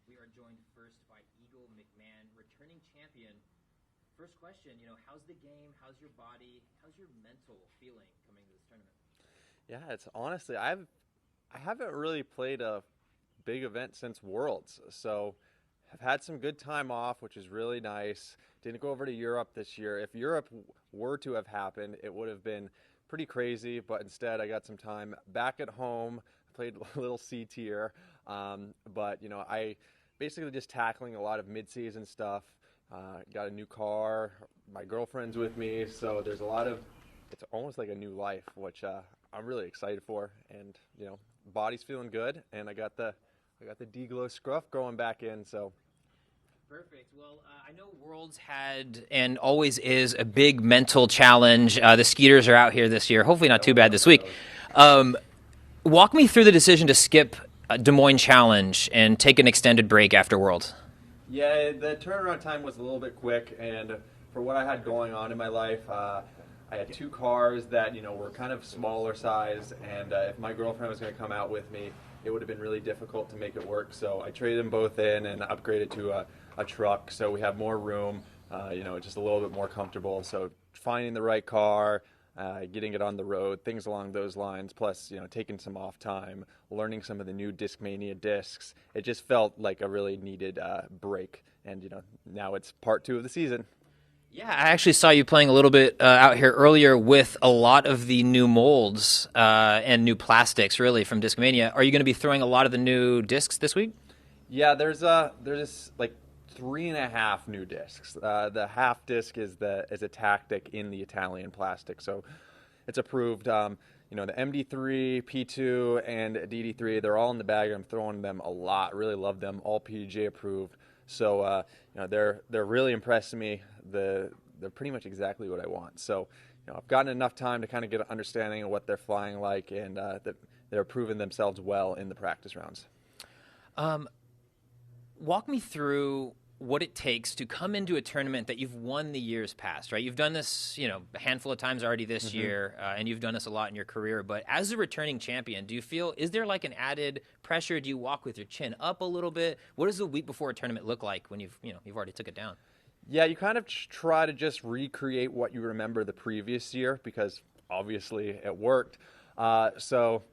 We are joined first by Eagle McMahon, returning champion. First question, how's the game? How's your body? How's your mental feeling coming to this tournament? Yeah, it's honestly, I haven't really played a big event since Worlds, so I've had some good time off, which is really nice. Didn't go over to Europe this year. If Europe were to have happened, it would have been pretty crazy, but instead I got some time back at home. Played a little C tier, but I basically just tackling a lot of mid-season stuff. Got a new car. My girlfriend's with me, so there's a lot of. It's almost like a new life, which I'm really excited for. And body's feeling good, and I got the D-glow scruff growing back in. So. Perfect. Well, I know Worlds had and always is a big mental challenge. The Skeeters are out here this year. Hopefully not too bad this week. Walk me through the decision to skip Des Moines Challenge and take an extended break after Worlds. Yeah, the turnaround time was a little bit quick, and for what I had going on in my life, I had two cars that were kind of smaller size, and if my girlfriend was going to come out with me, it would have been really difficult to make it work. So I traded them both in and upgraded to a truck, so we have more room, just a little bit more comfortable. So finding the right car, getting it on the road, things along those lines, plus, taking some off time, learning some of the new Discmania discs. It just felt like a really needed break. And, now it's part 2 of the season. Yeah, I actually saw you playing a little bit out here earlier with a lot of the new molds and new plastics, really, from Discmania. Are you going to be throwing a lot of the new discs this week? Yeah, there's 3.5 new discs. The half disc is a tactic in the Italian plastic, so it's approved. The MD3, P2, and DD3, they're all in the bag. I'm throwing them a lot. Really love them. All Pdga approved. So they're really impressing me. They're pretty much exactly what I want. So I've gotten enough time to kind of get an understanding of what they're flying like, and that they're proving themselves well in the practice rounds. Walk me through what it takes to come into a tournament that you've won the years past, right? You've done this, a handful of times already this year, and you've done this a lot in your career. But as a returning champion, do you feel, is there like an added pressure? Do you walk with your chin up a little bit? What does the week before a tournament look like when you've already took it down? Yeah, you kind of try to just recreate what you remember the previous year, because obviously it worked. So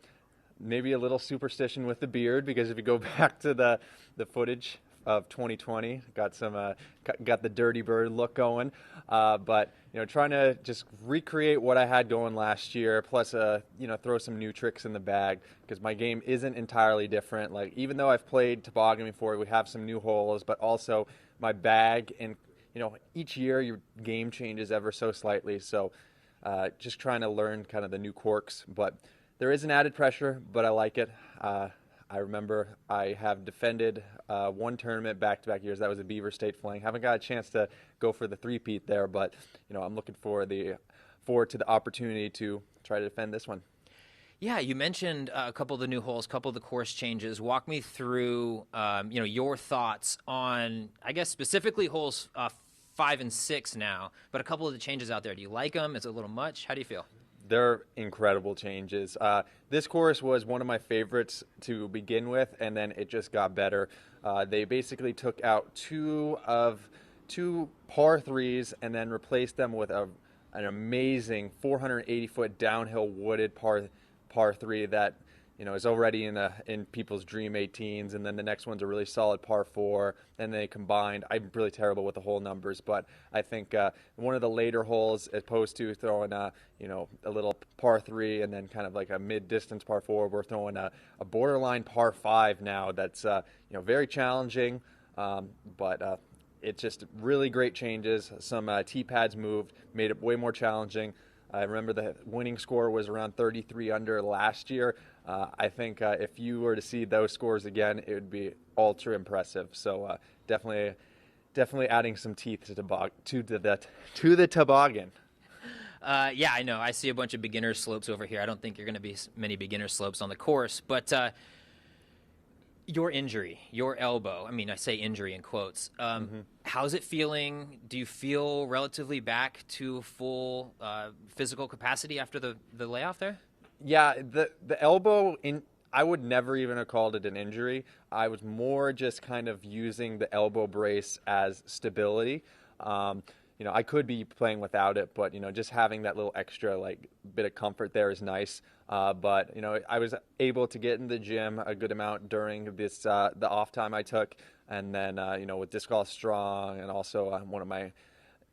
maybe a little superstition with the beard, because if you go back to the footage of 2020, got the Dirty Bird look going, but trying to just recreate what I had going last year, plus throw some new tricks in the bag, because my game isn't entirely different. Like, even though I've played toboggan before, we have some new holes, but also my bag, and each year your game changes ever so slightly, so just trying to learn kind of the new quirks. But there is an added pressure, but I like it. I remember I have defended one tournament back-to-back years. That was a Beaver State Fling. Haven't got a chance to go for the three-peat there, but I'm looking forward to the opportunity to try to defend this one. Yeah, you mentioned a couple of the new holes, a couple of the course changes. Walk me through your thoughts on, I guess, specifically holes 5 and 6 now, but a couple of the changes out there. Do you like them? Is it a little much? How do you feel? They're incredible changes. This course was one of my favorites to begin with, and then it just got better. They basically took out two par 3s and then replaced them with an amazing 480-foot downhill wooded par 3 that is already in people's dream 18s, and then the next one's a really solid par 4, and they combined. I'm really terrible with the hole numbers, but I think one of the later holes, as opposed to throwing a little par 3 and then kind of like a mid-distance par 4, we're throwing a borderline par 5 now. That's very challenging, but it's just really great changes. Some tee pads moved, made it way more challenging. I remember the winning score was around 33 under last year. I think if you were to see those scores again, it would be ultra impressive. So definitely adding some teeth to the toboggan. Yeah, I know. I see a bunch of beginner slopes over here. I don't think you're going to be many beginner slopes on the course, but your injury, your elbow, I say injury in quotes, how's it feeling? Do you feel relatively back to full physical capacity after the layoff there? Yeah, the elbow, I would never even have called it an injury. I was more just kind of using the elbow brace as stability. I could be playing without it, but, just having that little extra, bit of comfort there is nice. But, I was able to get in the gym a good amount during this, the off time I took. And then, with Disc Golf Strong and also one of my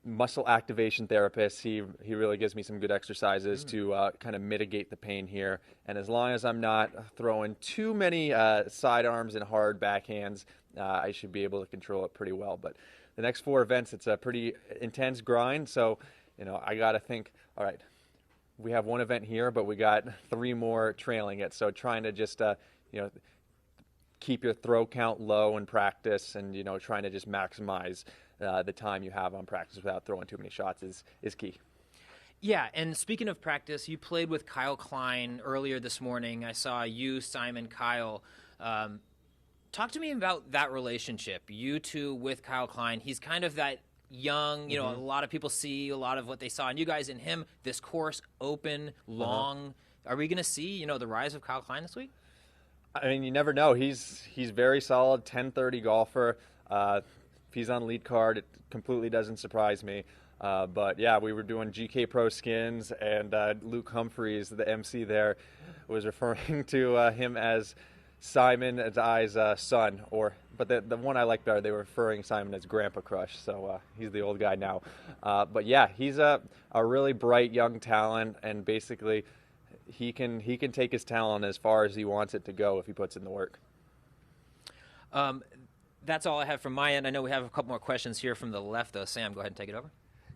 muscle activation therapists, he really gives me some good exercises to kind of mitigate the pain here. And as long as I'm not throwing too many sidearms and hard backhands, I should be able to control it pretty well. But the next 4 events, it's a pretty intense grind. So, I got to think, all right, we have 1 event here, but we got 3 more trailing it. So trying to just, keep your throw count low in practice and, trying to just maximize the time you have on practice without throwing too many shots is key. Yeah, and speaking of practice, you played with Kyle Klein earlier this morning. I saw you, Simon, Kyle. Talk to me about that relationship, you two with Kyle Klein. He's kind of that young, a lot of people see a lot of what they saw in you guys and him. This course, open, long. Are we going to see, the rise of Kyle Klein this week? I mean, you never know. He's very solid, 10-30 golfer. If he's on lead card, it completely doesn't surprise me. But yeah, we were doing GK Pro skins, and Luke Humphreys, the MC there, was referring to him as Simon as I's son, but the one I like better, they were referring Simon as Grandpa Crush, so he's the old guy now. But yeah, he's a really bright young talent, and basically he can take his talent as far as he wants it to go if he puts in the work. That's all I have from my end. I know we have a couple more questions here from the left, though. Sam, go ahead and take it over.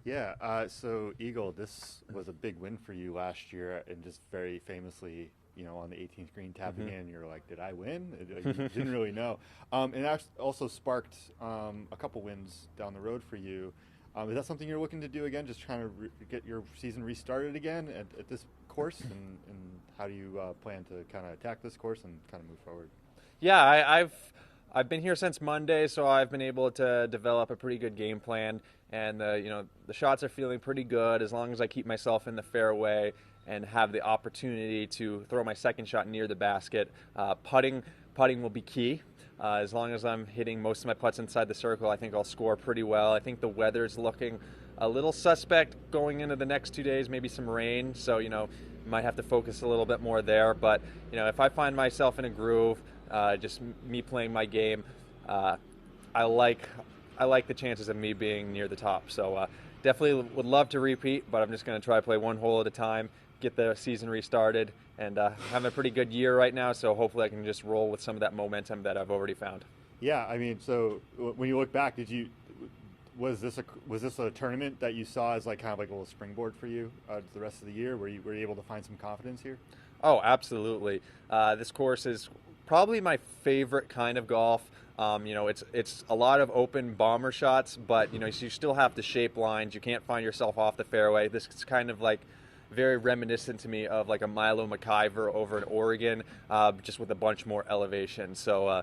Yeah, so Eagle, this was a big win for you last year, and just very famously, on the 18th green tapping in, you're like, did I win? You didn't really know. And it also sparked a couple wins down the road for you. Is that something you're looking to do again, just trying to get your season restarted again at this course? And how do you plan to kind of attack this course and kind of move forward? Yeah, I've been here since Monday, so I've been able to develop a pretty good game plan. And, the shots are feeling pretty good as long as I keep myself in the fairway and have the opportunity to throw my second shot near the basket. Putting will be key. As long as I'm hitting most of my putts inside the circle, I think I'll score pretty well. I think the weather's looking a little suspect going into the next 2 days, maybe some rain. So, might have to focus a little bit more there. But, if I find myself in a groove, just me playing my game, I like the chances of me being near the top. So definitely would love to repeat, but I'm just going to try to play one hole at a time, get the season restarted, and having a pretty good year right now, so hopefully I can just roll with some of that momentum that I've already found. Yeah, I mean, so when you look back, was this a tournament that you saw as kind of like a little springboard for you the rest of the year? Were you able to find some confidence here? Oh, absolutely. This course is probably my favorite kind of golf. It's a lot of open bomber shots, but you still have to shape lines. You can't find yourself off the fairway. This is kind of very reminiscent to me of a Milo McIver over in Oregon, just with a bunch more elevation. So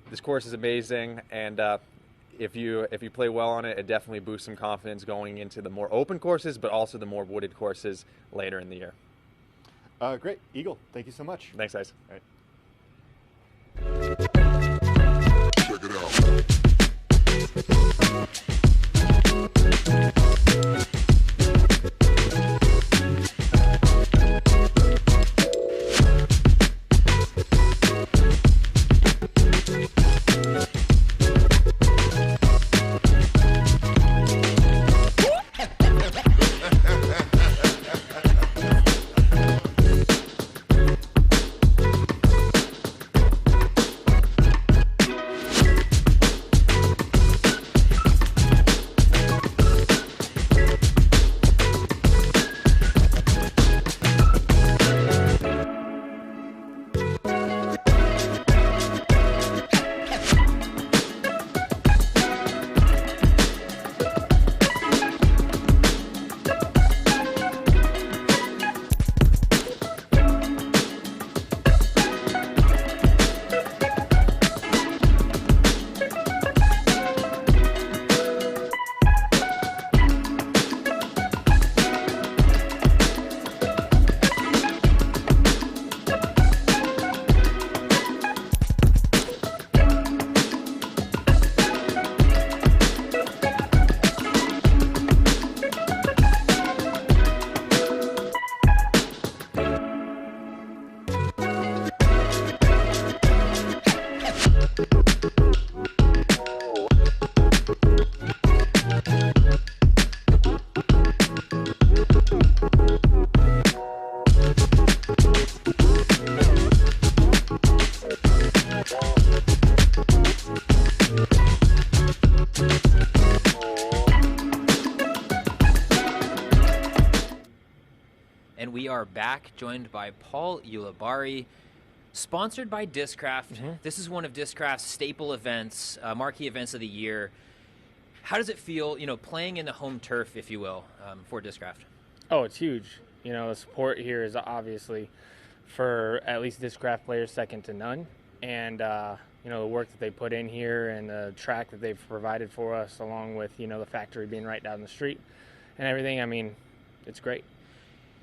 this course is amazing, and if you play well on it, it definitely boosts some confidence going into the more open courses, but also the more wooded courses later in the year. Great, Eagle. Thank you so much. Thanks, guys. All right. Check it out. and we are back, joined by Paul Yulibari, sponsored by Discraft. This is one of Discraft's staple events, marquee events of the year. How does it feel, playing in the home turf, if you will, for Discraft? Oh, it's huge. The support here is obviously, for at least Discraft players, second to none. And, the work that they put in here and the track that they've provided for us, along with, the factory being right down the street and everything, it's great.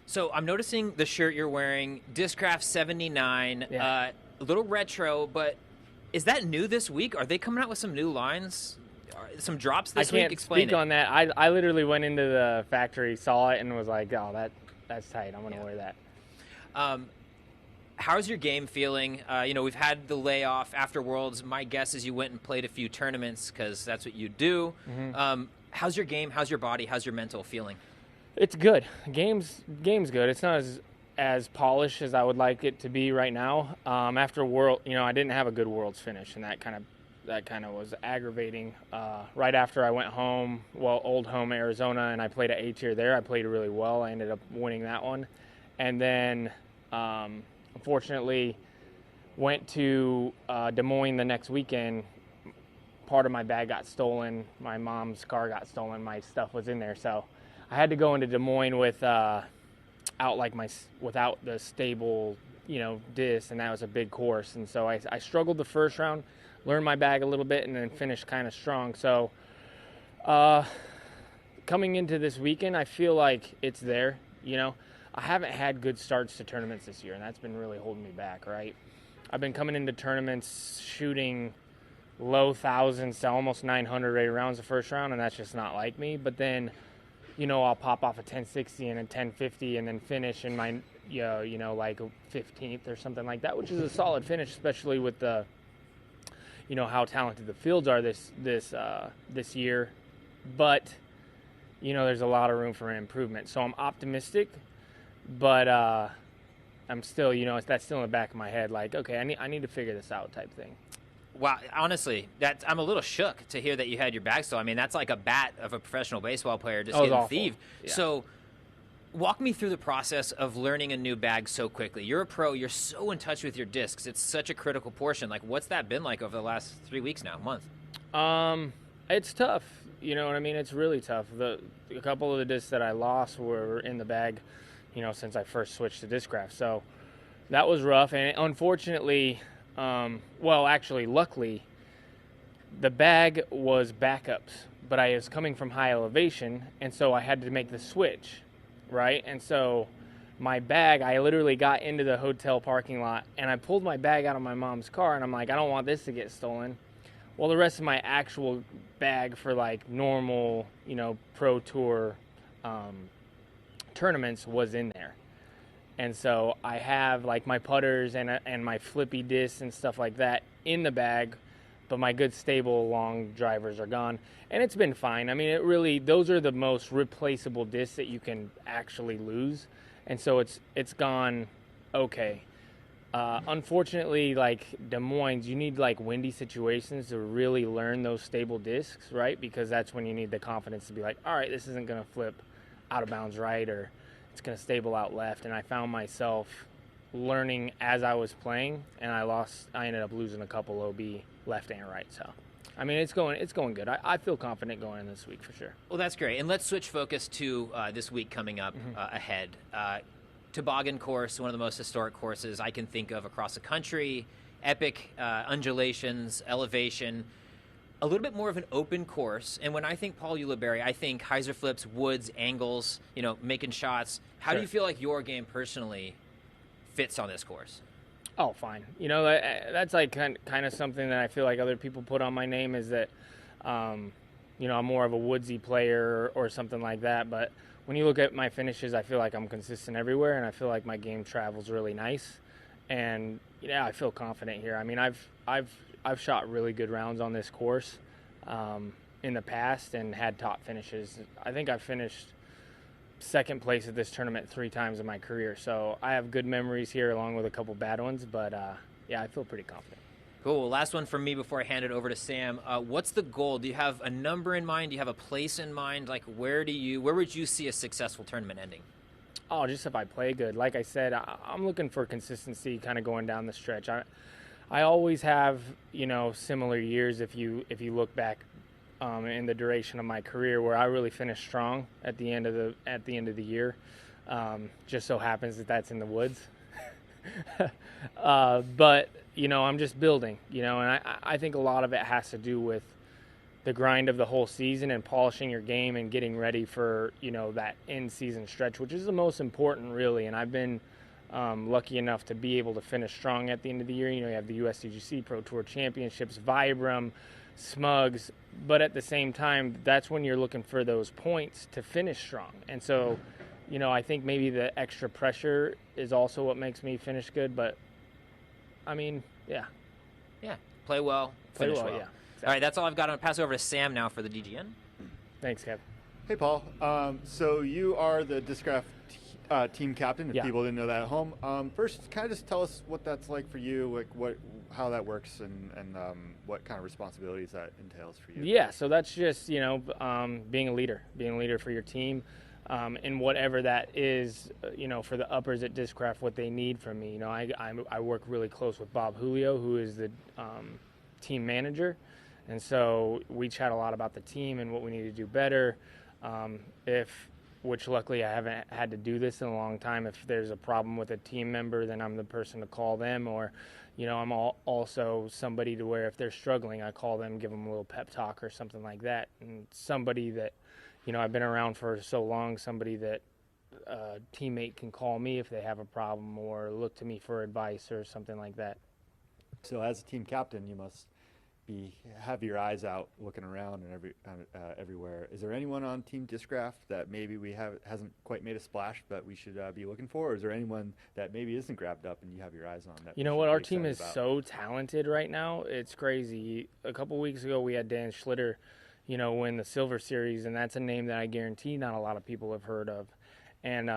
So I'm noticing the shirt you're wearing, Discraft 79, Yeah. A little retro, but is that new this week? Are they coming out with some new lines, some drops this week? I can't speak on that. I literally went into the factory, saw it, and was like, oh, that's tight. I'm going to wear that. How's your game feeling? We've had the layoff after Worlds. My guess is you went and played a few tournaments because that's what you do. How's your game? How's your body? How's your mental feeling? It's good. Game's good. It's not as polished as I would like it to be right now. After World, I didn't have a good Worlds finish, and that kind of was aggravating. Right after I went home, old home Arizona, and I played at A tier there. I played really well. I ended up winning that one, and then unfortunately went to Des Moines the next weekend. Part of my bag got stolen. My mom's car got stolen. My stuff was in there, so I had to go into Des Moines without the stable, disc, and that was a big course. And so I struggled the first round, learned my bag a little bit, and then finished kind of strong. So coming into this weekend, I feel like it's there. I haven't had good starts to tournaments this year, and that's been really holding me back, right? I've been coming into tournaments shooting low thousands to almost 900 rated rounds the first round, and that's just not like me. But then I'll pop off a 1060 and a 1050 and then finish in my, like 15th or something like that, which is a solid finish, especially with the, how talented the fields are this year. But, there's a lot of room for improvement. So I'm optimistic, but I'm still, that's still in the back of my head, like, okay, I need to figure this out type thing. Wow, honestly, I'm a little shook to hear that you had your bag stolen. That's like a bat of a professional baseball player just getting thieved. Yeah. So walk me through the process of learning a new bag so quickly. You're a pro. You're so in touch with your discs. It's such a critical portion. Like, what's that been like over the last 3 weeks now, month? It's tough. You know what I mean? It's really tough. A couple of the discs that I lost were in the bag, since I first switched to Discraft. So that was rough. And unfortunately, luckily, the bag was backups, but I was coming from high elevation, and so I had to make the switch, right? And so my bag, I literally got into the hotel parking lot, and I pulled my bag out of my mom's car, and I'm like, I don't want this to get stolen. Well, the rest of my actual bag for, like, normal, pro tour tournaments was in there. And so I have, like, my putters and my flippy discs and stuff like that in the bag, but my good stable long drivers are gone. And it's been fine. Those are the most replaceable discs that you can actually lose. And so it's gone okay. Unfortunately, like Des Moines, you need, like, windy situations to really learn those stable discs, right? Because that's when you need the confidence to be like, all right, this isn't going to flip out of bounds right, or it's going to stable out left. And I found myself learning as I was playing, and I ended up losing a couple OB left and right. So, it's going good. I feel confident going in this week for sure. Well, that's great. And let's switch focus to this week coming up ahead. Toboggan Course, one of the most historic courses I can think of across the country. Epic undulations, elevation. A little bit more of an open course. And when I think Paul Ulibarri, I think hyzer flips, woods, angles, making shots. How do you feel like your game personally fits on this course? Oh, fine. That's like kind of something that I feel like other people put on my name, is that, I'm more of a woodsy player or something like that. But when you look at my finishes, I feel like I'm consistent everywhere, and I feel like my game travels really nice. And I feel confident here. I've shot really good rounds on this course in the past and had top finishes. I think I've finished second place at this tournament 3 times in my career. So I have good memories here along with a couple bad ones, but I feel pretty confident. Cool. Last one from me before I hand it over to Sam. What's the goal? Do you have a number in mind? Do you have a place in mind? Like, where would you see a successful tournament ending? Oh, just if I play good. Like I said, I'm looking for consistency kind of going down the stretch. I always have, similar years if you look back in the duration of my career where I really finish strong at the end of the year. Just so happens that that's in the woods. But, I'm just building, and I think a lot of it has to do with the grind of the whole season and polishing your game and getting ready for, that in-season stretch, which is the most important, really. And I've been lucky enough to be able to finish strong at the end of the year. You have the USDGC Pro Tour Championships, Vibram, Smugs, but at the same time, that's when you're looking for those points to finish strong. And so, I think maybe the extra pressure is also what makes me finish good, but yeah. Yeah, play well, finish well. Yeah. Exactly. All right, that's all I've got. I'm going to pass over to Sam now for the DGN. Thanks, Kev. Hey, Paul. So you are the Discraft team captain, if people didn't know that at home. First, kind of just tell us what that's like for you, like how that works and what kind of responsibilities that entails for you. Yeah, so that's just, being a leader for your team. And whatever that is, for the uppers at Discraft, what they need from me. I work really close with Bob Julio, who is the team manager. And so we chat a lot about the team and what we need to do better. Which luckily I haven't had to do this in a long time. If there's a problem with a team member, then I'm the person to call them. Or, I'm also somebody to where if they're struggling, I call them, give them a little pep talk or something like that. And somebody that, I've been around for so long, somebody that a teammate can call me if they have a problem or look to me for advice or something like that. So as a team captain, you must have your eyes out looking around and everywhere. Is there anyone on Team Discraft that maybe hasn't quite made a splash but we should be looking for? Or is there anyone that maybe isn't grabbed up and you have your eyes on? That our team is so talented right now. It's crazy. A couple weeks ago we had Dan Schlitter, win the Silver Series, and that's a name that I guarantee not a lot of people have heard of. And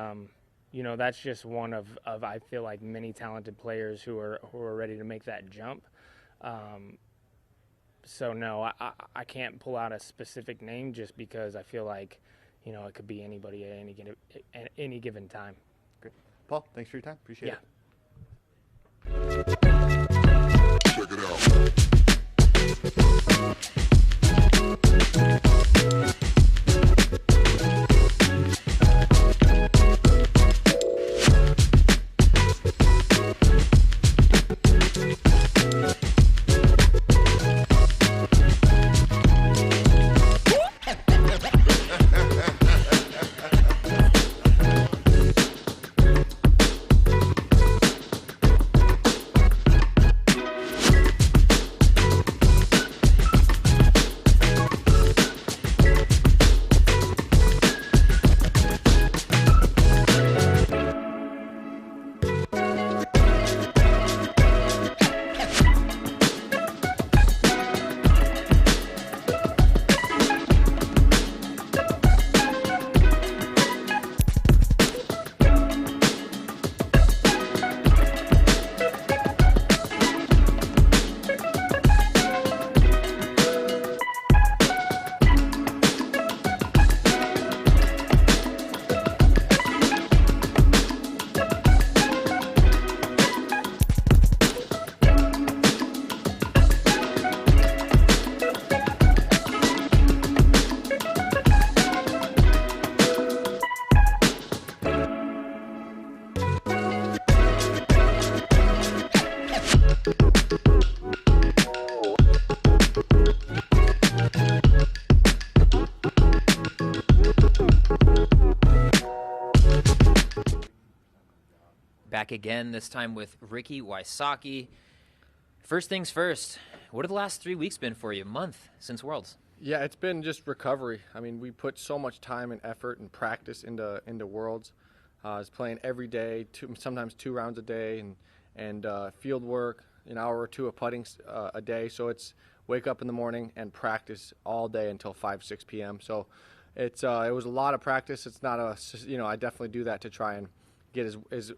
that's just one of I feel like many talented players who are ready to make that jump. So no, I can't pull out a specific name just because I feel like, it could be anybody at any given time. Great. Paul, thanks for your time. Appreciate it. Check it out. Back again, this time with Ricky Wysocki. First things first, what have the last 3 weeks been for you? Month since Worlds? Yeah, it's been just recovery. I mean, we put so much time and effort and practice into Worlds. I was playing every day, sometimes 2 rounds a day, and field work, an hour or two of putting a day. So it's wake up in the morning and practice all day until 5, 6 p.m. So it was a lot of practice. It's not I definitely do that to try and get as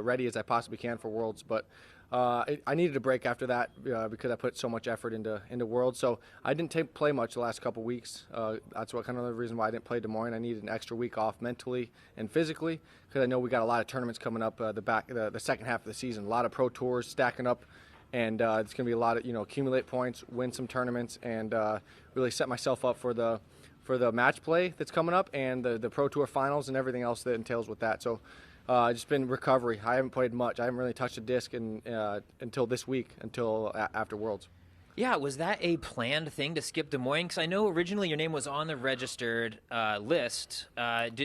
ready as I possibly can for Worlds. But I needed a break after that because I put so much effort into Worlds. So I didn't play much the last couple weeks. That's what kind of the reason why I didn't play Des Moines. I needed an extra week off mentally and physically because I know we got a lot of tournaments coming up the second half of the season. A lot of pro tours stacking up, and it's going to be a lot of accumulate points, win some tournaments, and really set myself up for the match play that's coming up and the pro tour finals and everything else that entails with that. So. Just been recovery. I haven't played much. I haven't really touched a disc until this week, until after Worlds. Yeah, was that a planned thing to skip Des Moines? Because I know originally your name was on the registered list.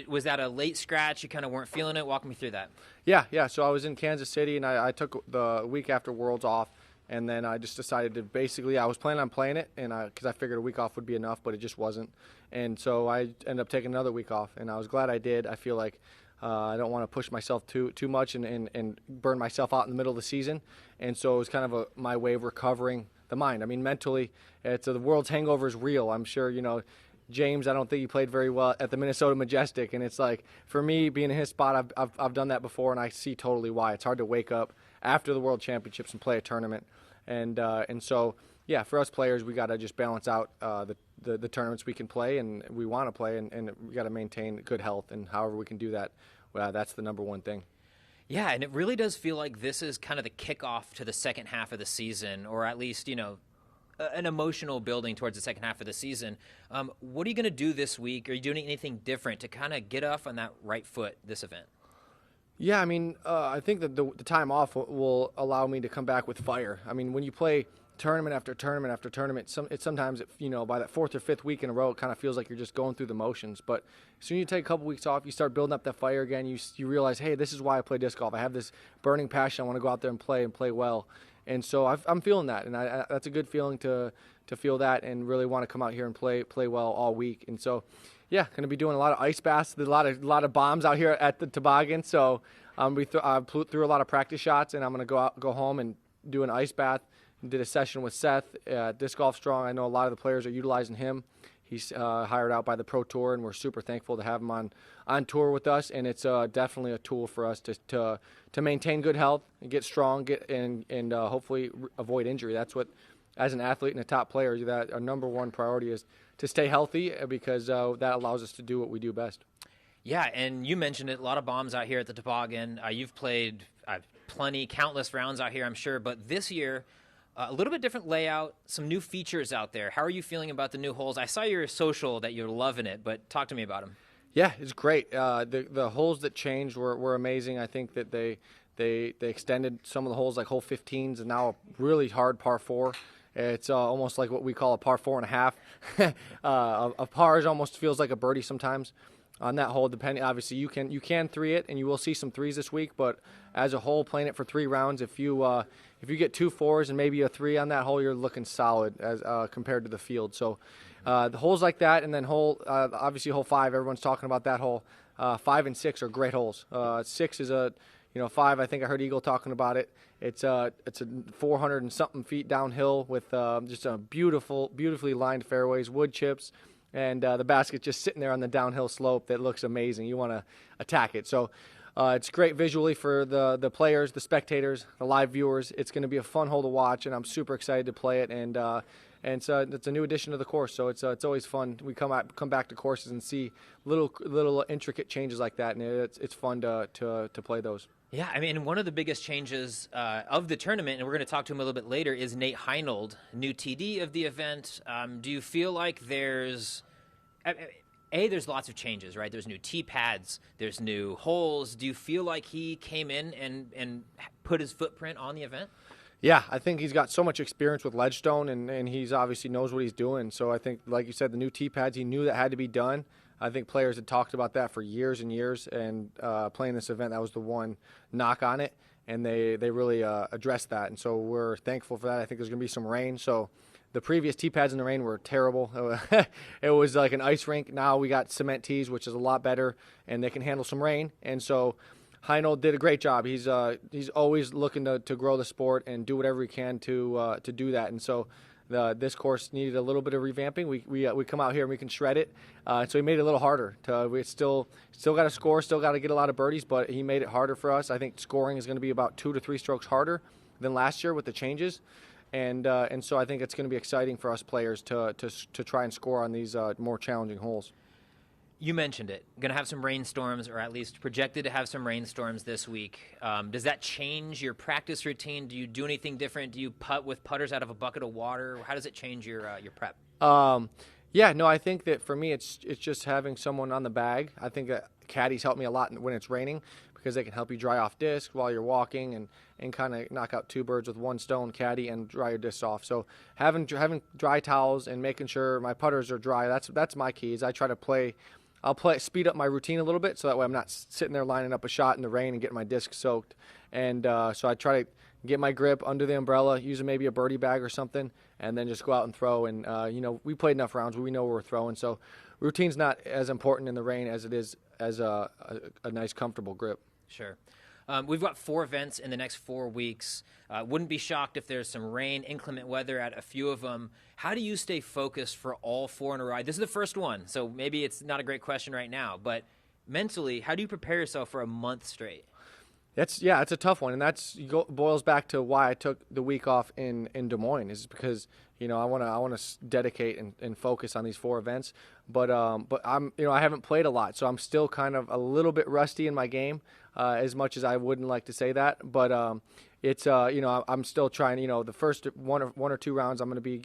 Was that a late scratch? You kind of weren't feeling it? Walk me through that. Yeah. So I was in Kansas City, and I took the week after Worlds off, and then I just decided to basically, I was planning on playing it, and because I figured a week off would be enough, but it just wasn't. And so I ended up taking another week off, and I was glad I did. I feel like I don't want to push myself too much and burn myself out in the middle of the season. And so it was kind of my way of recovering the mind. I mean, mentally, the World's hangover is real. I'm sure, James, I don't think he played very well at the Minnesota Majestic. And it's like, for me, being in his spot, I've done that before, and I see totally why. It's hard to wake up after the World Championships and play a tournament. And so, yeah, for us players, we got to just balance out the tournaments we can play and we want to play, and we got to maintain good health, and however we can do that, that's the number one thing. Yeah, and it really does feel like this is kind of the kickoff to the second half of the season, or at least, an emotional building towards the second half of the season. What are you going to do this week? Are you doing anything different to kind of get off on that right foot this event? Yeah, I mean, I think that the time off will allow me to come back with fire. I mean, when you play tournament after tournament after tournament, sometimes by that fourth or fifth week in a row, it kind of feels like you're just going through the motions. But as soon as you take a couple weeks off, you start building up that fire again. You realize, hey, this is why I play disc golf. I have this burning passion. I want to go out there and play well. And so I'm feeling that, and that's a good feeling to feel that and really want to come out here and play well all week. And so, yeah, going to be doing a lot of ice baths, a lot of bombs out here at the Toboggan. So we threw a lot of practice shots, and I'm going to go home and do an ice bath. Did a session with Seth, Disc Golf Strong. I know a lot of the players are utilizing him. He's hired out by the Pro Tour, and we're super thankful to have him on tour with us. And it's definitely a tool for us to maintain good health and get strong, and hopefully avoid injury. That's what, as an athlete and a top player, that our number one priority is to stay healthy, because that allows us to do what we do best. Yeah, and you mentioned it, a lot of bombs out here at the Toboggan. You've played countless rounds out here, I'm sure, but this year, a little bit different layout, some new features out there. How are you feeling about the new holes? I saw your social that you're loving it, but talk to me about them. Yeah, it's great. The holes that changed were amazing. I think that they extended some of the holes, like hole 15s, and now a really hard par 4. It's almost like what we call a par 4.5. A par almost feels like a birdie sometimes on that hole. Depending, obviously, you can 3 it, and you will see some 3s this week. But as a whole, playing it for 3 rounds, if you get 2 4s and maybe a 3 on that hole, you're looking solid as compared to the field. So the holes like that, and then obviously hole 5, everyone's talking about that hole. 5 and 6 are great holes. 6 is 5. I think I heard Eagle talking about it. It's a 400 and something feet downhill with just a beautifully lined fairways, wood chips, and the basket just sitting there on the downhill slope that looks amazing. You want to attack it. So it's great visually for the players, the spectators, the live viewers. It's going to be a fun hole to watch, and I'm super excited to play it. And so it's a new addition to the course, so it's always fun. We come back to courses and see little intricate changes like that, and it's fun to play those. Yeah, I mean, one of the biggest changes of the tournament, and we're going to talk to him a little bit later, is Nate Heinold, new TD of the event. Do you feel like there's lots of changes, right? There's new tee pads, there's new holes. Do you feel like he came in and put his footprint on the event? Yeah, I think he's got so much experience with Ledgestone, and he's obviously knows what he's doing. So I think, like you said, the new tee pads, he knew that had to be done. I think players had talked about that for years and years, and playing this event, that was the one knock on it, and they really addressed that. And so we're thankful for that. I think there's going to be some rain. So the previous tee pads in the rain were terrible. It was like an ice rink. Now we got cement tees, which is a lot better, and they can handle some rain. And so Heinold did a great job. He's always looking to grow the sport and do whatever he can to do that. And so this course needed a little bit of revamping. We come out here and we can shred it. So he made it a little harder. We still got to score, still got to get a lot of birdies, but he made it harder for us. I think scoring is going to be about 2 to 3 strokes harder than last year with the changes. And so I think it's going to be exciting for us players to try and score on these more challenging holes. You mentioned it. Going to have some rainstorms, or at least projected to have some rainstorms this week. Does that change your practice routine? Do you do anything different? Do you putt with putters out of a bucket of water? How does it change your prep? Yeah, no, I think that for me it's just having someone on the bag. I think that caddies help me a lot when it's raining because they can help you dry off disc while you're walking and kind of knock out two birds with one stone, caddy and dry your discs off. So having dry towels and making sure my putters are dry, that's my keys. I try to speed up my routine a little bit so that way I'm not sitting there lining up a shot in the rain and getting my disc soaked. And so I try to get my grip under the umbrella, using maybe a birdie bag or something, and then just go out and throw. And, we played enough rounds where we know where we're throwing. So routine's not as important in the rain as it is as a nice, comfortable grip. Sure. We've got 4 events in the next 4 weeks. Wouldn't be shocked if there's some rain, inclement weather at a few of them. How do you stay focused for all 4 in a row? This is the first one, so maybe it's not a great question right now. But mentally, how do you prepare yourself for a month straight? It's a tough one, and boils back to why I took the week off in Des Moines, is because I want to dedicate and focus on these 4 events. But I'm I haven't played a lot, so I'm still kind of a little bit rusty in my game, as much as I wouldn't like to say that. But it's I'm still trying. The first one or 2 rounds I'm going to be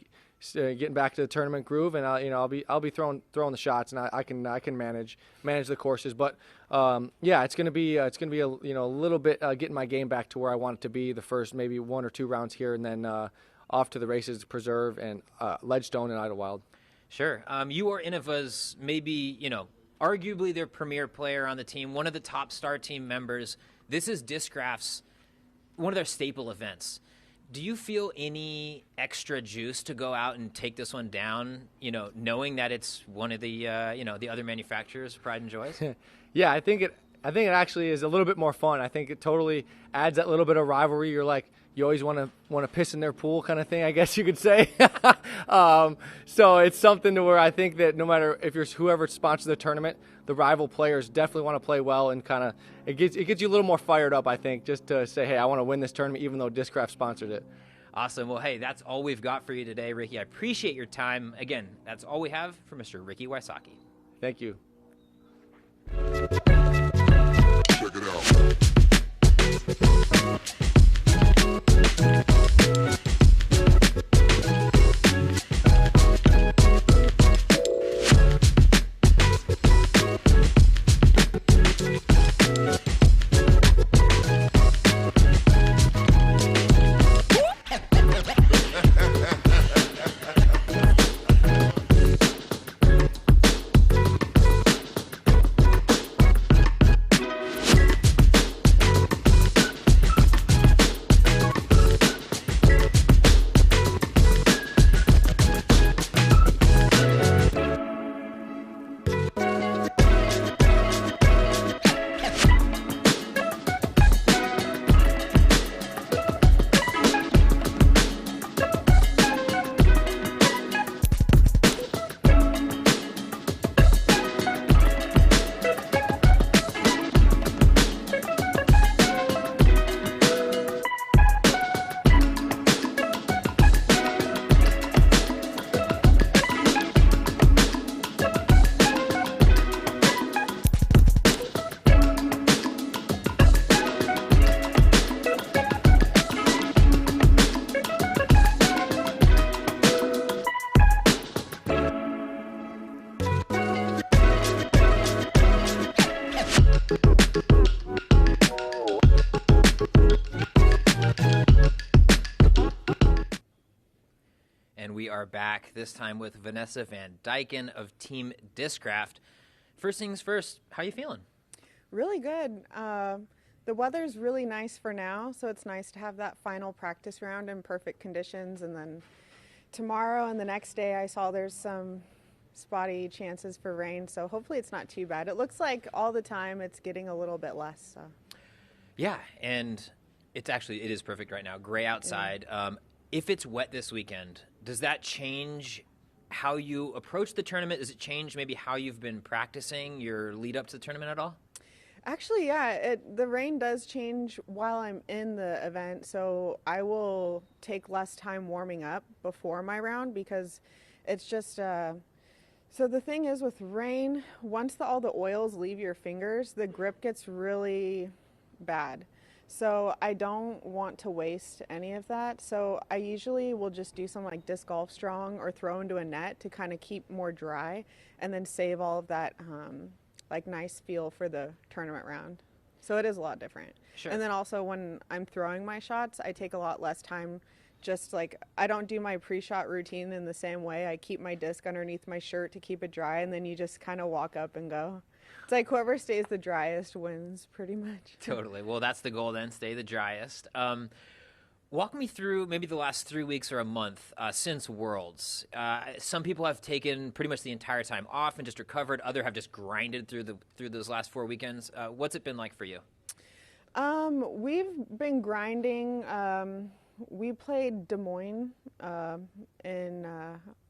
getting back to the tournament groove, and I'll be throwing the shots, and I can manage the courses. But it's gonna be a little bit getting my game back to where I want it to be. The first maybe 1 or 2 rounds here, and then off to the races, Preserve and Ledgestone and Idlewild. Sure. You are Innova's maybe arguably their premier player on the team, one of the top star team members. This is Discraft's one of their staple events. Do you feel any extra juice to go out and take this one down, knowing that it's one of the, the other manufacturers' pride and joys? Yeah, I think it actually is a little bit more fun. I think it totally adds that little bit of rivalry. You're like, you always want to piss in their pool kind of thing, I guess you could say. So it's something to where I think that no matter if you're whoever sponsors the tournament, the rival players definitely want to play well, and kind of it gets you a little more fired up, I think, just to say, hey, I want to win this tournament even though Discraft sponsored it. Awesome. Well, hey, that's all we've got for you today, Ricky. I appreciate your time. Again, that's all we have for Mr. Ricky Wysocki. Thank you. Check it out. We are back, this time with Vanessa Van Dyken of Team Discraft. First things first, how are you feeling? Really good. The weather's really nice for now, so it's nice to have that final practice round in perfect conditions. And then tomorrow and the next day I saw there's some spotty chances for rain, so hopefully it's not too bad. It looks like all the time it's getting a little bit less. So. Yeah, and it is perfect right now. Gray outside. Yeah. If it's wet this weekend, does that change how you approach the tournament? Does it change maybe how you've been practicing your lead up to the tournament at all? Actually, yeah, the rain does change while I'm in the event, so I will take less time warming up before my round because it's just so the thing is with rain, once all the oils leave your fingers, the grip gets really bad. So I don't want to waste any of that. So I usually will just do some like disc golf strong or throw into a net to kind of keep more dry and then save all of that like nice feel for the tournament round. So it is a lot different. Sure. And then also when I'm throwing my shots, I take a lot less time. Just like I don't do my pre-shot routine in the same way. I keep my disc underneath my shirt to keep it dry, and then you just kind of walk up and go. It's like whoever stays the driest wins, pretty much. Totally. Well, that's the goal then, stay the driest. Walk me through maybe the last 3 weeks or a month since Worlds. Some people have taken pretty much the entire time off and just recovered. Others have just grinded through those last 4 weekends. What's it been like for you? We've been grinding. We played Des Moines in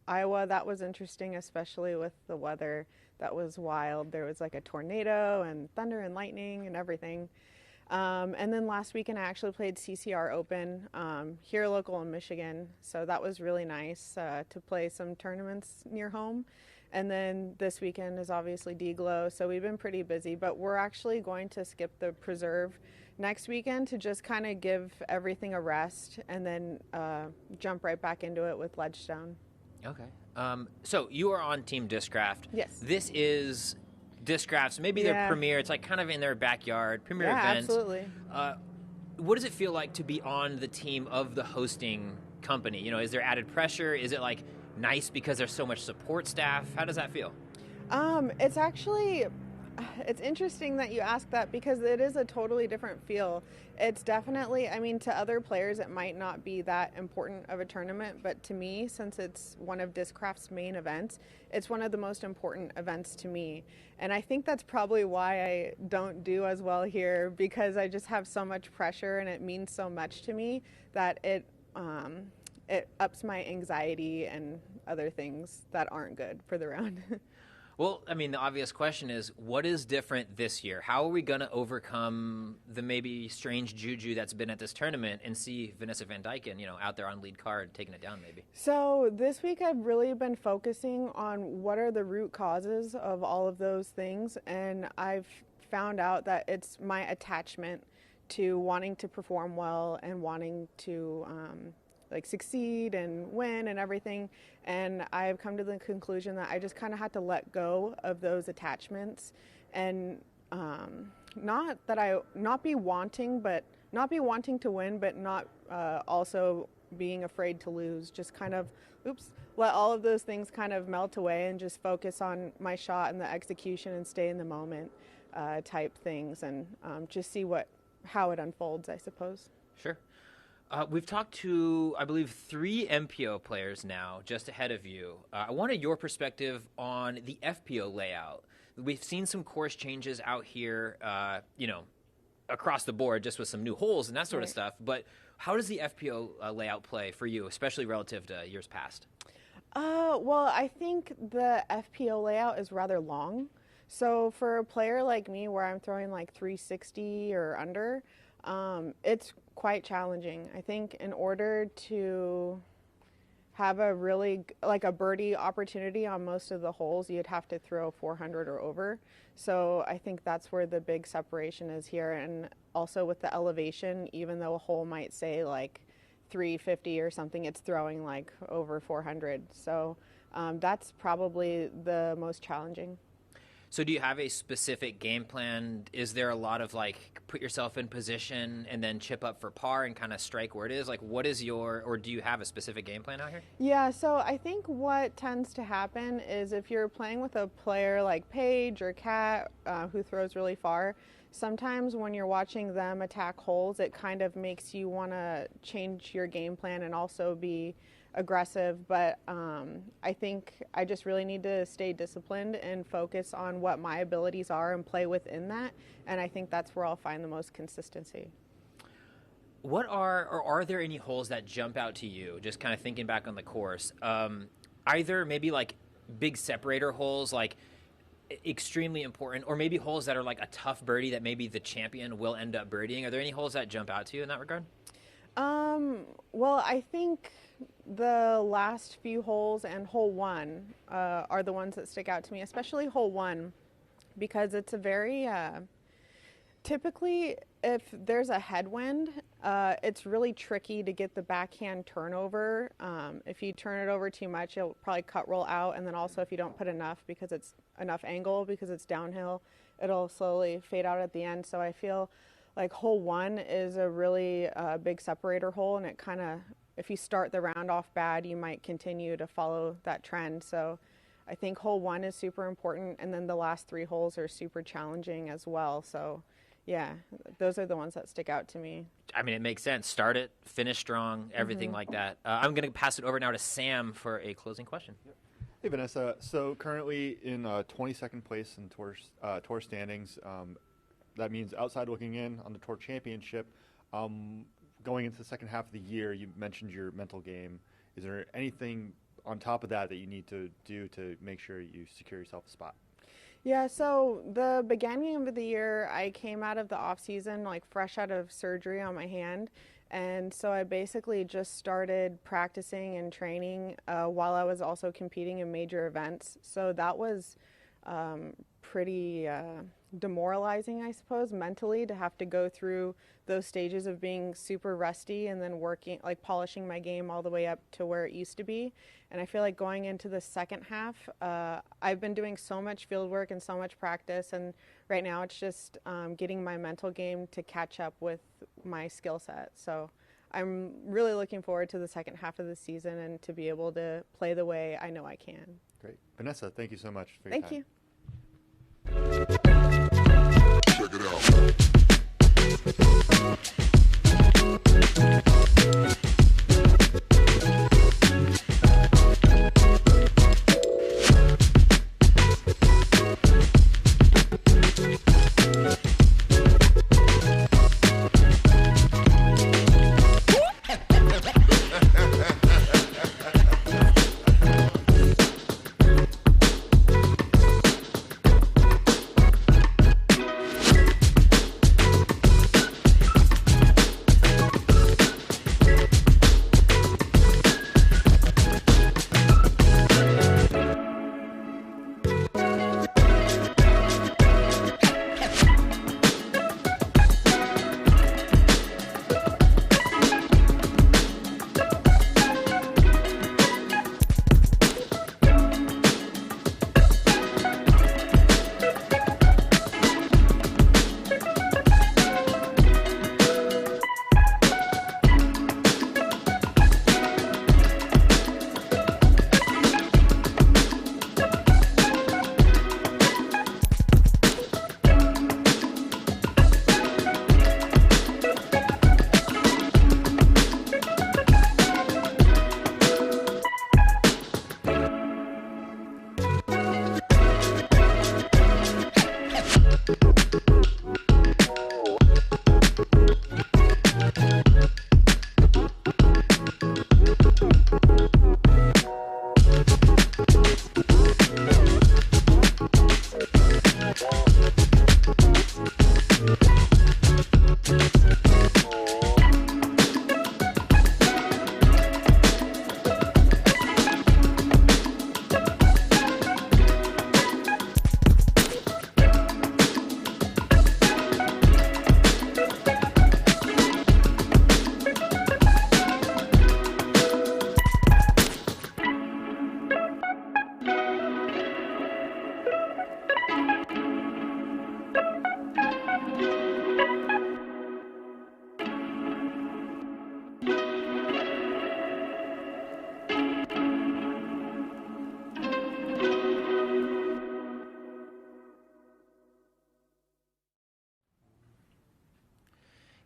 Iowa. That was interesting, especially with the weather. That was wild. There was like a tornado and thunder and lightning and everything. And then last weekend I actually played CCR Open here local in Michigan. So that was really nice to play some tournaments near home. And then this weekend is obviously Pdga, so we've been pretty busy. But we're actually going to skip the Preserve next weekend to just kind of give everything a rest and then jump right back into it with Ledgestone. Okay. So you are on Team Discraft. Yes. This is Discraft's maybe their premiere. It's like kind of in their backyard premiere event. Absolutely. What does it feel like to be on the team of the hosting company? You know, is there added pressure? Is it like nice because there's so much support staff? How does that feel? It's actually, it's interesting that you ask that because it is a totally different feel. It's definitely, I mean, to other players, it might not be that important of a tournament, but to me, since it's one of Discraft's main events, it's one of the most important events to me. And I think that's probably why I don't do as well here, because I just have so much pressure and it means so much to me that it ups my anxiety and other things that aren't good for the round. Well, I mean, the obvious question is, what is different this year? How are we going to overcome the maybe strange juju that's been at this tournament and see Vanessa Van Dyken, out there on lead card, taking it down maybe? So this week I've really been focusing on what are the root causes of all of those things, and I've found out that it's my attachment to wanting to perform well and wanting to succeed and win and everything. And I've come to the conclusion that I just kind of had to let go of those attachments and not be wanting to win, but not also being afraid to lose. Just kind of let all of those things kind of melt away and just focus on my shot and the execution and stay in the moment type things, and just see how it unfolds, I suppose. Sure. We've talked to, I believe, 3 MPO players now, just ahead of you. I wanted your perspective on the FPO layout. We've seen some course changes out here, across the board, just with some new holes and that sort of stuff. But how does the FPO layout play for you, especially relative to years past? Well, I think the FPO layout is rather long. So for a player like me, where I'm throwing like 360 or under, it's quite challenging. I think in order to have a really a birdie opportunity on most of the holes, you'd have to throw 400 or over. So I think that's where the big separation is here. And also with the elevation, even though a hole might say like 350 or something, it's throwing like over 400. So that's probably the most challenging. So do you have a specific game plan? Is there a lot of put yourself in position and then chip up for par and kind of strike where it is? What is or do you have a specific game plan out here? Yeah, so I think what tends to happen is if you're playing with a player like Paige or Kat who throws really far, sometimes when you're watching them attack holes, it kind of makes you want to change your game plan and also be aggressive, but I think I just really need to stay disciplined and focus on what my abilities are and play within that, and I think that's where I'll find the most consistency. Are there any holes that jump out to you, just kind of thinking back on the course, either maybe big separator holes, extremely important, or maybe holes that are like a tough birdie that maybe the champion will end up birdieing? Are there any holes that jump out to you in that regard? Well, I think the last few holes and hole 1 are the ones that stick out to me, especially hole 1, because it's a very, typically if there's a headwind, it's really tricky to get the backhand turnover. If you turn it over too much, it'll probably cut roll out, and then also if you don't put enough because it's enough angle, because it's downhill, it'll slowly fade out at the end. So I feel like hole 1 is a really big separator hole, and it kind of, if you start the round off bad, you might continue to follow that trend. So I think hole 1 is super important, and then the last 3 holes are super challenging as well. So yeah, those are the ones that stick out to me. I mean, it makes sense. Start it, finish strong, everything like that. I'm going to pass it over now to Sam for a closing question. Hey, Vanessa. So currently in 22nd place in tour standings. That means outside looking in on the Tour Championship. Going into the second half of the year, you mentioned your mental game. Is there anything on top of that that you need to do to make sure you secure yourself a spot? Yeah, so the beginning of the year, I came out of the off season like fresh out of surgery on my hand. And so I basically just started practicing and training while I was also competing in major events. So that was pretty demoralizing, I suppose, mentally, to have to go through those stages of being super rusty and then working, like polishing my game all the way up to where it used to be. And I feel like going into the second half, I've been doing so much field work and so much practice, and right now it's just getting my mental game to catch up with my skill set. So I'm really looking forward to the second half of the season and to be able to play the way I know I can. Great. Vanessa, thank you so much for your time. Thank you. Check it out.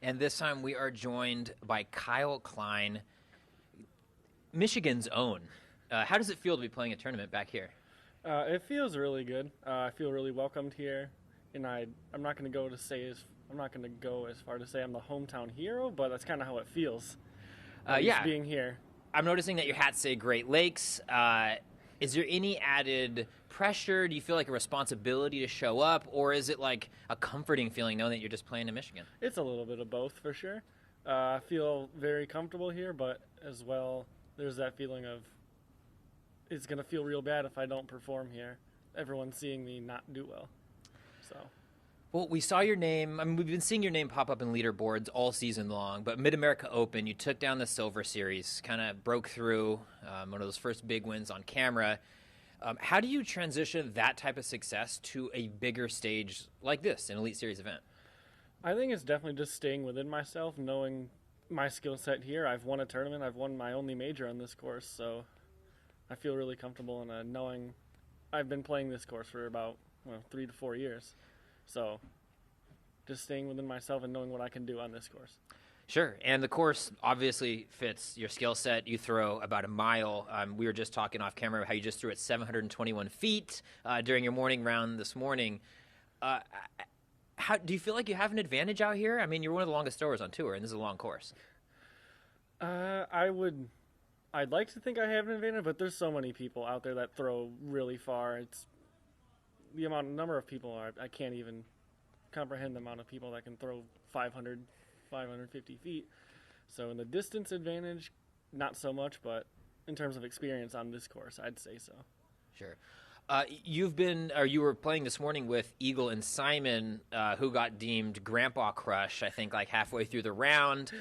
And this time we are joined by Kyle Klein, Michigan's own. How does it feel to be playing a tournament back here? It feels really good. I feel really welcomed here, and I'm not going to go as far to say I'm the hometown hero, but that's kind of how it feels. Yeah, being here. I'm noticing that your hats say Great Lakes. Is there any added pressure? Do you feel like a responsibility to show up, or is it like a comforting feeling knowing that you're just playing in Michigan? It's a little bit of both for sure. I feel very comfortable here, but as well, there's that feeling of it's going to feel real bad if I don't perform here. Everyone's seeing me not do well. So. Well, we saw your name. I mean, we've been seeing your name pop up in leaderboards all season long, but Mid-America Open, you took down the Silver Series, kind of broke through, one of those first big wins on camera. How do you transition that type of success to a bigger stage like this, an Elite Series event? I think it's definitely just staying within myself, knowing my skill set here. I've won a tournament. I've won my only major on this course, so I feel really comfortable in knowing I've been playing this course for about 3 to 4 years. So just staying within myself and knowing what I can do on this course. Sure, and the course obviously fits your skill set. You throw about a mile. We were just talking off camera how you just threw at 721 feet during your morning round this morning. How do you feel like you have an advantage out here? I mean, you're one of the longest throwers on tour, and this is a long course. I'd like to think I have an advantage, but there's so many people out there that throw really far. It's the number of people I can't even comprehend the amount of people that can throw 500, 550 feet. So in the distance advantage, not so much, but in terms of experience on this course, I'd say so. Sure. You were playing this morning with Eagle and Simon, who got deemed Grandpa Crush, I think, like halfway through the round.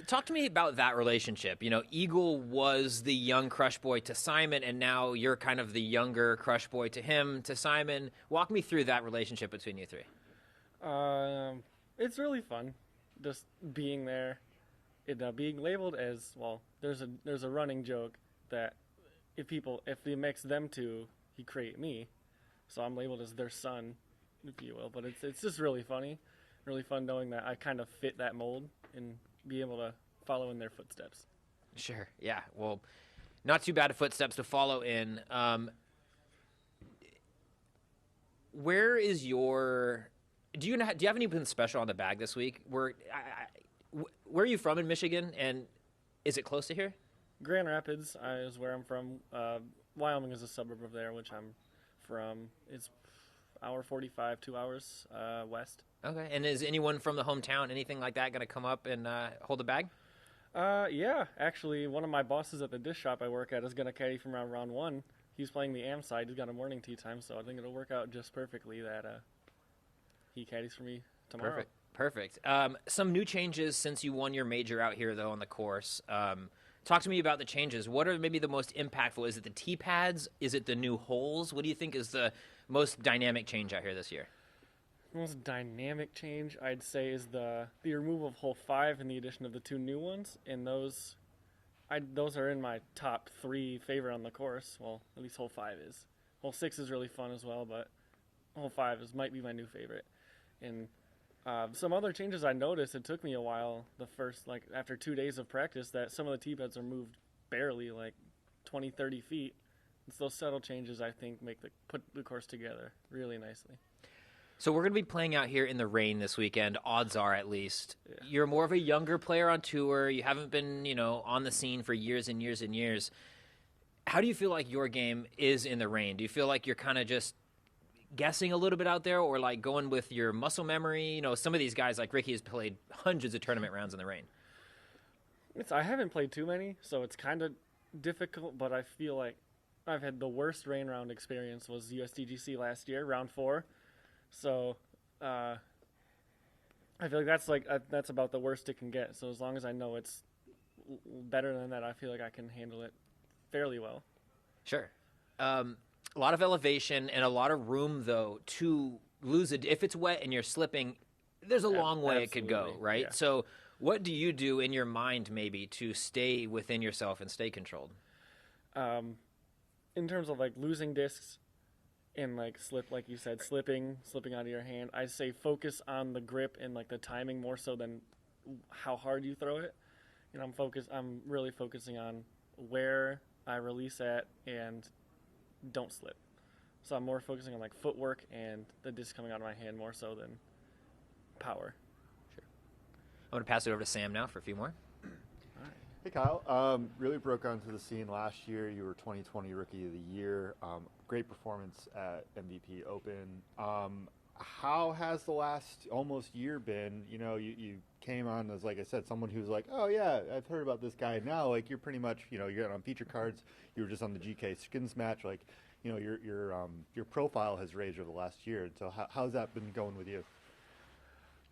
Talk to me about that relationship. You know, Eagle was the young crush boy to Simon, and now you're kind of the younger crush boy to him, to Simon. Walk me through that relationship between you three. It's really fun, just being there. Being labeled as, well, there's a running joke that if they mix them two, he create me. So I'm labeled as their son, if you will. But it's just really funny, really fun knowing that I kind of fit that mold and be able to follow in their footsteps. Sure, yeah. Well, not too bad of footsteps to follow in. Where is your... Do you have anything special on the bag this week? Where are you from in Michigan, and is it close to here? Grand Rapids is where I'm from. Wyoming is a suburb of there, which I'm from. It's hour 45, 2 hours west. Okay, and is anyone from the hometown, anything like that, going to come up and hold the bag? Yeah, actually, one of my bosses at the disc shop I work at is going to caddy from round one. He's playing the AM side. He's got a morning tee time, so I think it'll work out just perfectly that he caddies for me tomorrow. Perfect. Some new changes since you won your major out here, though, on the course. Talk to me about the changes. What are maybe the most impactful? Is it the tee pads? Is it the new holes? What do you think is the most dynamic change out here this year? The most dynamic change, I'd say, is the removal of hole 5 and the addition of the 2 new ones. And those are in my top 3 favorite on the course. Well, at least hole 5 is. Hole 6 is really fun as well, but hole 5 might be my new favorite. And some other changes I noticed, it took me a while, after 2 days of practice, that some of the tee pads are moved barely, 20, 30 feet. It's those subtle changes, I think, put the course together really nicely. So we're going to be playing out here in the rain this weekend, odds are at least. Yeah. You're more of a younger player on tour. You haven't been, on the scene for years and years and years. How do you feel like your game is in the rain? Do you feel like you're kind of just guessing a little bit out there, or going with your muscle memory? Some of these guys like Ricky has played hundreds of tournament rounds in the rain. I haven't played too many, so it's kind of difficult, but I feel like I've had the worst rain round experience was USDGC last year, round 4. So I feel like that's about the worst it can get. So as long as I know it's better than that, I feel like I can handle it fairly well. Sure. A lot of elevation and a lot of room, though, to lose it. If it's wet and you're slipping, there's a long way it could go, right? Yeah. So what do you do in your mind maybe to stay within yourself and stay controlled? In terms of losing discs and slip, like you said, slipping out of your hand, I say focus on the grip and the timing more so than how hard you throw it. I'm really focusing on where I release at and don't slip. So I'm more focusing on footwork and the disc coming out of my hand more so than power. Sure. I'm going to pass it over to Sam now for a few more. Hey Kyle, really broke onto the scene last year. You were 2020 Rookie of the Year. Great performance at MVP Open. How has the last almost year been? You know, you came on as, like I said, someone who's like, oh yeah, I've heard about this guy. Now, like, you're pretty much, you know, you're on feature cards. You were just on the GK Skins match. Like, you know, your profile has raised over the last year. And so how's that been going with you?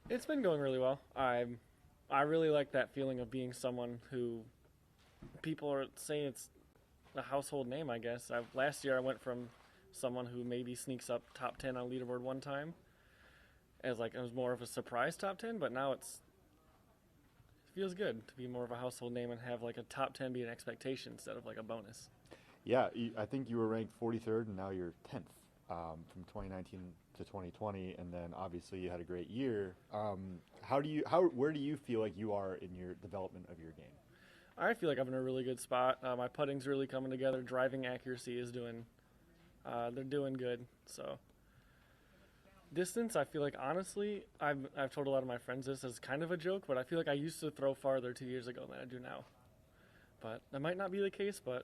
It's been going really well. I really like that feeling of being someone who people are saying it's a household name, I guess. Last year I went from someone who maybe sneaks up top 10 on leaderboard one time as like it was more of a surprise top 10, but now it feels good to be more of a household name and have like a top 10 be an expectation instead of like a bonus. Yeah, I think you were ranked 43rd and now you're 10th from 2019 to 2020, and then obviously you had a great year. Where do you feel like you are in your development of your game? I feel like I'm in a really good spot. My putting's really coming together. Driving accuracy is they're doing good. So distance, I feel like honestly, I've told a lot of my friends this as kind of a joke, but I feel like I used to throw farther 2 years ago than I do now. But that might not be the case, but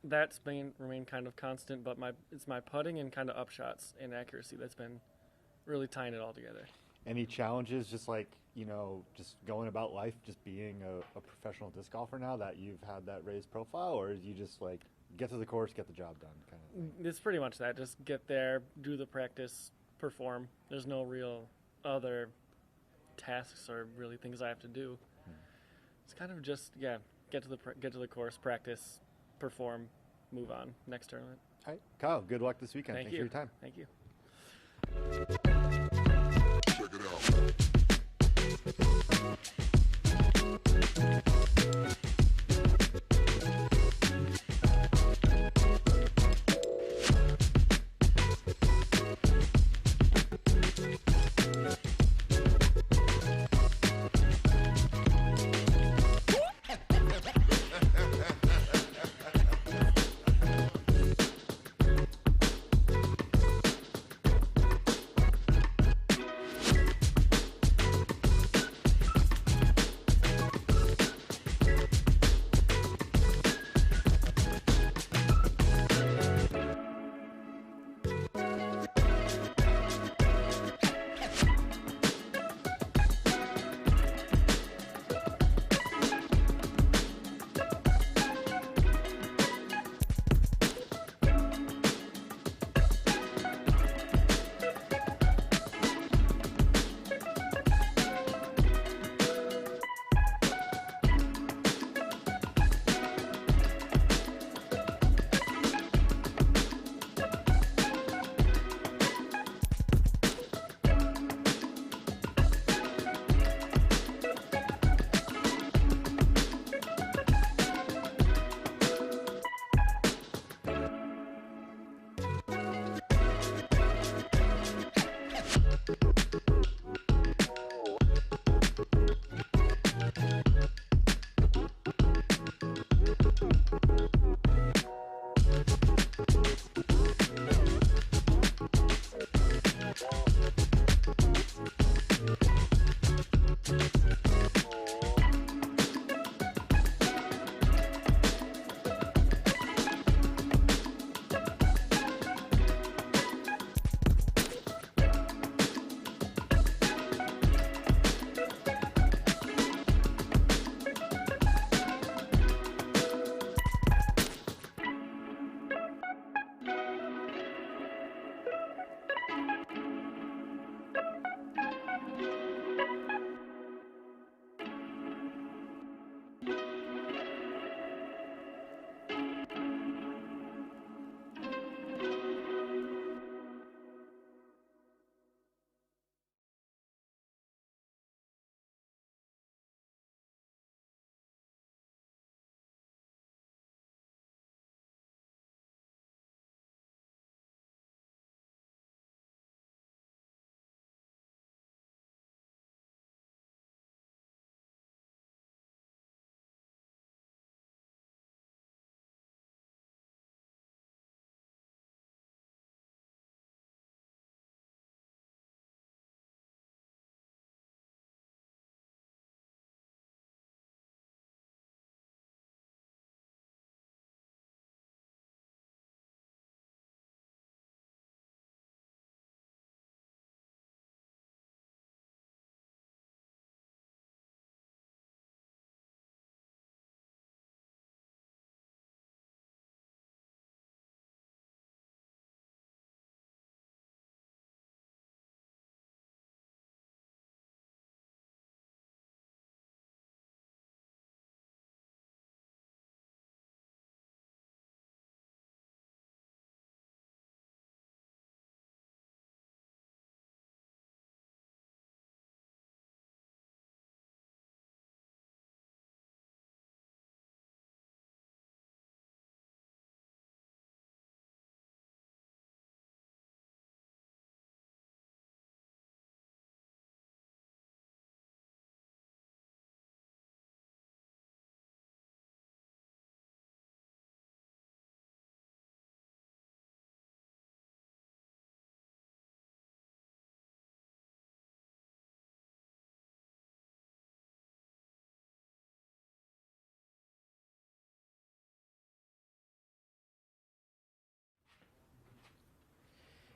that's remained kind of constant. But it's my putting and kind of upshots and accuracy that's been really tying it all together. Any challenges, just like, you know, just going about life, just being a professional disc golfer now that you've had that raised profile, or is you just like get to the course, get the job done kind of thing? It's pretty much that. Just get there, do the practice, perform. There's no real other tasks or really things I have to do. It's kind of just, yeah, get to the course, practice, perform, move on. Next tournament. All right, Kyle, good luck this weekend. Thanks for your time. Thank you. Check it out.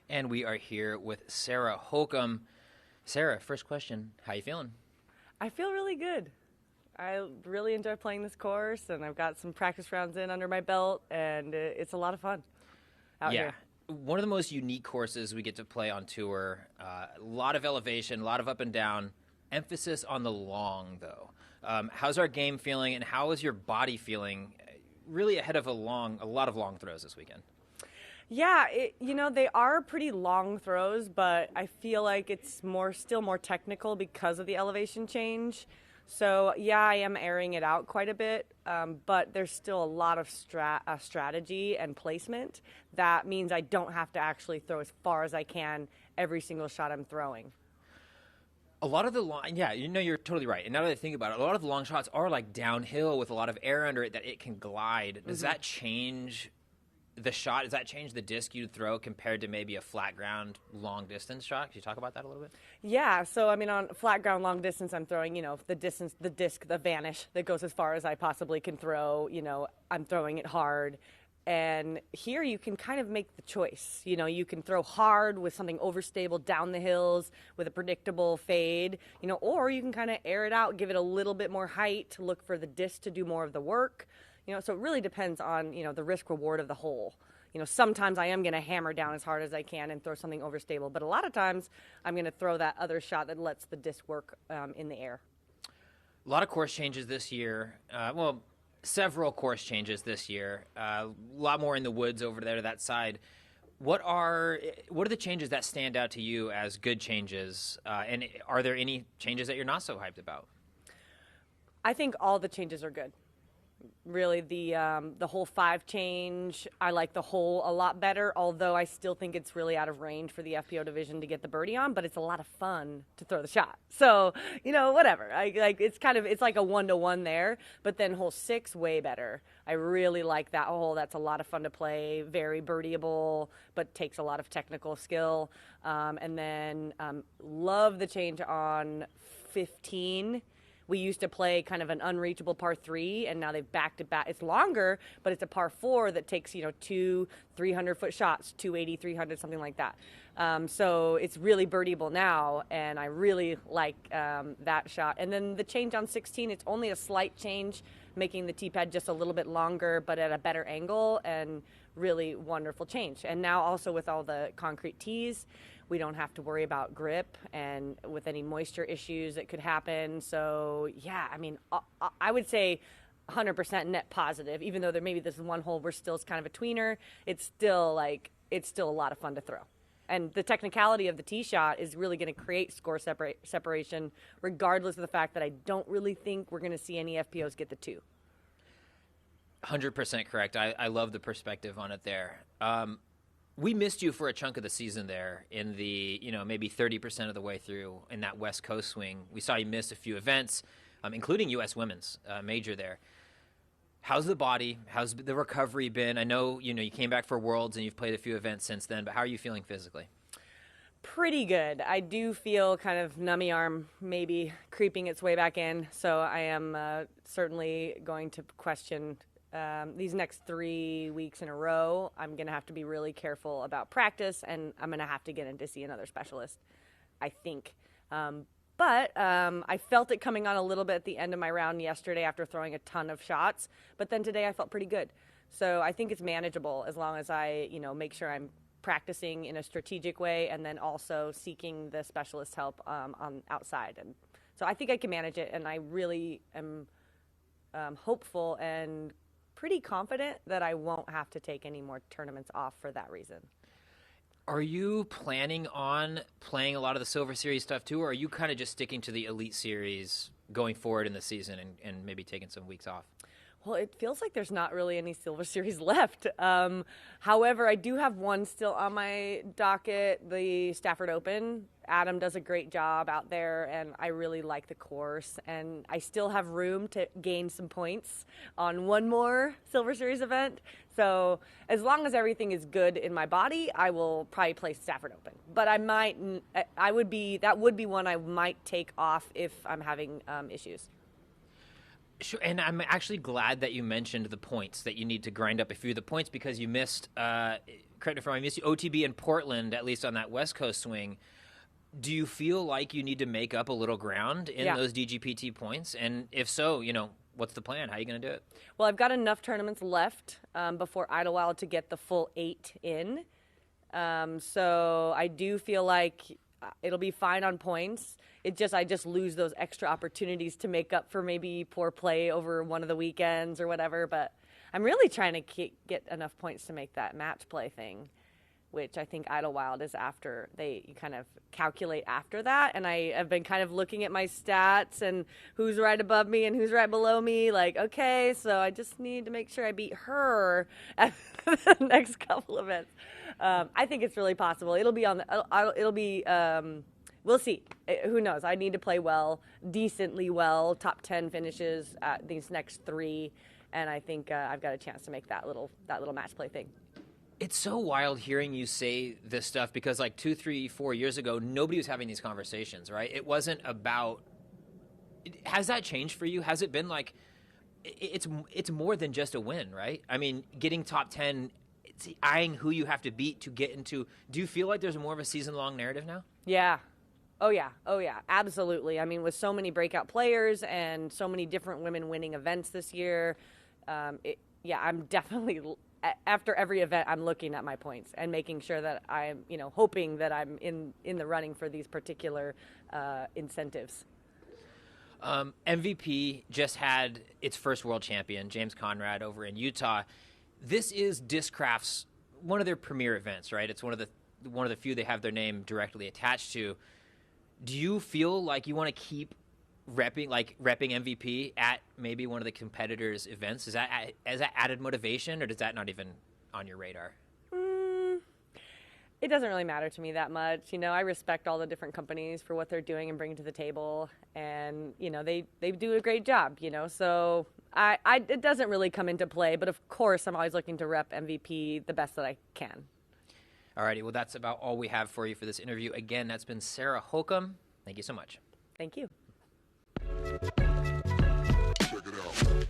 And we are here with Sarah Holcomb. Sarah, first question, how you feeling? I feel really good. I really enjoy playing this course, and I've got some practice rounds in under my belt, and it's a lot of fun out here. One of the most unique courses we get to play on tour. A lot of elevation, a lot of up and down. Emphasis on the long, though. How's our game feeling, and how is your body feeling really ahead of a lot of long throws this weekend? Yeah, they are pretty long throws, but I feel like it's still more technical because of the elevation change. So, yeah, I am airing it out quite a bit, but there's still a lot of strategy and placement. That means I don't have to actually throw as far as I can every single shot I'm throwing. A lot of the you're totally right. And now that I think about it, a lot of the long shots are like downhill with a lot of air under it that it can glide. Does that change the shot? Does that change the disc you'd throw compared to maybe a flat ground long distance shot? Can you talk about that a little bit? Yeah, so I mean on flat ground long distance I'm throwing, the disc, the vanish that goes as far as I possibly can throw, I'm throwing it hard. And here you can kind of make the choice. You can throw hard with something overstable down the hills with a predictable fade, or you can kind of air it out, give it a little bit more height to look for the disc to do more of the work. So it really depends on, the risk reward of the hole. Sometimes I am going to hammer down as hard as I can and throw something overstable, but a lot of times I'm going to throw that other shot that lets the disc work in the air. A lot of course changes this year. Several course changes this year. A lot more in the woods over there to that side. What are the changes that stand out to you as good changes? And are there any changes that you're not so hyped about? I think all the changes are good. Really, the hole 5 change, I like the hole a lot better, although I still think it's really out of range for the FPO division to get the birdie on, but it's a lot of fun to throw the shot. So, whatever. It's like a 1-to-1 there, but then hole 6, way better. I really like that hole. That's a lot of fun to play, very birdieable, but takes a lot of technical skill. And then love the change on 15. We used to play kind of an unreachable par 3, and now they've backed it back. It's longer, but it's a par 4 that takes, 2 300-foot shots, 280, 300, something like that. So it's really birdieable now, and I really like that shot. And then the change on 16, it's only a slight change, making the tee pad just a little bit longer, but at a better angle, and really wonderful change. And now also with all the concrete tees, we don't have to worry about grip and with any moisture issues that could happen. So, yeah, I mean, I would say 100% net positive, even though there maybe this one hole where still is kind of a tweener. It's still a lot of fun to throw. And the technicality of the tee shot is really going to create score separation, regardless of the fact that I don't really think we're going to see any FPOs get the 2. 100% correct. I love the perspective on it there. We missed you for a chunk of the season there in the, maybe 30% of the way through in that West Coast swing. We saw you miss a few events, including U.S. Women's Major there. How's the body? How's the recovery been? I know, you came back for Worlds and you've played a few events since then, but how are you feeling physically? Pretty good. I do feel kind of nummy arm maybe creeping its way back in, so I am certainly going to question these next 3 weeks in a row. I'm going to have to be really careful about practice, and I'm going to have to get in to see another specialist, I think. But I felt it coming on a little bit at the end of my round yesterday after throwing a ton of shots. But then today I felt pretty good. So I think it's manageable as long as I, make sure I'm practicing in a strategic way and then also seeking the specialist help on outside. And so I think I can manage it, and I really am hopeful and pretty confident that I won't have to take any more tournaments off for that reason. Are you planning on playing a lot of the Silver Series stuff too, or are you kind of just sticking to the Elite Series going forward in the season and maybe taking some weeks off? Well, it feels like there's not really any Silver Series left. However, I do have one still on my docket, the Stafford Open. Adam does a great job out there, and I really like the course. And I still have room to gain some points on one more Silver Series event. So as long as everything is good in my body, I will probably play Stafford Open. But that would be one I might take off if I'm having issues. Sure, and I'm actually glad that you mentioned the points, that you need to grind up a few of the points because you missed, correct me if I'm wrong, you missed OTB in Portland, at least on that West Coast swing. Do you feel like you need to make up a little ground in those DGPT points? And if so, what's the plan? How are you going to do it? Well, I've got enough tournaments left before Idlewild to get the full 8 in. So I do feel like it'll be fine on points. I just lose those extra opportunities to make up for maybe poor play over one of the weekends or whatever. But I'm really trying to get enough points to make that match play thing, which I think Idlewild is after. You kind of calculate after that. And I have been kind of looking at my stats and who's right above me and who's right below me. Like, okay, so I just need to make sure I beat her at the next couple events. I think it's really possible. It'll be we'll see. Who knows? I need to play well, decently well, top 10 finishes at these next 3. And I think I've got a chance to make that little match play thing. It's so wild hearing you say this stuff because 2, 3, 4 years ago, nobody was having these conversations, right? It wasn't about. Has that changed for you? Has it been it's more than just a win, right? I mean, getting top 10, it's eyeing who you have to beat to get into. Do you feel like there's more of a season-long narrative now? Yeah. Oh, yeah. Absolutely. I mean, with so many breakout players and so many different women winning events this year, I'm definitely. After every event, I'm looking at my points and making sure that I'm, hoping that I'm in the running for these particular incentives. MVP just had its first world champion, James Conrad, over in Utah. This is Discraft's one of their premier events, right? It's one of the few they have their name directly attached to. Do you feel like you want to keep repping MVP at maybe one of the competitors' events? Is that added motivation, or does that not even on your radar? It doesn't really matter to me that much. I respect all the different companies for what they're doing and bringing to the table, and they do a great job. So it doesn't really come into play. But of course, I'm always looking to rep MVP the best that I can. Alrighty, well that's about all we have for you for this interview. Again, that's been Sarah Holcomb. Thank you so much. Thank you. Check it out.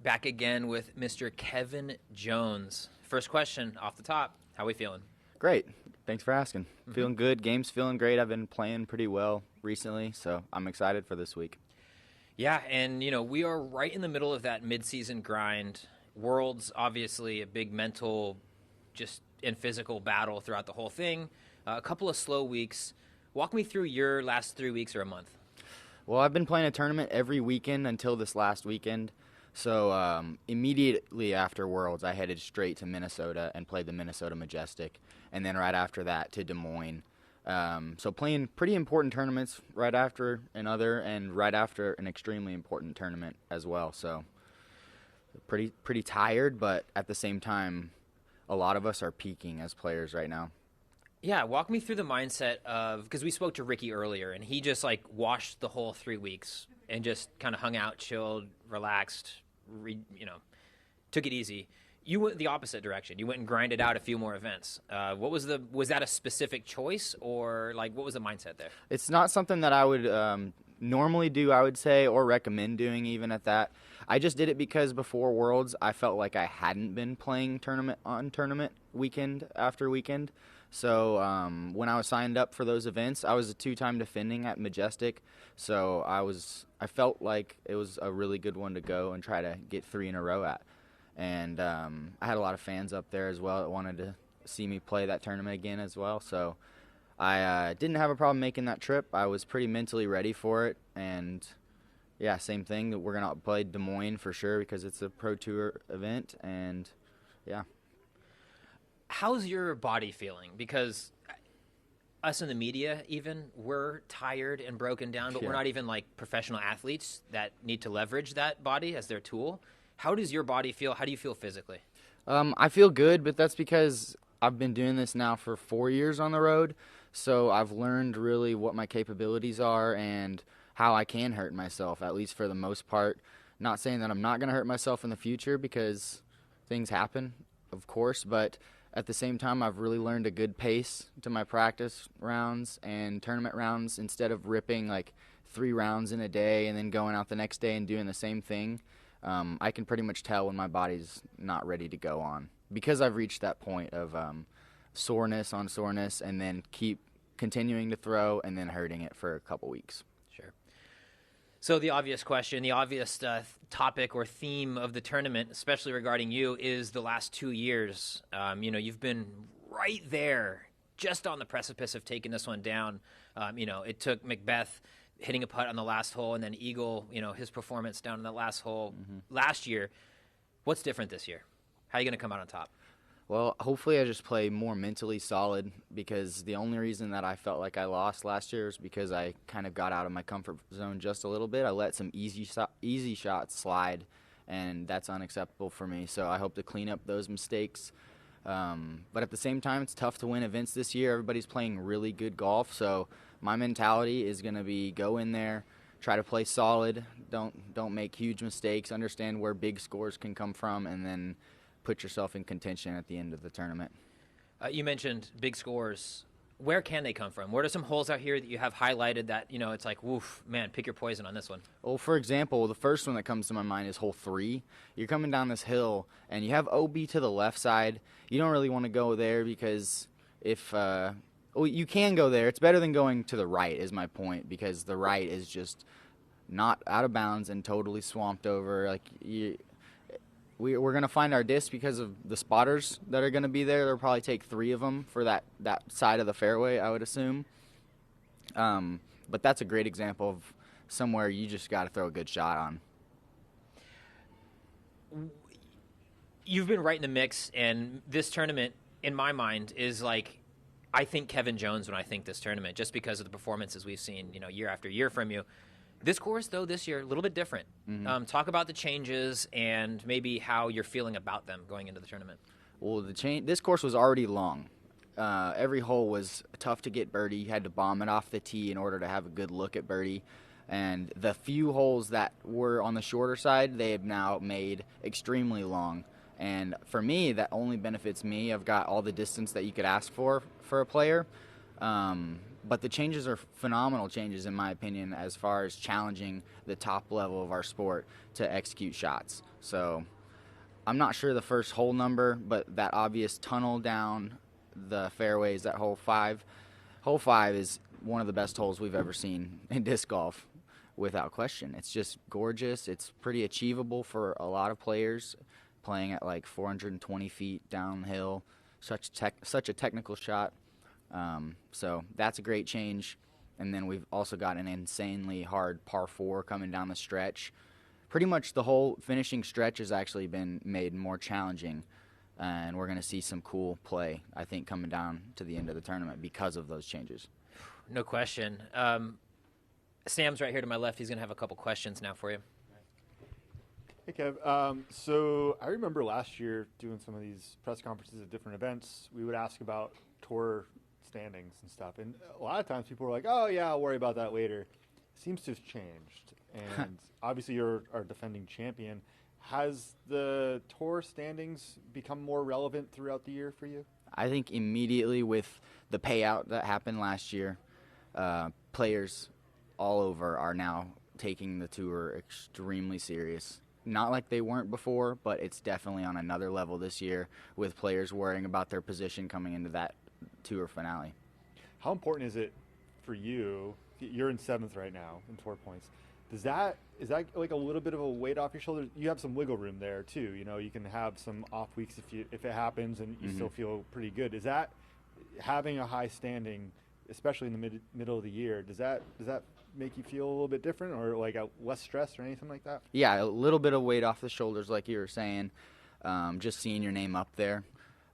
Back again with Mr. Kevin Jones. First question off the top. How are we feeling? Great. Thanks for asking. Feeling good. Game's feeling great. I've been playing pretty well recently, so I'm excited for this week. Yeah, and, we are right in the middle of that mid-season grind. Worlds, obviously, a big mental and physical battle throughout the whole thing. A couple of slow weeks. Walk me through your last 3 weeks or a month. Well, I've been playing a tournament every weekend until this last weekend. So immediately after Worlds, I headed straight to Minnesota and played the Minnesota Majestic, and then right after that to Des Moines. So playing pretty important tournaments right after another, and right after an extremely important tournament as well. So pretty tired, but at the same time, a lot of us are peaking as players right now. Yeah, walk me through the mindset of, because we spoke to Ricky earlier, and he just washed the whole 3 weeks and just kind of hung out, chilled, relaxed, took it easy. You went the opposite direction. You went and grinded out a few more events. Was that a specific choice, or like what was the mindset there? It's not something that I would normally do, I would say, or recommend doing even at that. I just did it because before Worlds, I felt like I hadn't been playing tournament on tournament weekend after weekend. So when I was signed up for those events, I was a 2-time defending at Majestic. So I felt like it was a really good one to go and try to get 3 in a row at. And I had a lot of fans up there as well that wanted to see me play that tournament again as well. So I didn't have a problem making that trip. I was pretty mentally ready for it. And, yeah, same thing. We're going to play Des Moines for sure because it's a Pro Tour event. And, yeah. How's your body feeling? Because us in the media even, we're tired and broken down, but we're not even like professional athletes that need to leverage that body as their tool. How does your body feel? How do you feel physically? I feel good, but that's because I've been doing this now for 4 years on the road. So I've learned really what my capabilities are and how I can hurt myself, at least for the most part. Not saying that I'm not going to hurt myself in the future because things happen, of course, but at the same time, I've really learned a good pace to my practice rounds and tournament rounds instead of ripping like 3 rounds in a day and then going out the next day and doing the same thing. I can pretty much tell when my body's not ready to go on because I've reached that point of soreness on soreness and then keep continuing to throw and then hurting it for a couple weeks. Sure. So the obvious question, the obvious topic or theme of the tournament, especially regarding you, is the last 2 years. You've been right there, just on the precipice of taking this one down. It took McBeth hitting a putt on the last hole, and then Eagle, his performance down in the last hole last year. What's different this year? How are you going to come out on top? Well, hopefully I just play more mentally solid because the only reason that I felt like I lost last year is because I kind of got out of my comfort zone just a little bit. I let some easy shots slide, and that's unacceptable for me. So I hope to clean up those mistakes. But at the same time, it's tough to win events this year. Everybody's playing really good golf, so my mentality is going to be go in there, try to play solid, don't make huge mistakes, understand where big scores can come from, and then put yourself in contention at the end of the tournament. You mentioned big scores. Where can they come from? What are some holes out here that you have highlighted that, it's like, woof, man, pick your poison on this one? Well, for example, the first one that comes to my mind is hole 3. You're coming down this hill, and you have OB to the left side. You don't really want to go there because if you can go there. It's better than going to the right is my point because the right is just not out of bounds and totally swamped over. We're going to find our disc because of the spotters that are going to be there. They'll probably take 3 of them for that side of the fairway, I would assume. But that's a great example of somewhere you just got to throw a good shot on. You've been right in the mix, and this tournament, in my mind, is like, I think Kevin Jones when I think this tournament, just because of the performances we've seen, year after year from you. This course, though, this year, a little bit different. Talk about the changes and maybe how you're feeling about them going into the tournament. Well, this course was already long. Every hole was tough to get birdie. You had to bomb it off the tee in order to have a good look at birdie. And the few holes that were on the shorter side, they have now made extremely long. And for me, that only benefits me. I've got all the distance that you could ask for a player. But the changes are phenomenal changes, in my opinion, as far as challenging the top level of our sport to execute shots. So I'm not sure the first hole number, but that obvious tunnel down the fairways at hole 5. Hole 5 is one of the best holes we've ever seen in disc golf, without question. It's just gorgeous. It's pretty achievable for a lot of players playing at like 420 feet downhill. Such a technical shot. So that's a great change. And then we've also got an insanely hard par 4 coming down the stretch. Pretty much the whole finishing stretch has actually been made more challenging. And we're going to see some cool play, I think, coming down to the end of the tournament because of those changes. No question. Sam's right here to my left. He's going to have a couple questions now for you. Hey, Kev. So I remember last year doing some of these press conferences at different events. We would ask about tour standings and stuff. And a lot of times people were like, oh, yeah, I'll worry about that later. It seems to have changed. And obviously you're our defending champion. Has the tour standings become more relevant throughout the year for you? I think immediately with the payout that happened last year, players all over are now taking the tour extremely serious. Not like they weren't before, but it's definitely on another level this year with players worrying about their position coming into that tour finale. How important is it for you? You're in 7th right now in tour points. Is that like a little bit of a weight off your shoulders? You have some wiggle room there too. You know, you can have some off weeks if it happens and you still feel pretty good. Is that having a high standing, especially in the middle of the year? Does that make you feel a little bit different, or like less stress or anything like that? Yeah, a little bit of weight off the shoulders, like you were saying. Just seeing your name up there,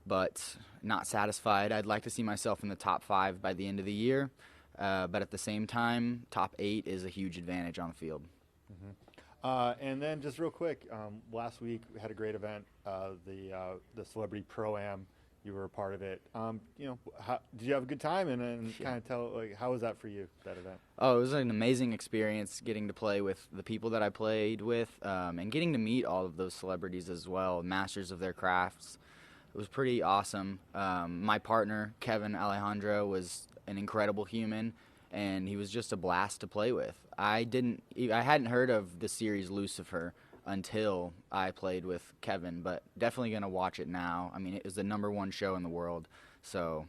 but not satisfied. I'd like to see myself in the top 5 by the end of the year. But at the same time, top 8 is a huge advantage on the field. And then just real quick, last week we had a great event, the Celebrity Pro-Am. You were a part of it. Did you have a good time? And kind of tell, how was that for you, that event? Oh, it was an amazing experience getting to play with the people that I played with, and getting to meet all of those celebrities as well, masters of their crafts. It was pretty awesome. My partner, Kevin Alejandro, was an incredible human, and he was just a blast to play with. I hadn't heard of the series Lucifer until I played with Kevin, but definitely going to watch it now. I mean, it was the #1 show in the world, so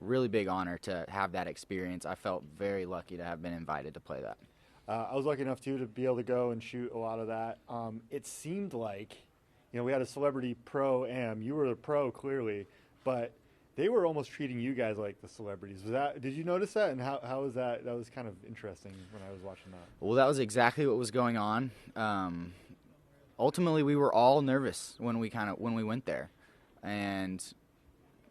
really big honor to have that experience. I felt very lucky to have been invited to play that. I was lucky enough, too, to be able to go and shoot a lot of that. It seemed like, we had a Celebrity Pro-Am. You were the pro, clearly, but they were almost treating you guys like the celebrities. Did you notice that? And how was that? That was kind of interesting when I was watching that. Well, that was exactly what was going on. Ultimately, we were all nervous when we went there, and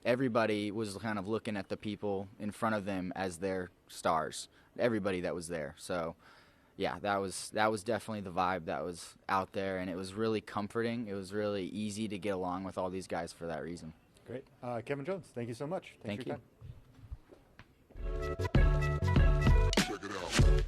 everybody was kind of looking at the people in front of them as their stars. Everybody that was there. So, yeah, that was definitely the vibe that was out there, and it was really comforting. It was really easy to get along with all these guys for that reason. Great. Kevin Jones, thank you so much. Thanks Thank for you. your time. Check it out.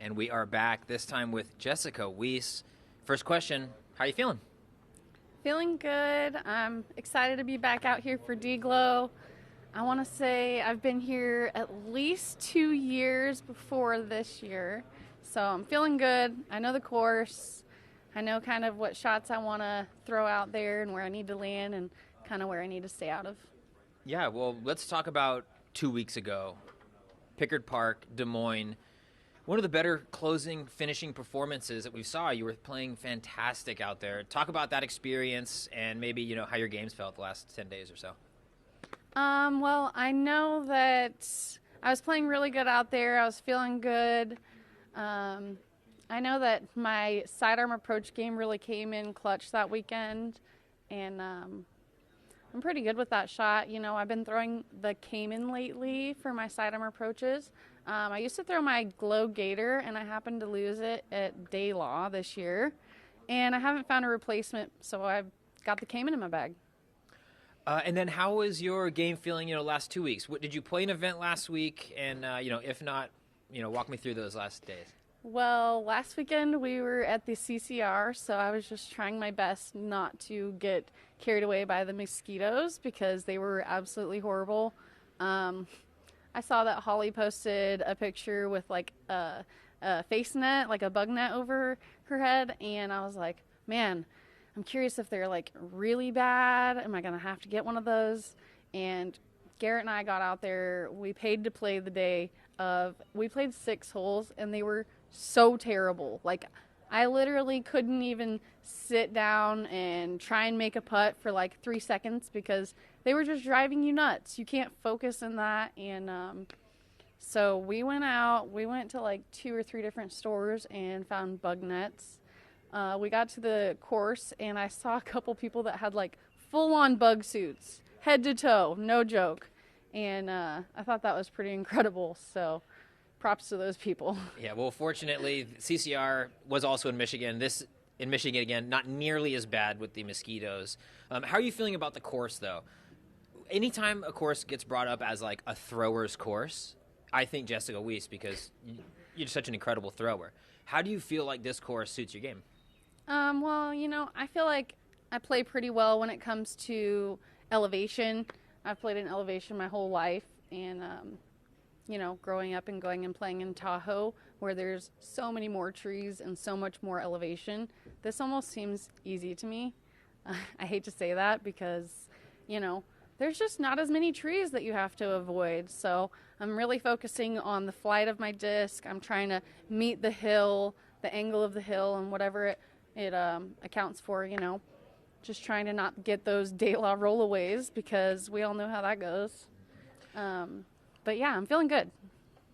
And we are back, this time with Jessica Weese. First question, how are you feeling? Feeling good. I'm excited to be back out here for D-Glow. I want to say I've been here at least 2 years before this year. So I'm feeling good. I know the course. I know kind of what shots I want to throw out there and where I need to land and kind of where I need to stay out of. Yeah, well, let's talk about 2 weeks ago. Pickard Park, Des Moines. One of the better closing, finishing performances that we saw. You were playing fantastic out there. Talk about that experience and maybe, you know, how your games felt the last 10 days or so. Well, I know that I was playing really good out there. I was feeling good. I know that my sidearm approach game really came in clutch that weekend, and I'm pretty good with that shot. You know, I've been throwing the Cayman lately for my sidearm approaches. I used to throw my Glow Gator, and I happened to lose it at Day Law this year, and I haven't found a replacement, so I've got the Cayman in my bag. And then how was your game feeling, you know, last 2 weeks? Did you play an event last week? And, you know, if not, you know, walk me through those last days. Well, last weekend we were at the CCR, so I was just trying my best not to get carried away by the mosquitoes because they were absolutely horrible. I saw that Holly posted a picture with like a face net, like a bug net over her head, and I was like, man, I'm curious if they're like really bad. Am I going to have to get one of those? And Garrett and I got out there. We paid to play the day of, we played 6 holes and they were so terrible. Like I literally couldn't even sit down and try and make a putt for like 3 seconds because they were just driving you nuts. You can't focus in that. And so we went out, we went to like 2 or 3 different stores and found bug nets. We got to the course, and I saw a couple people that had, like, full-on bug suits, head to toe, no joke. And I thought that was pretty incredible, so props to those people. Yeah, well, fortunately, CCR was also in Michigan. In Michigan, again, not nearly as bad with the mosquitoes. How are you feeling about the course, though? Anytime a course gets brought up as, like, a thrower's course, I think Jessica Weese, because you're such an incredible thrower. How do you feel like this course suits your game? Well, you know, I feel like I play pretty well when it comes to elevation. I've played in elevation my whole life, and, you know, growing up and going and playing in Tahoe, where there's so many more trees and so much more elevation, this almost seems easy to me. I hate to say that because, you know, there's just not as many trees that you have to avoid. So I'm really focusing on the flight of my disc. I'm trying to meet the hill, the angle of the hill, and whatever it accounts for, you know, just trying to not get those De La rollaways because we all know how that goes. But yeah, I'm feeling good.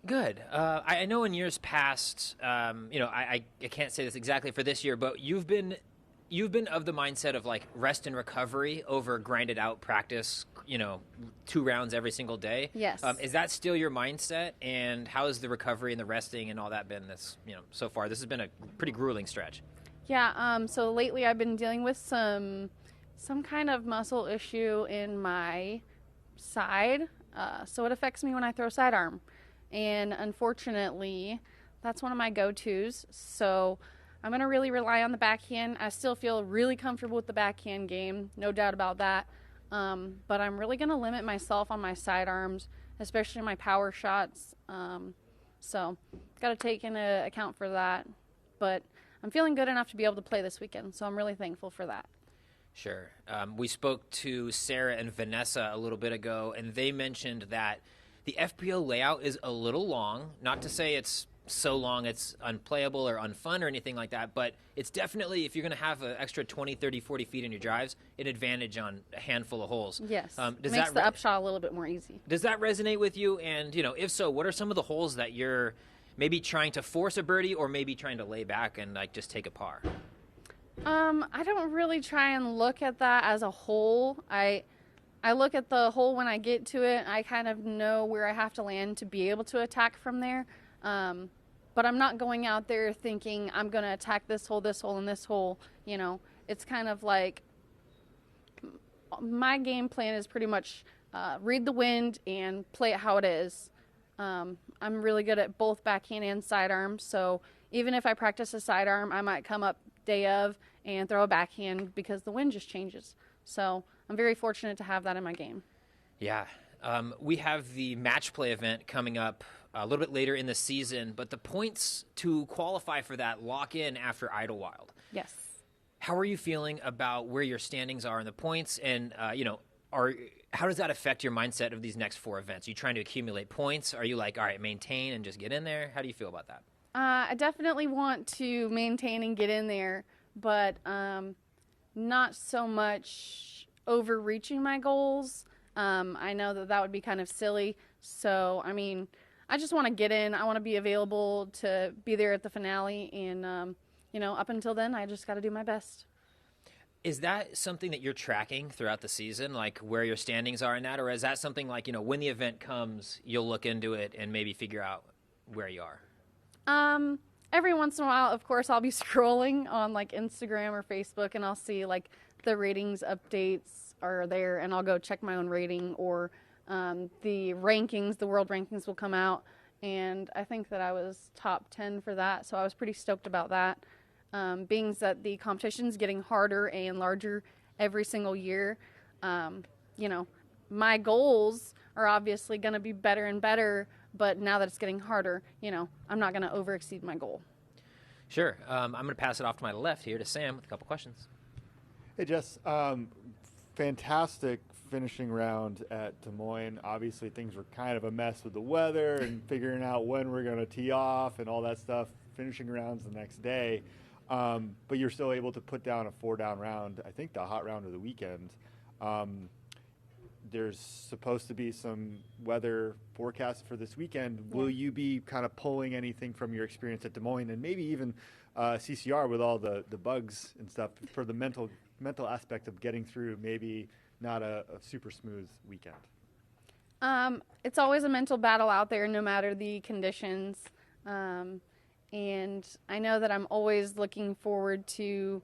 Good. I know in years past, you know, I can't say this exactly for this year, but you've been of the mindset of like rest and recovery over grinded out practice, you know, 2 rounds every single day. Yes. Is that still your mindset? And how has the recovery and the resting and all that been this, you know, so far? This has been a pretty grueling stretch. Yeah, so lately I've been dealing with some kind of muscle issue in my side, so it affects me when I throw sidearm. And unfortunately, that's one of my go-tos, so I'm going to really rely on the backhand. I still feel really comfortable with the backhand game, no doubt about that, but I'm really going to limit myself on my sidearms, especially my power shots, so got to take into account for that, but I'm feeling good enough to be able to play this weekend, so I'm really thankful for that. Sure. We spoke to Sarah and Vanessa a little bit ago, and they mentioned that the FPO layout is a little long. Not to say it's so long it's unplayable or unfun or anything like that, but it's definitely, if you're going to have an extra 20, 30, 40 feet in your drives, an advantage on a handful of holes. Yes. Does makes that the upshot a little bit more easy. Does that resonate with you? And, you know, if so, what are some of the holes that you're maybe trying to force a birdie or maybe trying to lay back and like just take a par? I don't really try and look at that as a hole. I look at the hole when I get to it. I kind of know where I have to land to be able to attack from there. But I'm not going out there thinking I'm going to attack this hole, and this hole. You know, it's kind of like my game plan is pretty much read the wind and play it how it is. I'm really good at both backhand and sidearm. So even if I practice a sidearm, I might come up day of and throw a backhand because the wind just changes. So I'm very fortunate to have that in my game. Yeah. We have the match play event coming up a little bit later in the season, but the points to qualify for that lock in after Idlewild. Yes. How are you feeling about where your standings are in the points? And, how does that affect your mindset of these next 4 events? Are you trying to accumulate points? Are you like, all right, maintain and just get in there? How do you feel about that? I definitely want to maintain and get in there, but not so much overreaching my goals. I know that would be kind of silly. So, I mean, I just want to get in. I want to be available to be there at the finale. And, up until then, I just got to do my best. Is that something that you're tracking throughout the season, like where your standings are in that? Or is that something like, when the event comes, you'll look into it and maybe figure out where you are? Every once in a while, of course, I'll be scrolling on like Instagram or Facebook and I'll see like the ratings updates are there and I'll go check my own rating or the rankings, the world rankings will come out. And I think that I was top 10 for that. So I was pretty stoked about that. Being that the competition's getting harder and larger every single year, my goals are obviously going to be better and better, but now that it's getting harder, I'm not going to overexceed my goal. Sure. I'm going to pass it off to my left here to Sam with a couple questions. Hey, Jess. Fantastic finishing round at Des Moines. Obviously, things were kind of a mess with the weather and figuring out when we're going to tee off and all that stuff. Finishing rounds the next day. But you're still able to put down a 4-down round, I think the hot round of the weekend. There's supposed to be some weather forecast for this weekend. Yeah. Will you be kind of pulling anything from your experience at Des Moines and maybe even CCR with all the bugs and stuff for the mental aspect of getting through maybe not a super smooth weekend? It's always a mental battle out there no matter the conditions. And I know that I'm always looking forward to,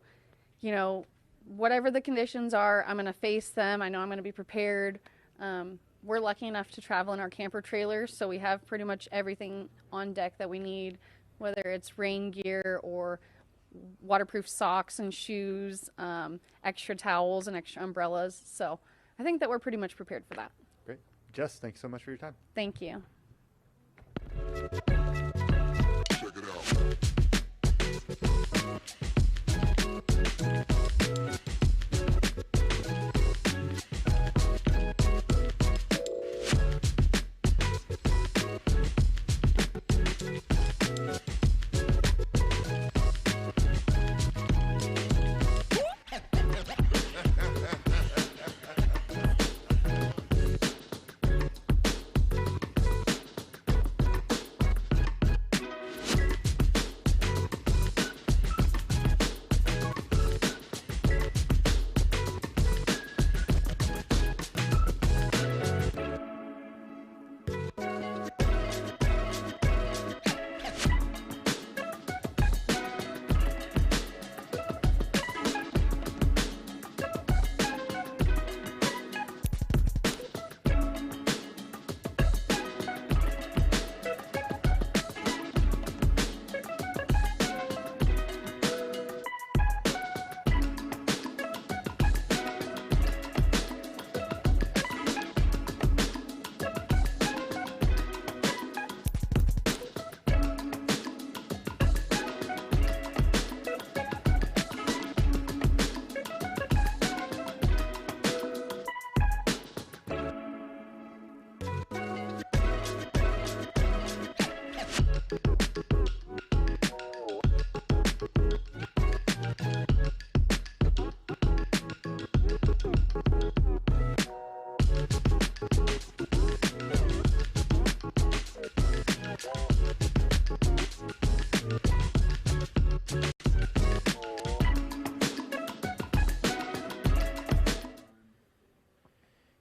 whatever the conditions are, I'm going to face them. I know I'm going to be prepared. We're lucky enough to travel in our camper trailer, so we have pretty much everything on deck that we need, whether it's rain gear or waterproof socks and shoes, extra towels and extra umbrellas. So I think that we're pretty much prepared for that. Great. Jess, thanks so much for your time. Thank you. Check it out.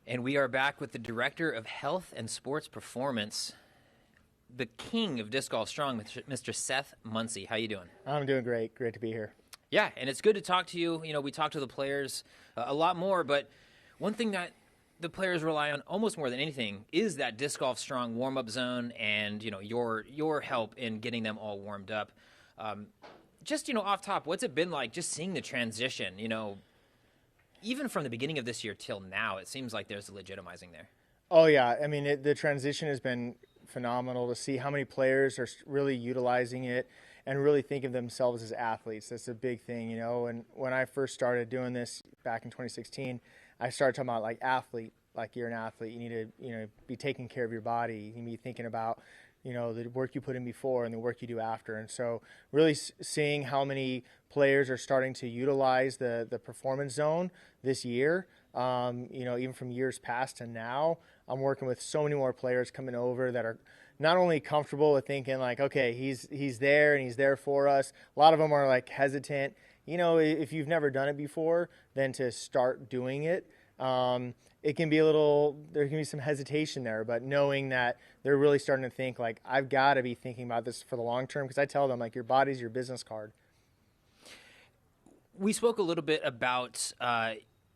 And we are back with the Director of Health and Sports Performance, the king of Disc Golf Strong, Mr. Seth Muncy. How you doing? I'm doing great. Great to be here. Yeah, and it's good to talk to you. We talk to the players a lot more, but one thing that the players rely on almost more than anything is that disc golf strong warm up zone, and your help in getting them all warmed up. Just off top, what's it been like just seeing the transition? Even from the beginning of this year till now, it seems like there's a legitimizing there. Oh yeah, I mean the transition has been phenomenal to see how many players are really utilizing it and really think of themselves as athletes. That's a big thing, And when I first started doing this back in 2016, I started talking about like athlete, like you're an athlete. You need to be taking care of your body. You need to be thinking about the work you put in before and the work you do after. And so really seeing how many players are starting to utilize the performance zone this year, even from years past to now, I'm working with so many more players coming over that are not only comfortable with thinking like, okay, he's there and he's there for us. A lot of them are like hesitant, if you've never done it before, then to start doing it. It can be there can be some hesitation there, but knowing that they're really starting to think like, I've got to be thinking about this for the long term, because I tell them like your body's your business card. We spoke a little bit about,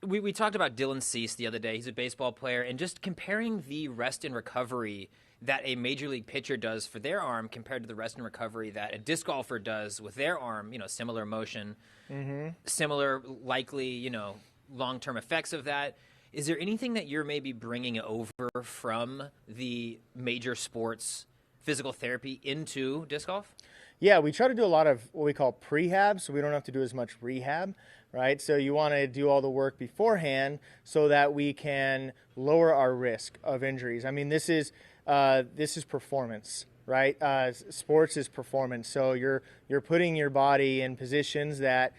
we talked about Dylan Cease the other day. He's a baseball player, and just comparing the rest and recovery that a major league pitcher does for their arm compared to the rest and recovery that a disc golfer does with their arm, similar motion, similar likely, long-term effects of that. Is there anything that you're maybe bringing over from the major sports physical therapy into disc golf? Yeah, we try to do a lot of what we call prehab, so we don't have to do as much rehab, right? So you want to do all the work beforehand so that we can lower our risk of injuries. I mean, this is performance, right? Sports is performance. So you're putting your body in positions that,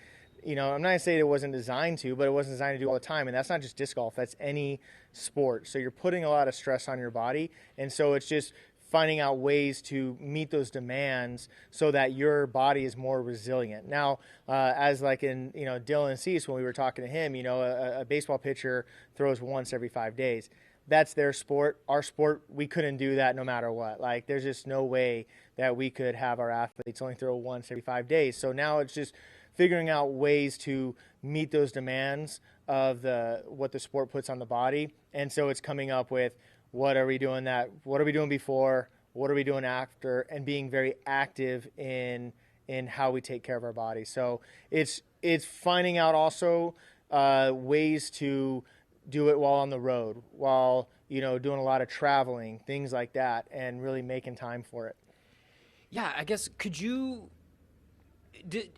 I'm not going to say it wasn't designed to, but it wasn't designed to do all the time. And that's not just disc golf, that's any sport. So you're putting a lot of stress on your body. And so it's just finding out ways to meet those demands so that your body is more resilient. Now, as like in, Dylan Cease, when we were talking to him, a baseball pitcher throws once every 5 days. That's their sport. Our sport, we couldn't do that no matter what. Like, there's just no way that we could have our athletes only throw once every 5 days. So now it's just figuring out ways to meet those demands of what the sport puts on the body. And so it's coming up with, what are we doing before, what are we doing after, and being very active in how we take care of our body. So it's finding out also ways to do it while on the road, while doing a lot of traveling, things like that, and really making time for it. Yeah, I guess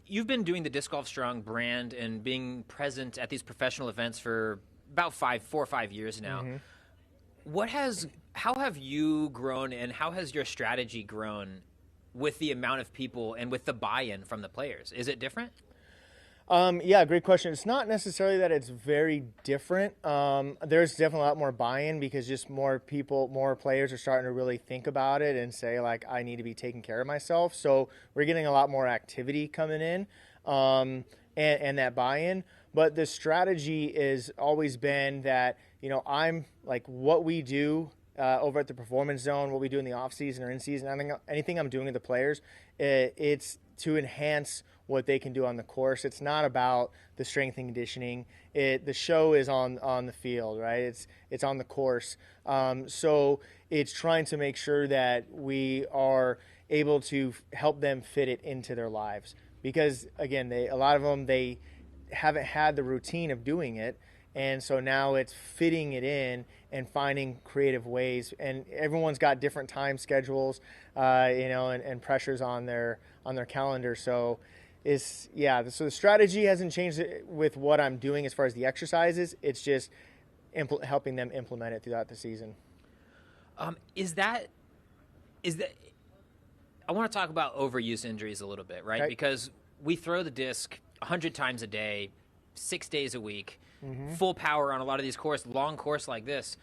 you've been doing the Disc Golf Strong brand and being present at these professional events for about 4 or 5 years now. Mm-hmm. How have you grown, and how has your strategy grown with the amount of people and with the buy-in from the players? Is it different? Yeah, great question. It's not necessarily that it's very different. There's definitely a lot more buy-in because just more players are starting to really think about it and say, like, I need to be taking care of myself. So we're getting a lot more activity coming in and that buy-in. But the strategy has always been that, I'm like what we do over at the Performance Zone, what we do in the off-season or in-season, anything I'm doing with the players, it's to enhance what they can do on the course. It's not about the strength and conditioning. The show is on the field, right? It's on the course. So it's trying to make sure that we are able to help them fit it into their lives. Because, again, a lot of them, they haven't had the routine of doing it. And so now it's fitting it in and finding creative ways. And everyone's got different time schedules, and pressures on their calendar. So so the strategy hasn't changed with what I'm doing as far as the exercises. It's just helping them implement it throughout the season. Is that? I want to talk about overuse injuries a little bit, right? Okay. Because we throw the disc 100 times a day, 6 days a week, mm-hmm. full power on a lot of these long course like this.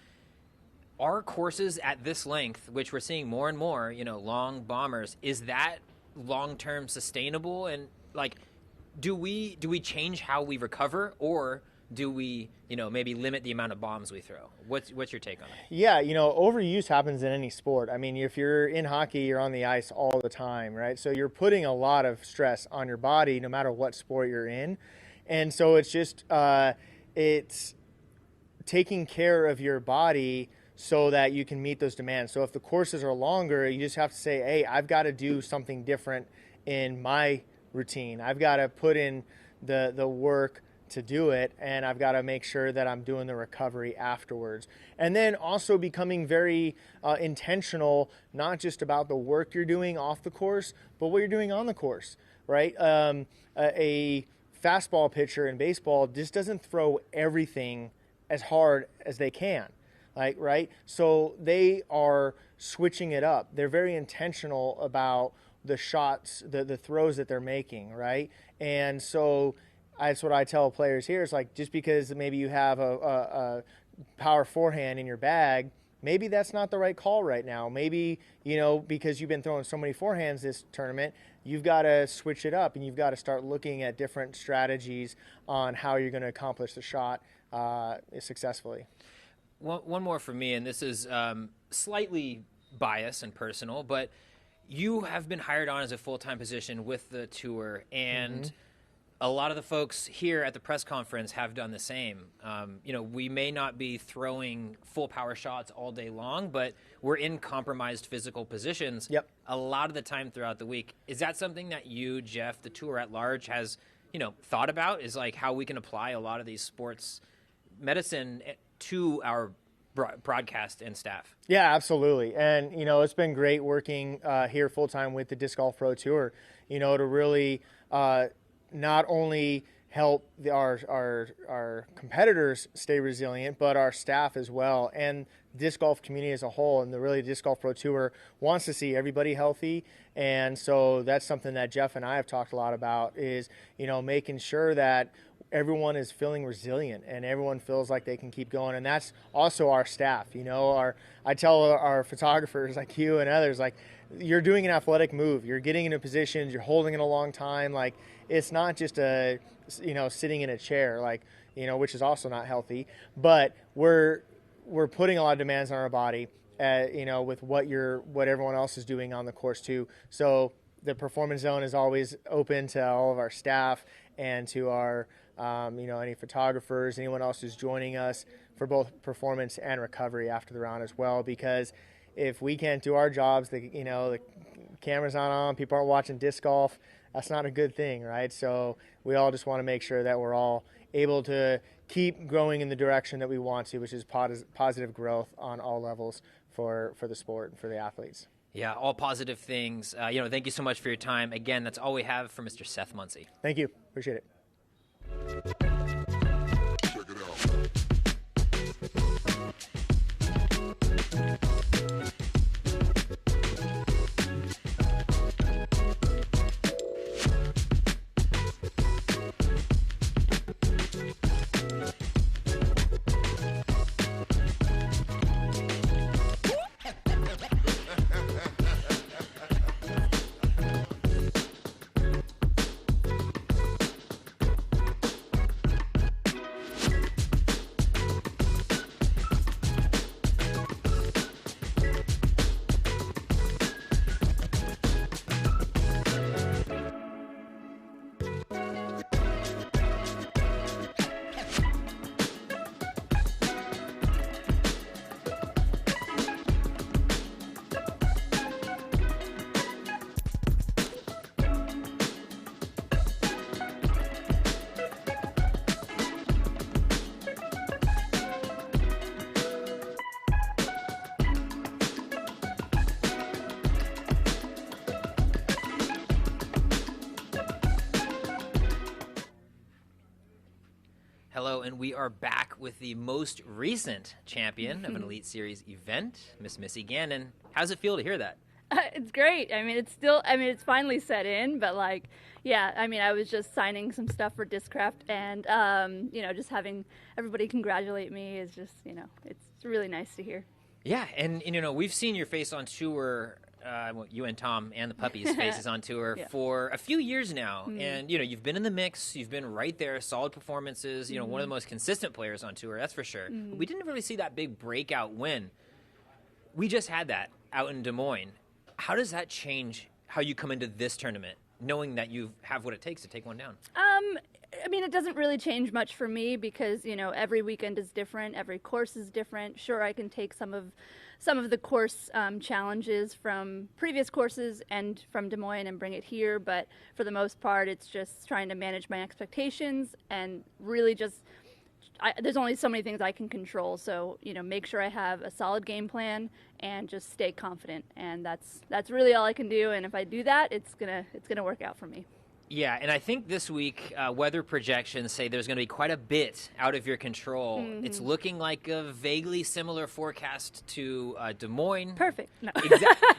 Our courses at this length, which we're seeing more and more, long bombers, is that long-term sustainable? And do we change how we recover, or do we, maybe limit the amount of bombs we throw? What's your take on it? Yeah, overuse happens in any sport. I mean, if you're in hockey, you're on the ice all the time, right? So you're putting a lot of stress on your body no matter what sport you're in. And so it's just, it's taking care of your body so that you can meet those demands. So if the courses are longer, you just have to say, hey, I've got to do something different in my routine. I've got to put in the work to do it, and I've got to make sure that I'm doing the recovery afterwards. And then also becoming very intentional, not just about the work you're doing off the course, but what you're doing on the course, right? A fastball pitcher in baseball just doesn't throw everything as hard as they can, like, right? So they are switching it up. They're very intentional about the shots, the throws that they're making, right? And so that's what I tell players here. It's like, just because maybe you have a power forehand in your bag, maybe that's not the right call right now. Maybe, because you've been throwing so many forehands this tournament, you've got to switch it up, and you've got to start looking at different strategies on how you're going to accomplish the shot successfully. One more for me, and this is slightly biased and personal, but you have been hired on as a full-time position with the tour, and a lot of the folks here at the press conference have done the same. We may not be throwing full power shots all day long, but we're in compromised physical positions a lot of the time throughout the week. Is that something that you, Jeff, the tour at large, has thought about? Is like how we can apply a lot of these sports medicine to our broadcast and staff? Yeah, absolutely. And, it's been great working here full-time with the Disc Golf Pro Tour, to really not only help our competitors stay resilient, but our staff as well, and disc golf community as a whole. And the Disc Golf Pro Tour wants to see everybody healthy. And so that's something that Jeff and I have talked a lot about, is, making sure that everyone is feeling resilient and everyone feels like they can keep going. And that's also our staff. I tell our photographers like you and others, like, you're doing an athletic move, you're getting into positions, you're holding it a long time. Like, it's not just sitting in a chair, which is also not healthy, but we're putting a lot of demands on our body, with what everyone else is doing on the course too. So the performance zone is always open to all of our staff and to our any photographers, anyone else who's joining us for both performance and recovery after the round as well. Because if we can't do our jobs, the camera's not on, people aren't watching disc golf, that's not a good thing, right? So we all just want to make sure that we're all able to keep growing in the direction that we want to, which is positive growth on all levels for the sport and for the athletes. Yeah, all positive things. Thank you so much for your time. Again, that's all we have for Mr. Seth Muncy. Thank you. Appreciate it. Check it out. Hello, and we are back with the most recent champion of an Elite Series event, Miss Missy Gannon. How's it feel to hear that? It's great. It's finally set in, but I was just signing some stuff for Discraft, and, just having everybody congratulate me is just, it's really nice to hear. Yeah, and we've seen your face on tour, you and Tom and the puppies' faces on tour for a few years now. And, you've been in the mix. You've been right there, solid performances, one of the most consistent players on tour, that's for sure. But we didn't really see that big breakout win. We just had that out in Des Moines. How does that change how you come into this tournament, knowing that you have what it takes to take one down? I mean, it doesn't really change much for me because, you know, every weekend is different. Every course is different. Sure, I can take some of the course challenges from previous courses and from Des Moines and bring it here. But for the most part, it's just trying to manage my expectations and really just, there's only so many things I can control. So, you know, make sure I have a solid game plan and just stay confident. And that's really all I can do. And if I do that, it's gonna work out for me. Yeah, and I think this week weather projections say there's going to be quite a bit out of your control. Mm-hmm. It's looking like a vaguely similar forecast to Des Moines. Perfect. No.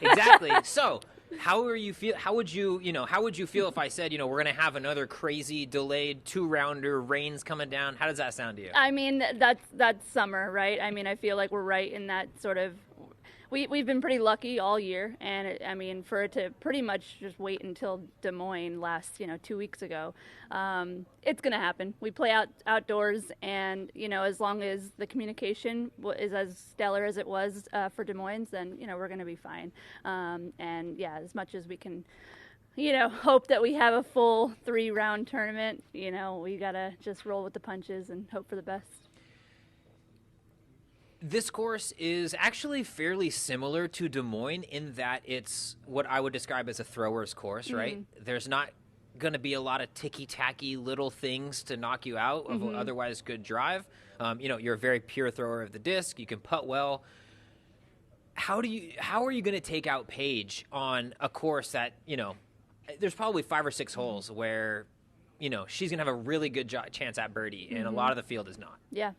Exactly. So, how would you feel if I said, we're going to have another crazy delayed 2-rounder, rains coming down? How does that sound to you? I mean, that's summer, right? I mean, I feel like we're right in that sort of. We've been pretty lucky all year, and for it to pretty much just wait until Des Moines last 2 weeks ago, it's going to happen. We play outdoors, and as long as the communication is as stellar as it was for Des Moines, then we're going to be fine. And yeah, as much as we can, hope that we have a full 3-round tournament, we gotta just roll with the punches and hope for the best. This course is actually fairly similar to Des Moines in that it's what I would describe as a thrower's course, right? Mm-hmm. There's not going to be a lot of ticky-tacky little things to knock you out of an otherwise good drive. You're a very pure thrower of the disc. You can putt well. How are you going to take out Paige on a course that, there's probably 5 or 6 holes where, she's going to have a really good chance at birdie, and a lot of the field is not. Yeah.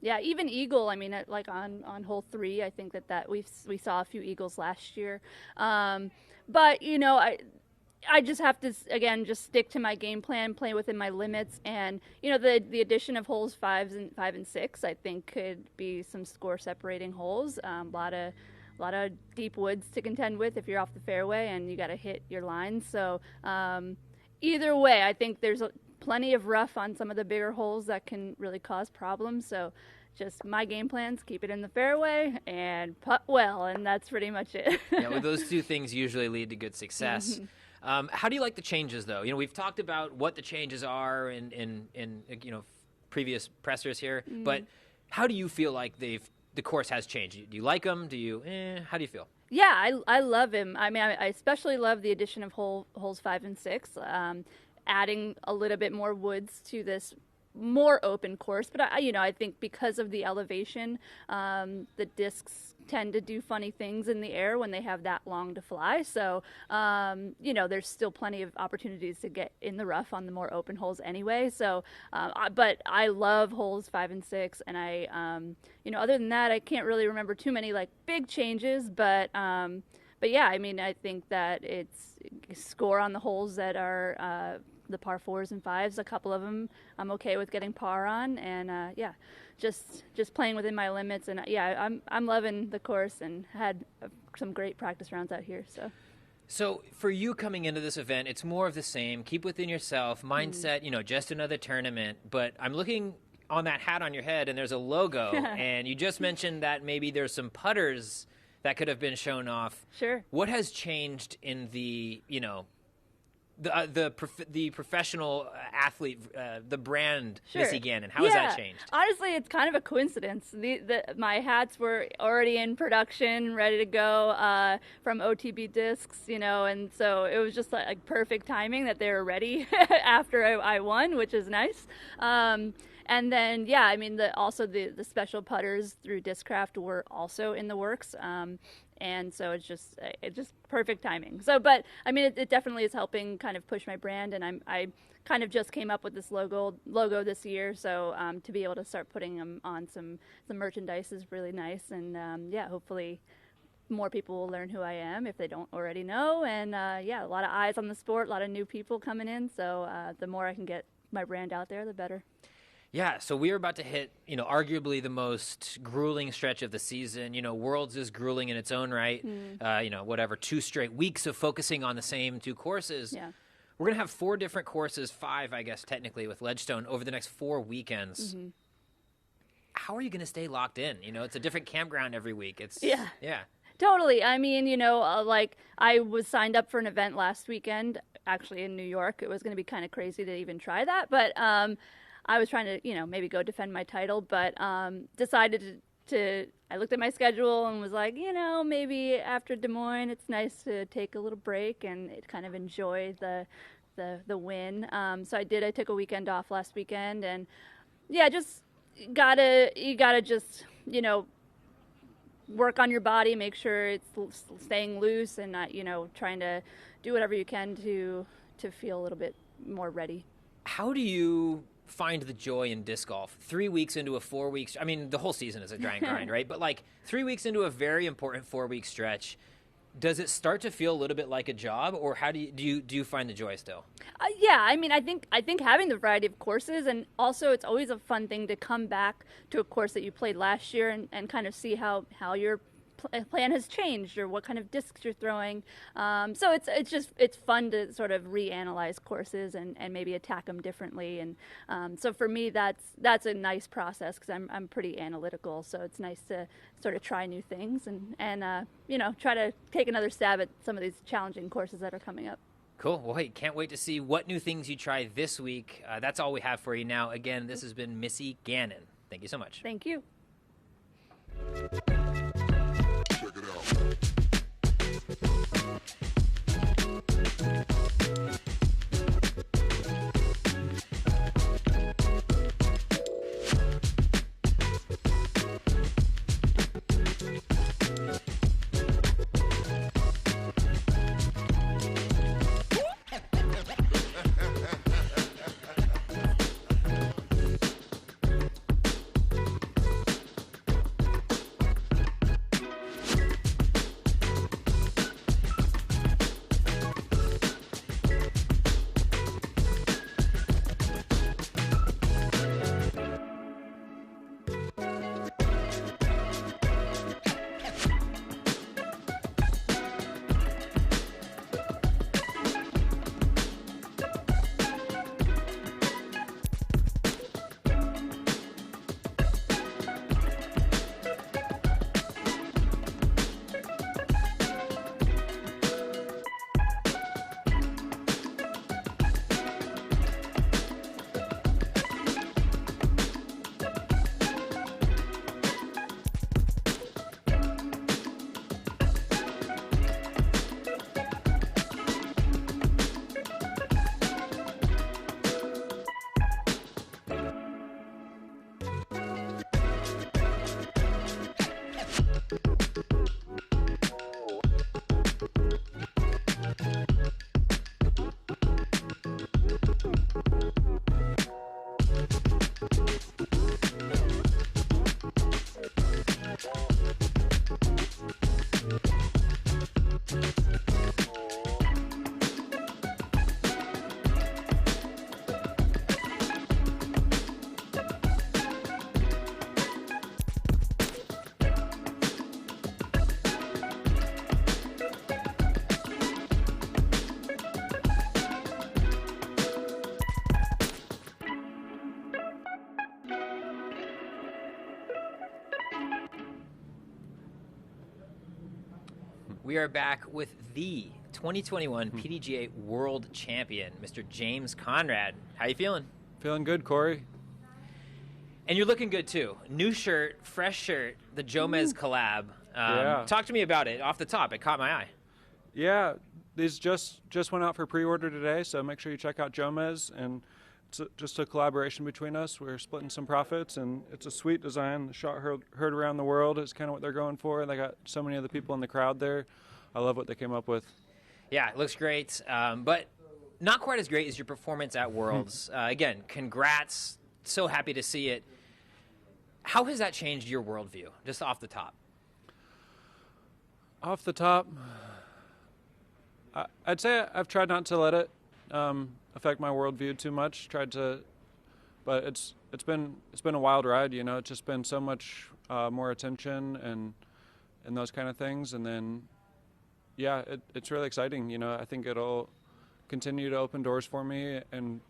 Yeah, even eagle. I mean, like on hole 3, I think that we saw a few eagles last year. But I just have to just stick to my game plan, play within my limits, and the addition of holes 5 and 6, I think could be some score separating holes. A lot of deep woods to contend with if you're off the fairway and you got to hit your lines. So either way, I think there's plenty of rough on some of the bigger holes that can really cause problems. So just my game plans, keep it in the fairway and putt well, and that's pretty much it. Yeah, well, those 2 things usually lead to good success. Mm-hmm. How do you like the changes, though? We've talked about what the changes are in previous pressers here, but how do you feel like the course has changed? Do you like them? How do you feel? Yeah, I love him. I mean, I especially love the addition of holes 5 and 6. Adding a little bit more woods to this more open course, but I think because of the elevation, the discs tend to do funny things in the air when they have that long to fly. So there's still plenty of opportunities to get in the rough on the more open holes anyway. So but I love holes 5 and 6, and I other than that, I can't really remember too many like big changes, but yeah, I mean, I think that it's score on the holes that are the par 4s and 5s. A couple of them I'm okay with getting par on, and just playing within my limits. And I'm loving the course and had some great practice rounds out here. So for you coming into this event, it's more of the same. Keep within yourself mindset. Just another tournament. But I'm looking on that hat on your head, and there's a logo, and you just mentioned that maybe there's some putters that could have been shown off. Sure. What has changed in the the professional athlete, the brand, sure. Missy Gannon? How has that changed? Honestly, it's kind of a coincidence. My hats were already in production, ready to go from OTB Discs, and so it was just like perfect timing that they were ready after I won, which is nice. And then, I mean, the special putters through Discraft were also in the works. And so it's just perfect timing. So, but I mean, it definitely is helping kind of push my brand. And I kind of just came up with this logo this year. So to be able to start putting them on some merchandise is really nice. And hopefully more people will learn who I am if they don't already know. And a lot of eyes on the sport, a lot of new people coming in. So the more I can get my brand out there, the better. Yeah, so we are about to hit, arguably the most grueling stretch of the season. Worlds is grueling in its own right. 2 straight weeks of focusing on the same 2 courses. Yeah. We're going to have 4 different courses, 5, I guess, technically, with Ledgestone over the next 4 weekends. Mm-hmm. How are you going to stay locked in? It's a different campground every week. Yeah. Totally. I mean, like I was signed up for an event last weekend actually in New York. It was going to be kind of crazy to even try that, but I was trying to, maybe go defend my title, but decided I looked at my schedule and was like, maybe after Des Moines, it's nice to take a little break and kind of enjoy the win. So I did. I took a weekend off last weekend, and yeah, just you gotta just work on your body, make sure it's staying loose, and not trying to do whatever you can to feel a little bit more ready. How do you find the joy in disc golf 3 weeks into a 4 weeks? I mean, the whole season is a grind, right? But like 3 weeks into a very important 4 week stretch, does it start to feel a little bit like a job, or how do you find the joy still? Yeah, I mean, I think having the variety of courses, and also it's always a fun thing to come back to a course that you played last year and kind of see how your plan has changed or what kind of discs you're throwing. So it's fun to sort of reanalyze courses and maybe attack them differently. And so for me, that's a nice process because I'm pretty analytical. So it's nice to sort of try new things and try to take another stab at some of these challenging courses that are coming up. Cool. Well, hey, can't wait to see what new things you try this week. That's all we have for you now. Again, this has been Missy Gannon. Thank you so much. Thank you. Check it out. We are back with the 2021 Pdga World Champion, Mr. James Conrad. How you feeling? Feeling good, Corey. And you're looking good, too. New shirt, fresh shirt, the Jomez collab. Yeah. Talk to me about it. Off the top, it caught my eye. Yeah, these just went out for pre-order today, so make sure you check out Jomez. And it's just a collaboration between us. We're splitting some profits, and it's a sweet design. The shot heard around the world is kind of what they're going for. They got so many of the people in the crowd there. I love what they came up with. Yeah, it looks great, but not quite as great as your performance at Worlds. Again, congrats. So happy to see it. How has that changed your worldview, just off the top? Off the top, I'd say I've tried not to let it affect my worldview too much. But it's been a wild ride. You know, it's just been so much more attention and those kind of things. And then, yeah, it's really exciting. You know, I think it'll continue to open doors for me and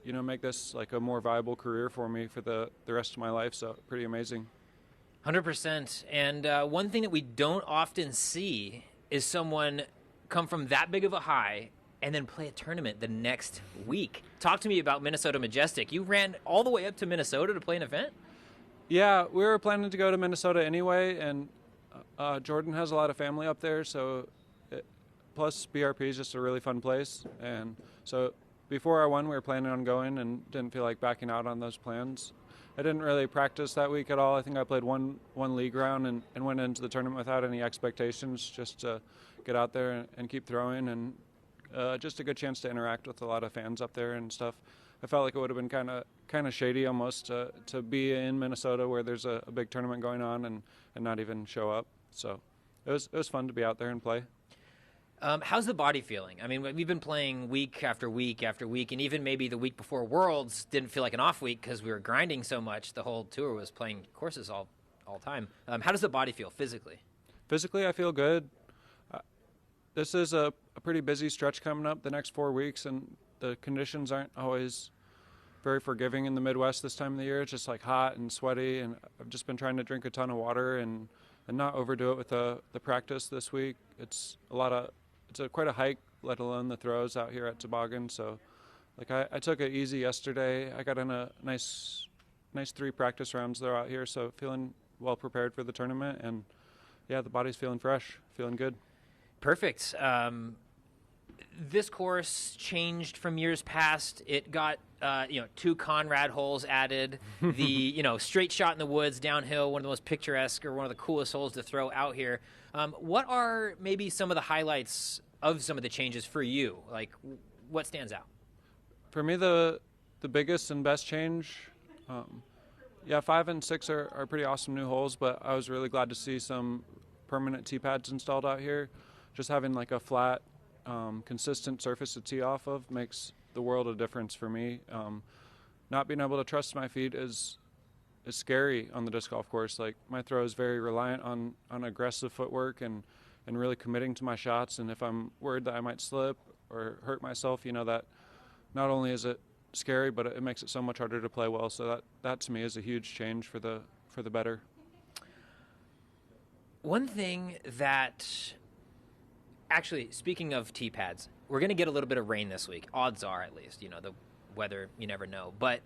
you know, make this like a more viable career for me for the rest of my life. So pretty amazing. 100%. And one thing that we don't often see is someone come from that big of a high and then play a tournament the next week. Talk to me about Minnesota Majestic. You ran all the way up to Minnesota to play an event? Yeah, we were planning to go to Minnesota anyway, and Jordan has a lot of family up there, so plus BRP is just a really fun place. And so before I won, we were planning on going and didn't feel like backing out on those plans. I didn't really practice that week at all. I think I played one league round and went into the tournament without any expectations, just to get out there and keep throwing, and just a good chance to interact with a lot of fans up there and stuff. I felt like it would have been kind of shady almost to be in Minnesota where there's a big tournament going on and not even show up. So it was fun to be out there and play. How's the body feeling? I mean, we've been playing week after week after week, and even maybe the week before Worlds didn't feel like an off week because we were grinding so much. The whole tour was playing courses all time. How does the body feel physically? Physically, I feel good. This is a pretty busy stretch coming up the next 4 weeks, and the conditions aren't always very forgiving in the Midwest this time of the year. It's just like hot and sweaty, and I've just been trying to drink a ton of water and not overdo it with the practice this week. It's quite a hike, let alone the throws out here at Toboggan. So, like I took it easy yesterday. I got in a nice 3 practice rounds there out here, so feeling well prepared for the tournament. And yeah, the body's feeling fresh, feeling good. Perfect. This course changed from years past. It got 2 Conrad holes added. The straight shot in the woods downhill, one of the most picturesque or one of the coolest holes to throw out here. What are maybe some of the highlights of some of the changes for you? Like, what stands out? For me, the biggest and best change, 5 and 6 are pretty awesome new holes, but I was really glad to see some permanent tee pads installed out here. Just having like a flat, consistent surface to tee off of makes the world of difference for me. Not being able to trust my feet is scary on the disc golf course. Like, my throw is very reliant on aggressive footwork and really committing to my shots. And if I'm worried that I might slip or hurt myself, that not only is it scary, but it makes it so much harder to play well. So that to me is a huge change for the better. One thing that, actually, speaking of tee pads, we're going to get a little bit of rain this week. Odds are, at least. The weather, you never know. But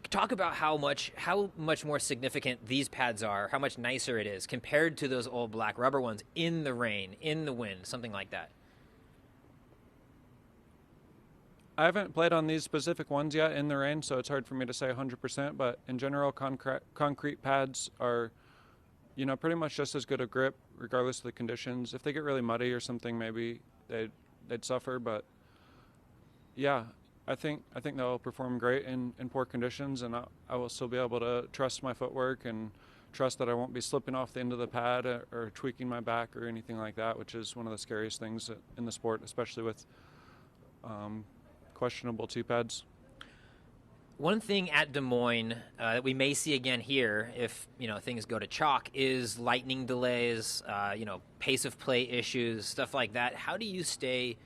talk about how much more significant these pads are, how much nicer it is compared to those old black rubber ones in the rain, in the wind, something like that. I haven't played on these specific ones yet in the rain, so it's hard for me to say 100%. But in general, concrete pads are, pretty much just as good a grip regardless of the conditions. If they get really muddy or something, maybe they'd suffer. But yeah, I think they'll perform great in poor conditions, and I will still be able to trust my footwork and trust that I won't be slipping off the end of the pad or tweaking my back or anything like that, which is one of the scariest things in the sport, especially with questionable tee pads. One thing at Des Moines that we may see again here if things go to chalk is lightning delays, pace of play issues, stuff like that. How do you stay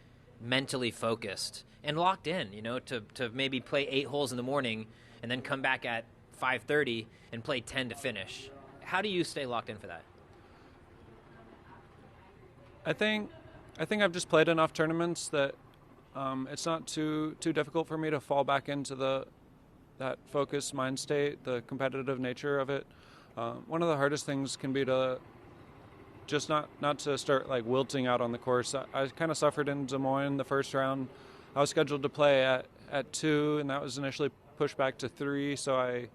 mentally focused and locked in, to maybe play 8 holes in the morning and then come back at 5:30 and play 10 to finish? How do you stay locked in for that? I think I've just played enough tournaments that it's not too difficult for me to fall back into that focused mind state, the competitive nature of it. One of the hardest things can be to just not to start like wilting out on the course. I kind of suffered in Des Moines the first round. I was scheduled to play at 2, and that was initially pushed back to 3. So I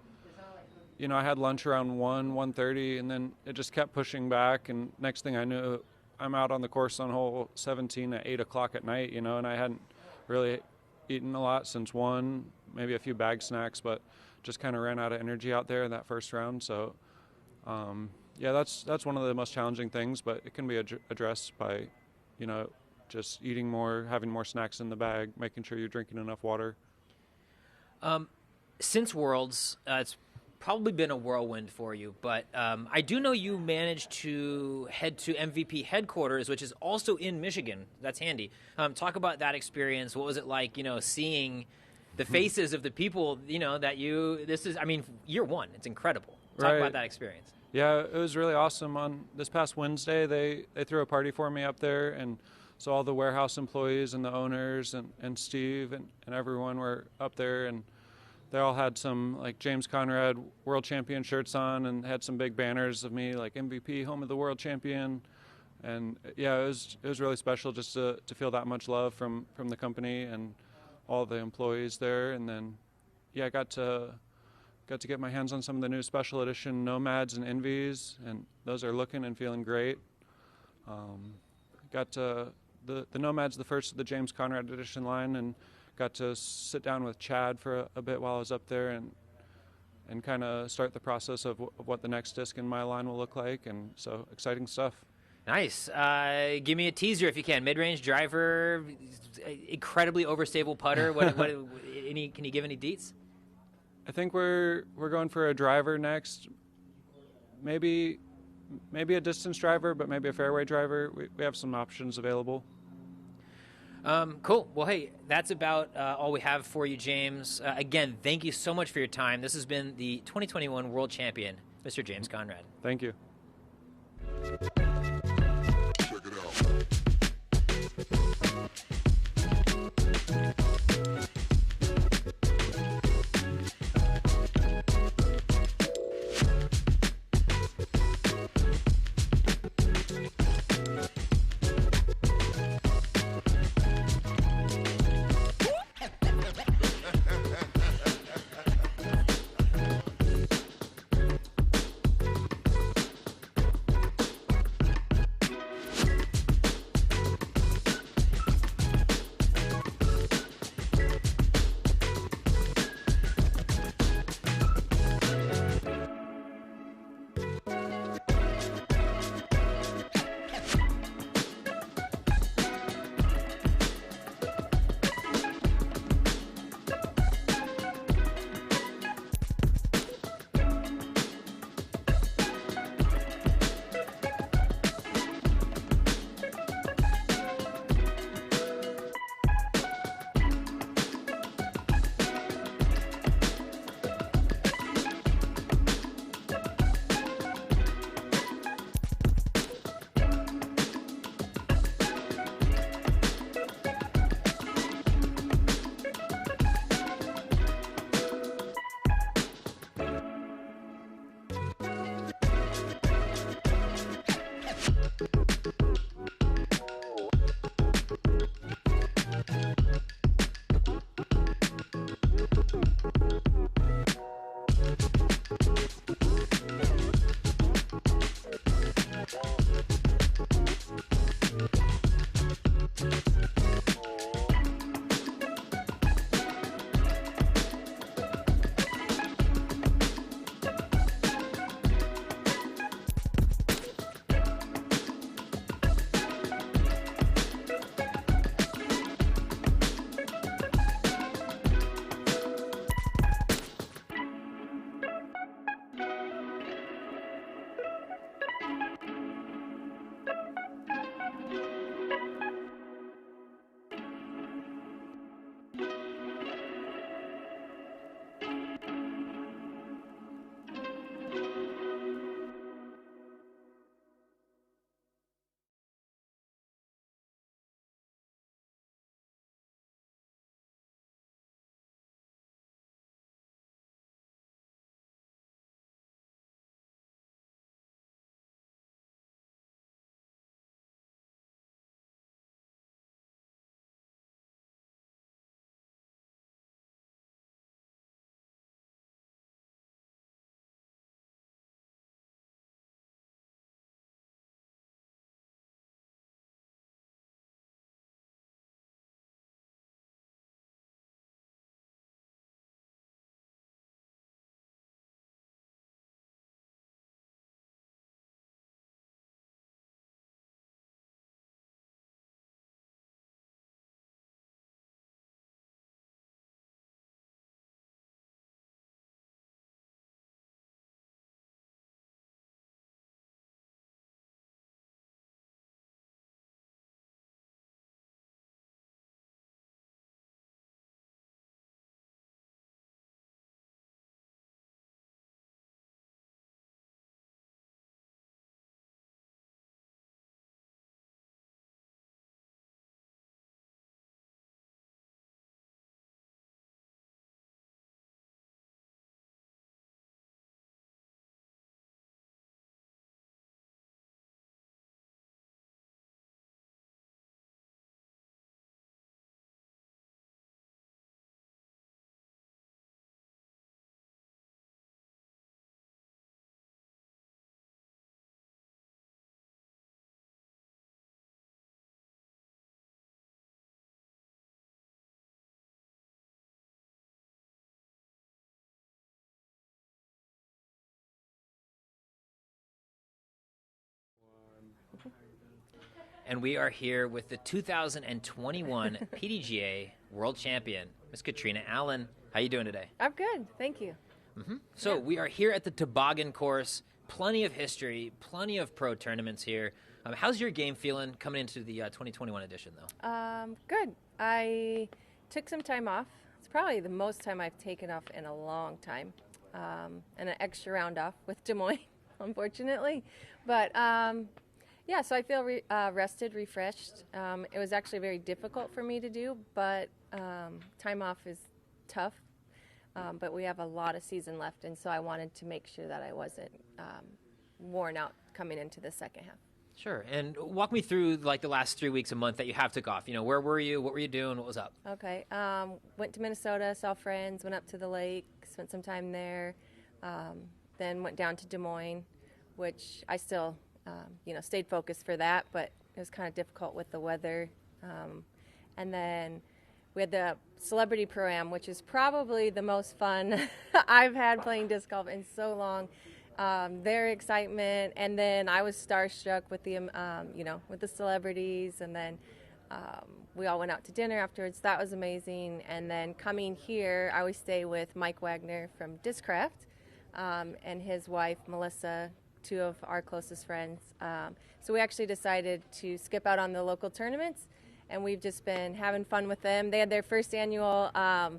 had lunch around 1:30, and then it just kept pushing back. And next thing I knew, I'm out on the course on hole 17 at 8 o'clock at night, and I hadn't really eaten a lot since 1, maybe a few bag snacks, but just kind of ran out of energy out there in that first round. So, that's one of the most challenging things, but it can be addressed by, just eating more, having more snacks in the bag, making sure you're drinking enough water. Since Worlds, it's probably been a whirlwind for you, but I do know you managed to head to MVP headquarters, which is also in Michigan. That's handy. Talk about that experience. What was it like, seeing the faces of the people, year 1. It's incredible. Talk about that experience. Yeah, it was really awesome. On this past Wednesday, they threw a party for me up there, and So all the warehouse employees and the owners and Steve and everyone were up there, and they all had some like James Conrad world champion shirts on and had some big banners of me like MVP, home of the world champion. And yeah, it was really special just to feel that much love from the company and all the employees there. And then yeah, I got to get my hands on some of the new special edition Nomads and Envies, and those are looking and feeling great. Got to the Nomads, the first of the James Conrad edition line, and got to sit down with Chad for a bit while I was up there and kind of start the process of what the next disc in my line will look like. And so exciting stuff. Nice. Give me a teaser if you can. Mid-range driver, incredibly overstable putter. Can you give any deets? I think we're going for a driver next. Maybe a distance driver, but maybe a fairway driver. We have some options available. Cool. Well, hey, that's about all we have for you, James. Again, thank you so much for your time. This has been the 2021 World Champion, Mr. James Conrad. Thank you. Check it out. and we are here with the 2021 Pdga World Champion, Miss Catrina Allen. How you doing today? I'm good, thank you. So we are here at the Toboggan Course. Plenty of history, plenty of pro tournaments here. How's your game feeling coming into the 2021 edition, though? Good. I took some time off. It's probably the most time I've taken off in a long time, and an extra round off with Des Moines, unfortunately. But yeah, so I feel rested, refreshed. It was actually very difficult for me to do, but time off is tough. But we have a lot of season left, and so I wanted to make sure that I wasn't worn out coming into the second half. Sure. And walk me through like the last 3 weeks, a month that you have took off. You know, where were you? What were you doing? What was up? Okay. Went to Minnesota, saw friends, went up to the lake, spent some time there. Then went down to Des Moines, which I still, stayed focused for that, but it was kind of difficult with the weather. And then we had the Celebrity Pro-Am, which is probably the most fun I've had playing disc golf in so long. Their excitement, and then I was starstruck with the, with the celebrities, and then we all went out to dinner afterwards. That was amazing. And then coming here, I always stay with Mike Wagner from Discraft, and his wife Melissa, two of our closest friends. So we actually decided to skip out on the local tournaments, and we've just been having fun with them. They had their first annual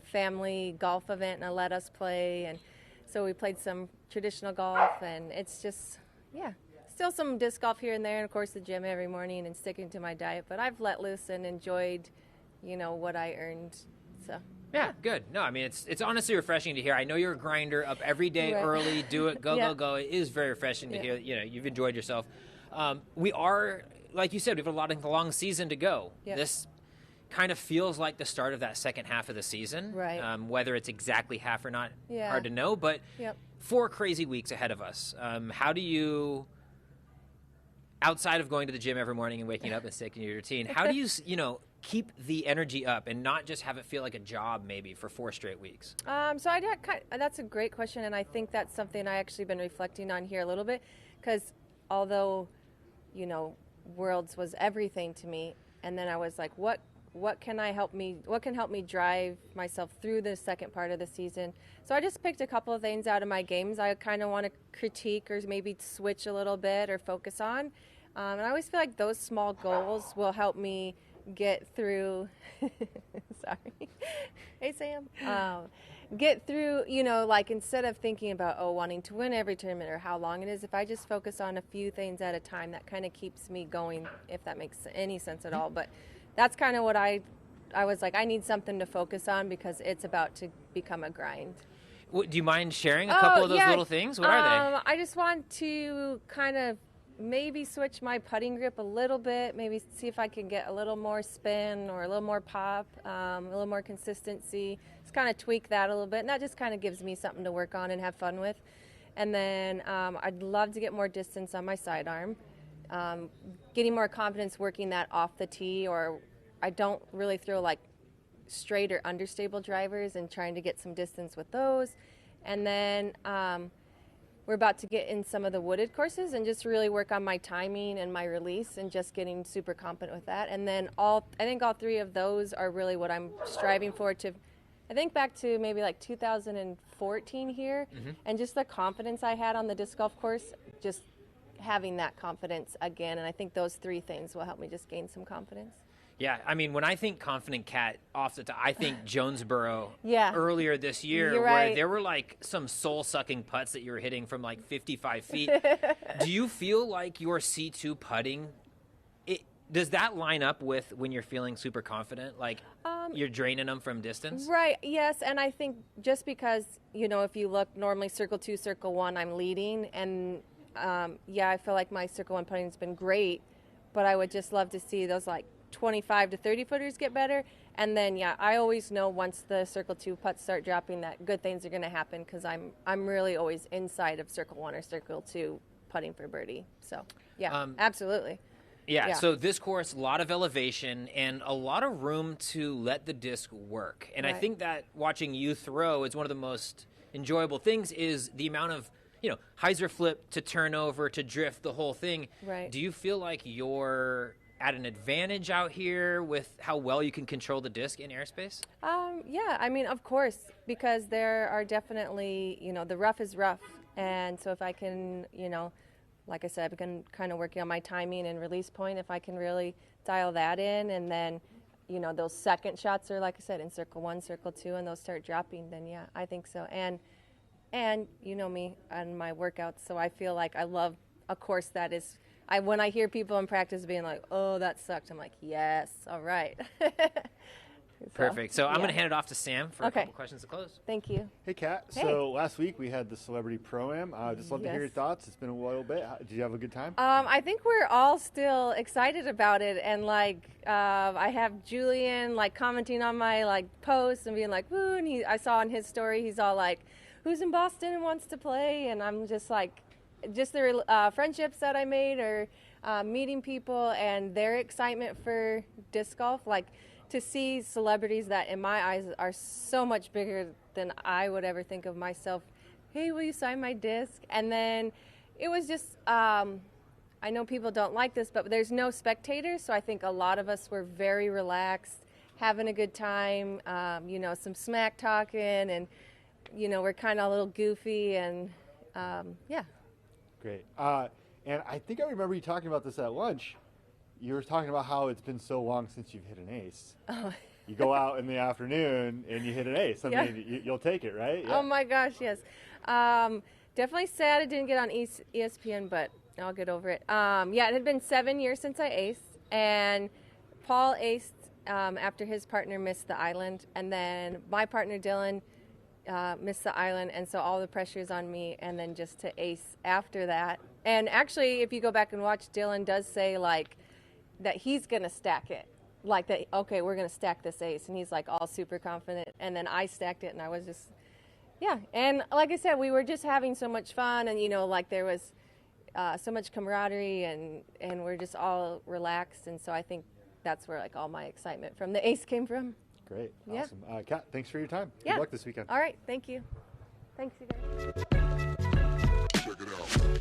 family golf event and let us play, and so we played some traditional golf, and it's just, still some disc golf here and there, and of course the gym every morning and sticking to my diet. But I've let loose and enjoyed, what I earned. So yeah, good. No, I mean, it's honestly refreshing to hear. I know you're a grinder, up every day early, do it, go. It is very refreshing to hear, you've enjoyed yourself. We are, like you said, we have a long season to go. This kind of feels like the start of that second half of the season. Right. Whether it's exactly half or not, hard to know, but 4 crazy weeks ahead of us. How do you, outside of going to the gym every morning and waking up and sticking to your routine, how do you, keep the energy up and not just have it feel like a job maybe for 4 straight weeks? So that's a great question, and I think that's something I actually been reflecting on here a little bit, because although, Worlds was everything to me, and then I was like, what can help me drive myself through the second part of the season? So I just picked a couple of things out of my games I kind of want to critique or maybe switch a little bit or focus on. And I always feel like those small goals will help me get through. Sorry. Hey, Sam. Get through, like instead of thinking about, wanting to win every tournament or how long it is, if I just focus on a few things at a time, that kind of keeps me going, if that makes any sense at all. But that's kind of what I was like, I need something to focus on because it's about to become a grind. Do you mind sharing a couple of those little things? What are they? I just want to kind of maybe switch my putting grip a little bit, maybe see if I can get a little more spin or a little more pop, a little more consistency. Just kind of tweak that a little bit, and that just kind of gives me something to work on and have fun with. And then I'd love to get more distance on my sidearm. Getting more confidence working that off the tee, or I don't really throw like straight or understable drivers, and trying to get some distance with those. And then we're about to get in some of the wooded courses and just really work on my timing and my release and just getting super confident with that. And then I think all 3 of those are really what I'm striving for to, I think back to maybe like 2014 here, and just the confidence I had on the disc golf course, just having that confidence again. And I think those 3 things will help me just gain some confidence. Yeah, I mean, when I think confident cat off the top, I think Jonesboro Yeah. earlier this year, You're where right. there were like some soul-sucking putts that you were hitting from like 55 feet. Do you feel like your C2 putting, does that line up with when you're feeling super confident? Like you're draining them from distance? Right, yes, and I think just because, if you look normally circle 2, circle 1, I'm leading, and I feel like my circle 1 putting has been great, but I would just love to see those like 25 to 30 footers get better. And then I always know once the circle 2 putts start dropping that good things are going to happen, because I'm really always inside of circle 1 or circle 2 putting for birdie. So absolutely. Yeah, so this course, a lot of elevation and a lot of room to let the disc work. And I think that watching you throw is one of the most enjoyable things, is the amount of, hyzer flip to turn over to drift, the whole thing. Right. Do you feel like your at an advantage out here with how well you can control the disc in airspace? Yeah, I mean, of course, because there are definitely, the rough is rough. And so if I can, like I said, I've been kind of working on my timing and release point. If I can really dial that in, and then, those second shots are, like I said, in circle 1, circle 2, and those start dropping, then yeah, I think so. And you know me and my workouts, so I feel like I love a course that is, when I hear people in practice being like, oh, that sucked, I'm like, yes, all right. Perfect. So I'm going to hand it off to Sam for a couple questions to close. Thank you. Hey, Kat. Hey. So last week we had the Celebrity Pro-Am. Just love to hear your thoughts. It's been a little bit. Did you have a good time? I think we're all still excited about it, and I have Julian commenting on my posts and being like, woo, and I saw in his story he's all like, who's in Boston and wants to play, and I'm just like, just the friendships that I made, or meeting people and their excitement for disc golf, to see celebrities that in my eyes are so much bigger than I would ever think of myself. Hey, will you sign my disc? And then it was just, I know people don't like this, but there's no spectators, so I think a lot of us were very relaxed, having a good time, some smack talking, and, we're kind of a little goofy, and yeah. Great. And I think I remember you talking about this at lunch. You were talking about how it's been so long since you've hit an ace. Oh. You go out in the afternoon and you hit an ace. I mean, you'll take it, right? Yeah. Oh my gosh, yes. Definitely sad I didn't get on ESPN, but I'll get over it. Yeah, it had been 7 years since I aced, and Paul aced after his partner missed the island, and then my partner Dylan missed the island, and so all the pressure is on me, and then just to ace after that. And actually, if you go back and watch, Dylan does say that he's going to stack it. Okay, we're going to stack this ace. And he's all super confident. And then I stacked it, and I was just, yeah. And like I said, we were just having so much fun. And, there was so much camaraderie, and we're just all relaxed. And so I think that's where all my excitement from the ace came from. Great. Yeah. Awesome. Kat, thanks for your time. Yeah. Good luck this weekend. All right. Thank you. Thanks, you guys. Check it out.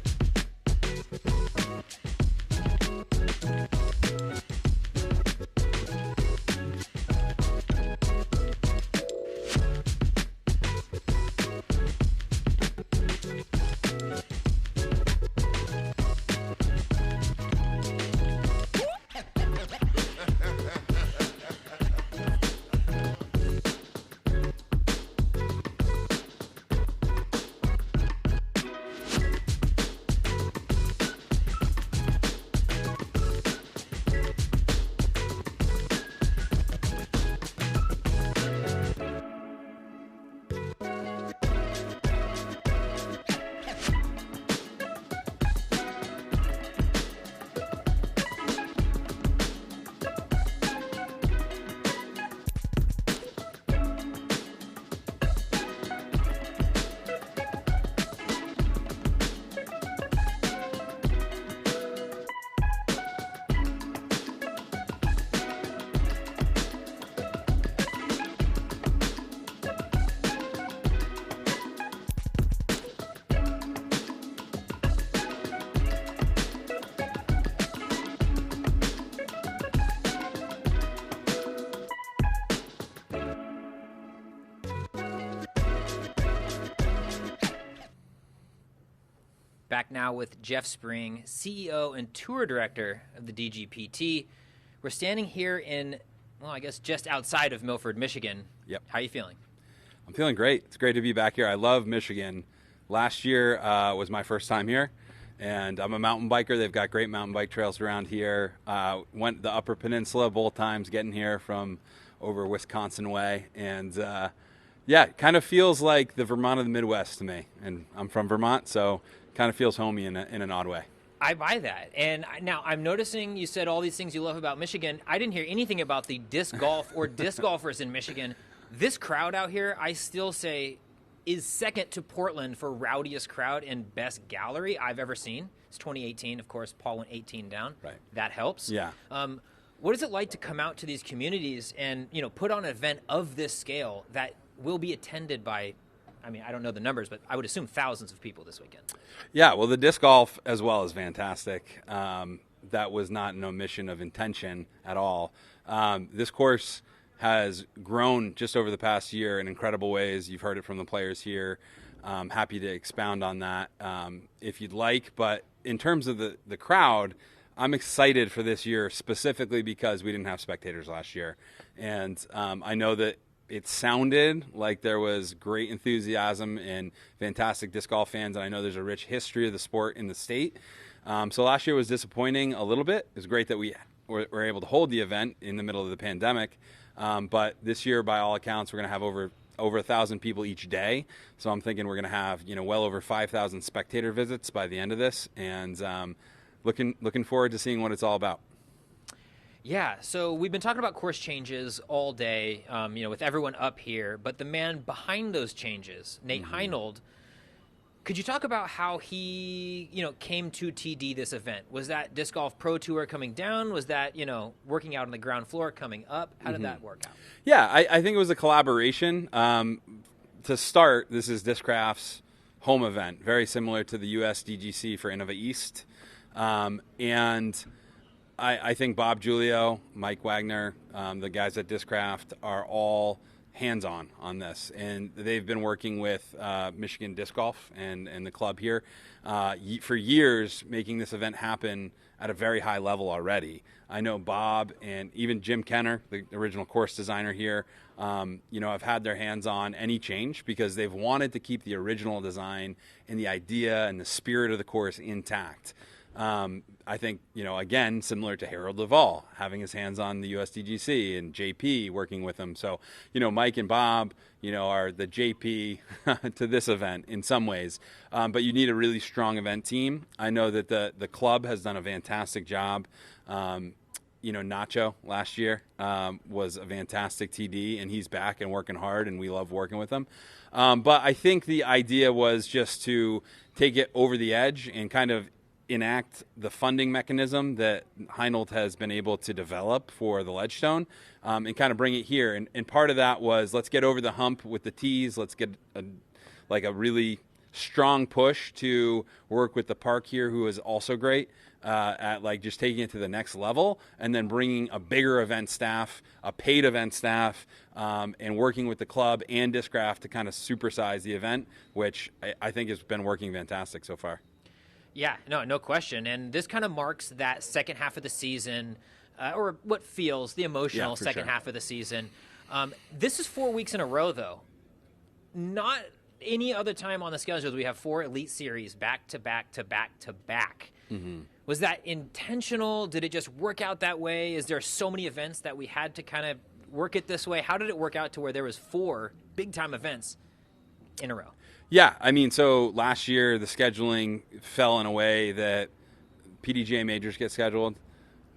Back now with Jeff Spring, CEO and tour director of the DGPT. We're standing here in, well, I guess just outside of Milford, Michigan. Yep. How are you feeling? I'm feeling great. It's great to be back here. I love Michigan. Last year was my first time here, and I'm a mountain biker. They've got great mountain bike trails around here. Went the Upper Peninsula both times getting here from over Wisconsin way, and yeah, it kind of feels like the Vermont of the Midwest to me, and I'm from Vermont, so kind of feels homey in an odd way. I buy that. And now I'm noticing you said all these things you love about Michigan. I didn't hear anything about the disc golf or disc golfers in Michigan. This crowd out here, I still say, is second to Portland for rowdiest crowd and best gallery I've ever seen. It's 2018, of course. Paul went 18 down. Right. That helps. Yeah. What is it like to come out to these communities and put on an event of this scale that will be attended by, I mean, I don't know the numbers, but I would assume thousands of people this weekend? Yeah, well, the disc golf as well is fantastic. that was not an omission of intention at all. This course has grown just over the past year in incredible ways. You've heard it from the players here. Happy to expound on that if you'd like. But in terms of the crowd, I'm excited for this year specifically because we didn't have spectators last year. And I know that it sounded like there was great enthusiasm and fantastic disc golf fans, and I know there's a rich history of the sport in the state. So last year was disappointing a little bit. It was great that we were able to hold the event in the middle of the pandemic. But this year, by all accounts, we're going to have over 1,000 people each day. So I'm thinking we're going to have, well over 5,000 spectator visits by the end of this, and looking forward to seeing what it's all about. Yeah, so we've been talking about course changes all day, with everyone up here, but the man behind those changes, Nate Heinold, could you talk about how he, came to TD this event? Was that Disc Golf Pro Tour coming down? Was that, working out on the ground floor coming up? How did that work out? Yeah, I think it was a collaboration. To start, this is Discraft's home event, very similar to the USDGC for Innova East. And I think Bob Giulio, Mike Wagner, the guys at Discraft are all hands-on on this, and they've been working with Michigan Disc Golf and the club here for years, making this event happen at a very high level already. I know Bob and even Jim Kenner, the original course designer here, have had their hands on any change because they've wanted to keep the original design and the idea and the spirit of the course intact. I think, again, similar to Harold Duvall, having his hands on the USDGC and JP working with him. So, Mike and Bob, are the JP to this event in some ways. But you need a really strong event team. I know that the club has done a fantastic job. Nacho last year was a fantastic TD, and he's back and working hard, and we love working with him. But I think the idea was just to take it over the edge and kind of enact the funding mechanism that Heinold has been able to develop for the Ledgestone and kind of bring it here. And part of that was let's get over the hump with the tees. Let's get a really strong push to work with the park here, who is also great at just taking it to the next level, and then bringing a bigger event staff, a paid event staff, and working with the club and Discraft to kind of supersize the event, which I think has been working fantastic so far. Yeah, no question. And this kind of marks that second half of the season, or what feels the emotional second half of the season. This is 4 weeks in a row, though. Not any other time on the schedule do we have 4 Elite Series back to back to back to back. Mm-hmm. Was that intentional? Did it just work out that way? Is there so many events that we had to kind of work it this way? How did it work out to where there was 4 big-time events in a row? Yeah, so last year the scheduling fell in a way that PDGA majors get scheduled,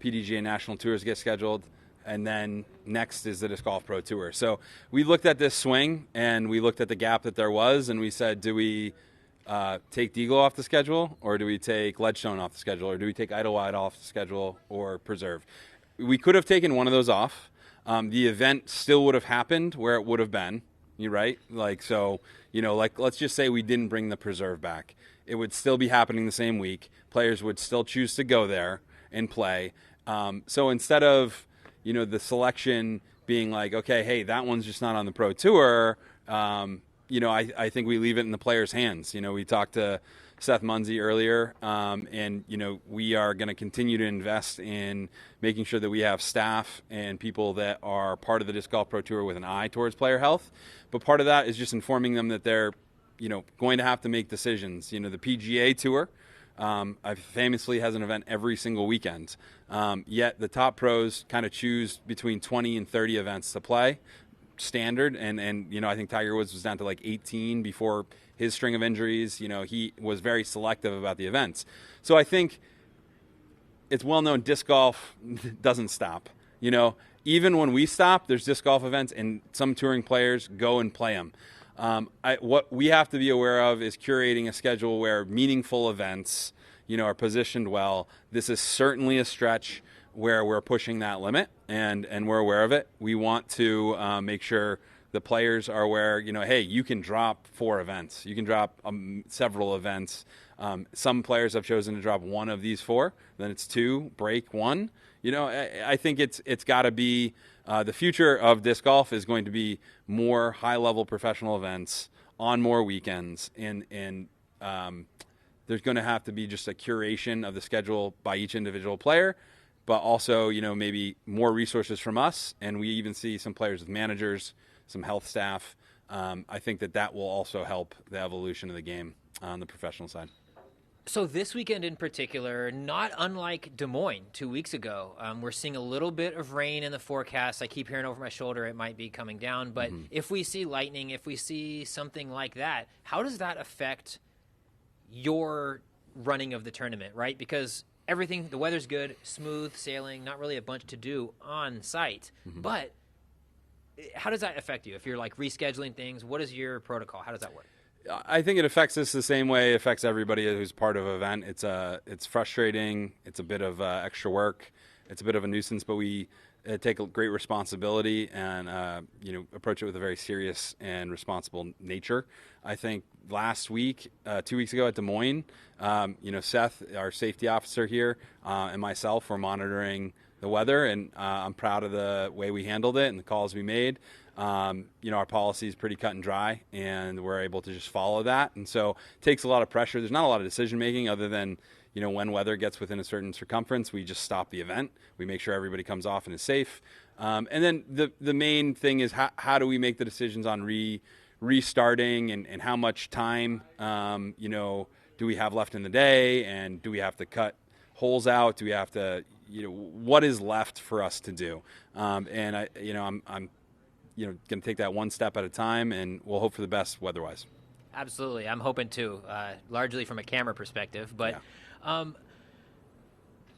PDGA national tours get scheduled, and then next is the Disc Golf Pro Tour. So we looked at this swing, and we looked at the gap that there was, and we said, do we take Deagle off the schedule, or do we take Ledgestone off the schedule, or do we take Idlewild off the schedule, or Preserve? We could have taken one of those off. The event still would have happened where it would have been. You're right. Let's just say we didn't bring the Preserve back. It would still be happening the same week. Players would still choose to go there and play. So instead of, the selection being like, okay, hey, that one's just not on the Pro Tour, I think we leave it in the players' hands. We talked to Seth Munsey earlier, and we are going to continue to invest in making sure that we have staff and people that are part of the Disc Golf Pro Tour with an eye towards player health. But part of that is just informing them that they're, going to have to make decisions. The PGA Tour famously has an event every single weekend. Yet the top pros kind of choose between 20 and 30 events to play, standard. And I think Tiger Woods was down to 18 before his string of injuries. He was very selective about the events. So I think it's well known disc golf doesn't stop. Even when we stop, there's disc golf events, and some touring players go and play them. What we have to be aware of is curating a schedule where meaningful events, are positioned well. This is certainly a stretch where we're pushing that limit, and we're aware of it. We want to make sure the players are aware, hey, you can drop 4 events. You can drop several events. Some players have chosen to drop 1 of these 4. Then it's 2, break 1. I think it's got to be the future of disc golf is going to be more high-level professional events on more weekends. And there's going to have to be just a curation of the schedule by each individual player, but also, maybe more resources from us. And we even see some players with managers, some health staff. I think that will also help the evolution of the game on the professional side. So this weekend in particular, not unlike Des Moines 2 weeks ago, we're seeing a little bit of rain in the forecast. I keep hearing over my shoulder it might be coming down. But if we see lightning, if we see something like that, how does that affect your running of the tournament, right? Because the weather's good, smooth sailing, not really a bunch to do on site. But how does that affect you? If you're like rescheduling things, what is your protocol? How does that work? I think it affects us the same way it affects everybody who's part of an event. It's frustrating. It's a bit of extra work. It's a bit of a nuisance, but we take a great responsibility and approach it with a very serious and responsible nature. I think last week, 2 weeks ago at Des Moines, Seth, our safety officer here, and myself were monitoring the weather, and I'm proud of the way we handled it and the calls we made. Our policy is pretty cut and dry, and we're able to just follow that. And so it takes a lot of pressure. There's not a lot of decision making other than, when weather gets within a certain circumference, we just stop the event. We make sure everybody comes off and is safe. And then the main thing is how do we make the decisions on restarting and how much time, do we have left in the day, and do we have to cut holes out? Do we have to, what is left for us to do? And I'm going to take that one step at a time, and we'll hope for the best weather-wise. Absolutely. I'm hoping to, largely from a camera perspective. But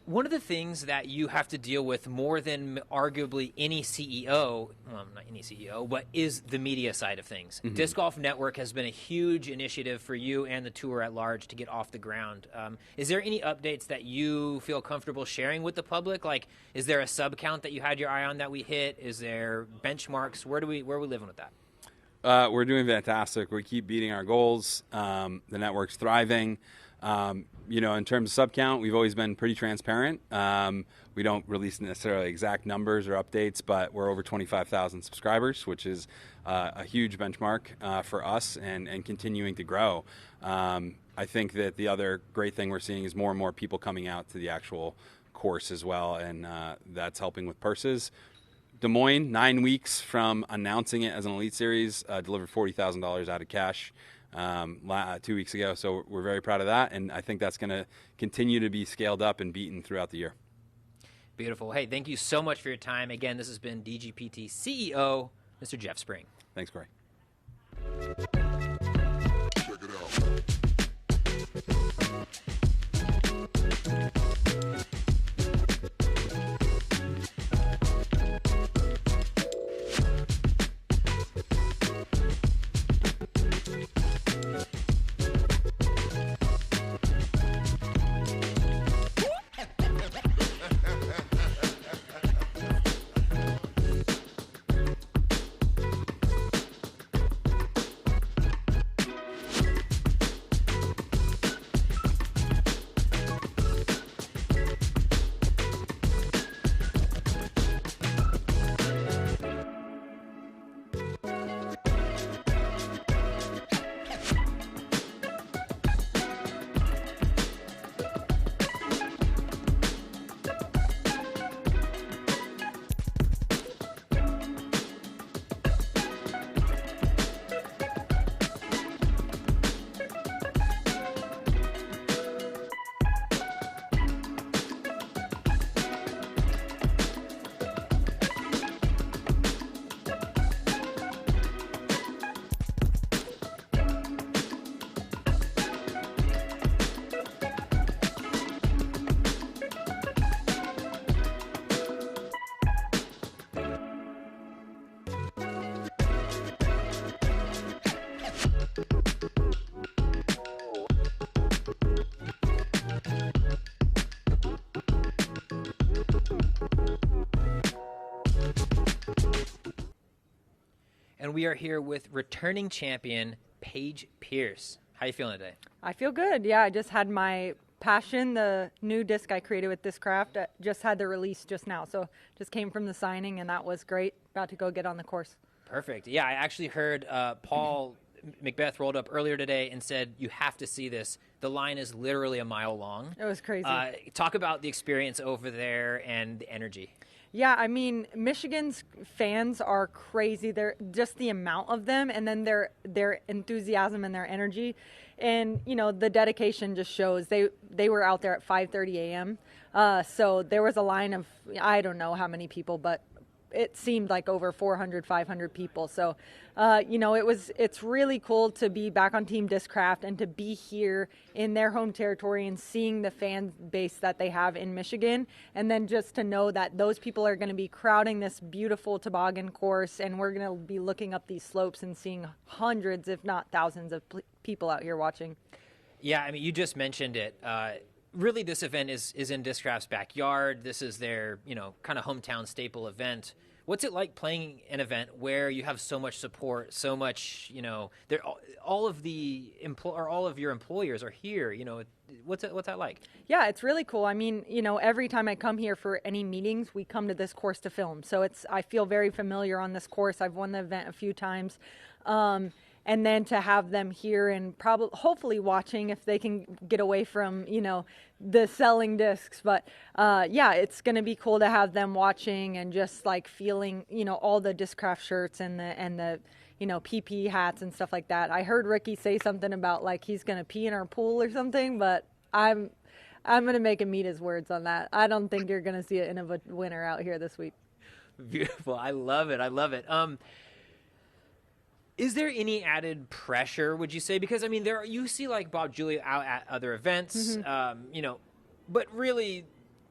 one of the things that you have to deal with more than arguably any CEO, well, not any CEO, but is the media side of things. Disc Golf Network has been a huge initiative for you and the tour at large to get off the ground. Is there any updates that you feel comfortable sharing with the public? Like, is there a sub count that you had your eye on that we hit? Is there benchmarks? Where are we living with that? We're doing fantastic. We keep beating our goals. The network's thriving. In terms of sub count, we've always been pretty transparent. We don't release necessarily exact numbers or updates, but we're over 25,000 subscribers, which is a huge benchmark for us and continuing to grow. I think that the other great thing we're seeing is more and more people coming out to the actual course as well, and that's helping with purses. Des Moines, 9 weeks from announcing it as an Elite Series, delivered $40,000 out of cash 2 weeks ago. So we're very proud of that, and I think that's going to continue to be scaled up and beaten throughout the year. Beautiful. Hey, thank you so much for your time. Again, this has been DGPT CEO, Mr. Jeff Spring. Thanks, Corey. Check it out. and we are here with returning champion Paige Pierce. How you feeling today? I feel good. Yeah, I just had my Passion, the new disc I created with Discraft, just had the release just now. So just came from the signing, and that was great. About to go get on the course. Perfect. Yeah, I actually heard Paul McBeth rolled up earlier today and said, you have to see this. The line is literally a mile long. It was crazy. Talk about the experience over there and the energy. Yeah, I mean, Michigan's fans are crazy. They're just the amount of them, and then their enthusiasm and their energy. And, you know, the dedication just shows. They were out there at 5:30 a.m. So there was a line of, I don't know how many people, but it seemed like over 400, 500 people. So, you know, it's really cool to be back on Team Discraft and to be here in their home territory and seeing the fan base that they have in Michigan. And then just to know that those people are going to be crowding this beautiful toboggan course, and we're going to be looking up these slopes and seeing hundreds, if not thousands of people out here watching. Yeah, I mean, you just mentioned it. Really, this event is in Discraft's backyard. This is their, you know, kind of hometown staple event. What's it like playing an event where you have so much support, so much, you know, all of your employers are here, you know, what's that like? Yeah, it's really cool. I mean, you know, every time I come here for any meetings, we come to this course to film. So I feel very familiar on this course. I've won the event a few times. And then to have them here and hopefully watching if they can get away from, you know, the selling discs. But yeah, it's going to be cool to have them watching and just like feeling, you know, all the Discraft shirts and the you know, PP hats and stuff like that. I heard Ricky say something about like he's going to pee in our pool or something, but I'm going to make him eat his words on that. I don't think you're going to see an winner out here this week. Beautiful. I love it. I love it. Is there any added pressure, would you say? Because, I mean, you see, like, Bob Julia out at other events, you know, but really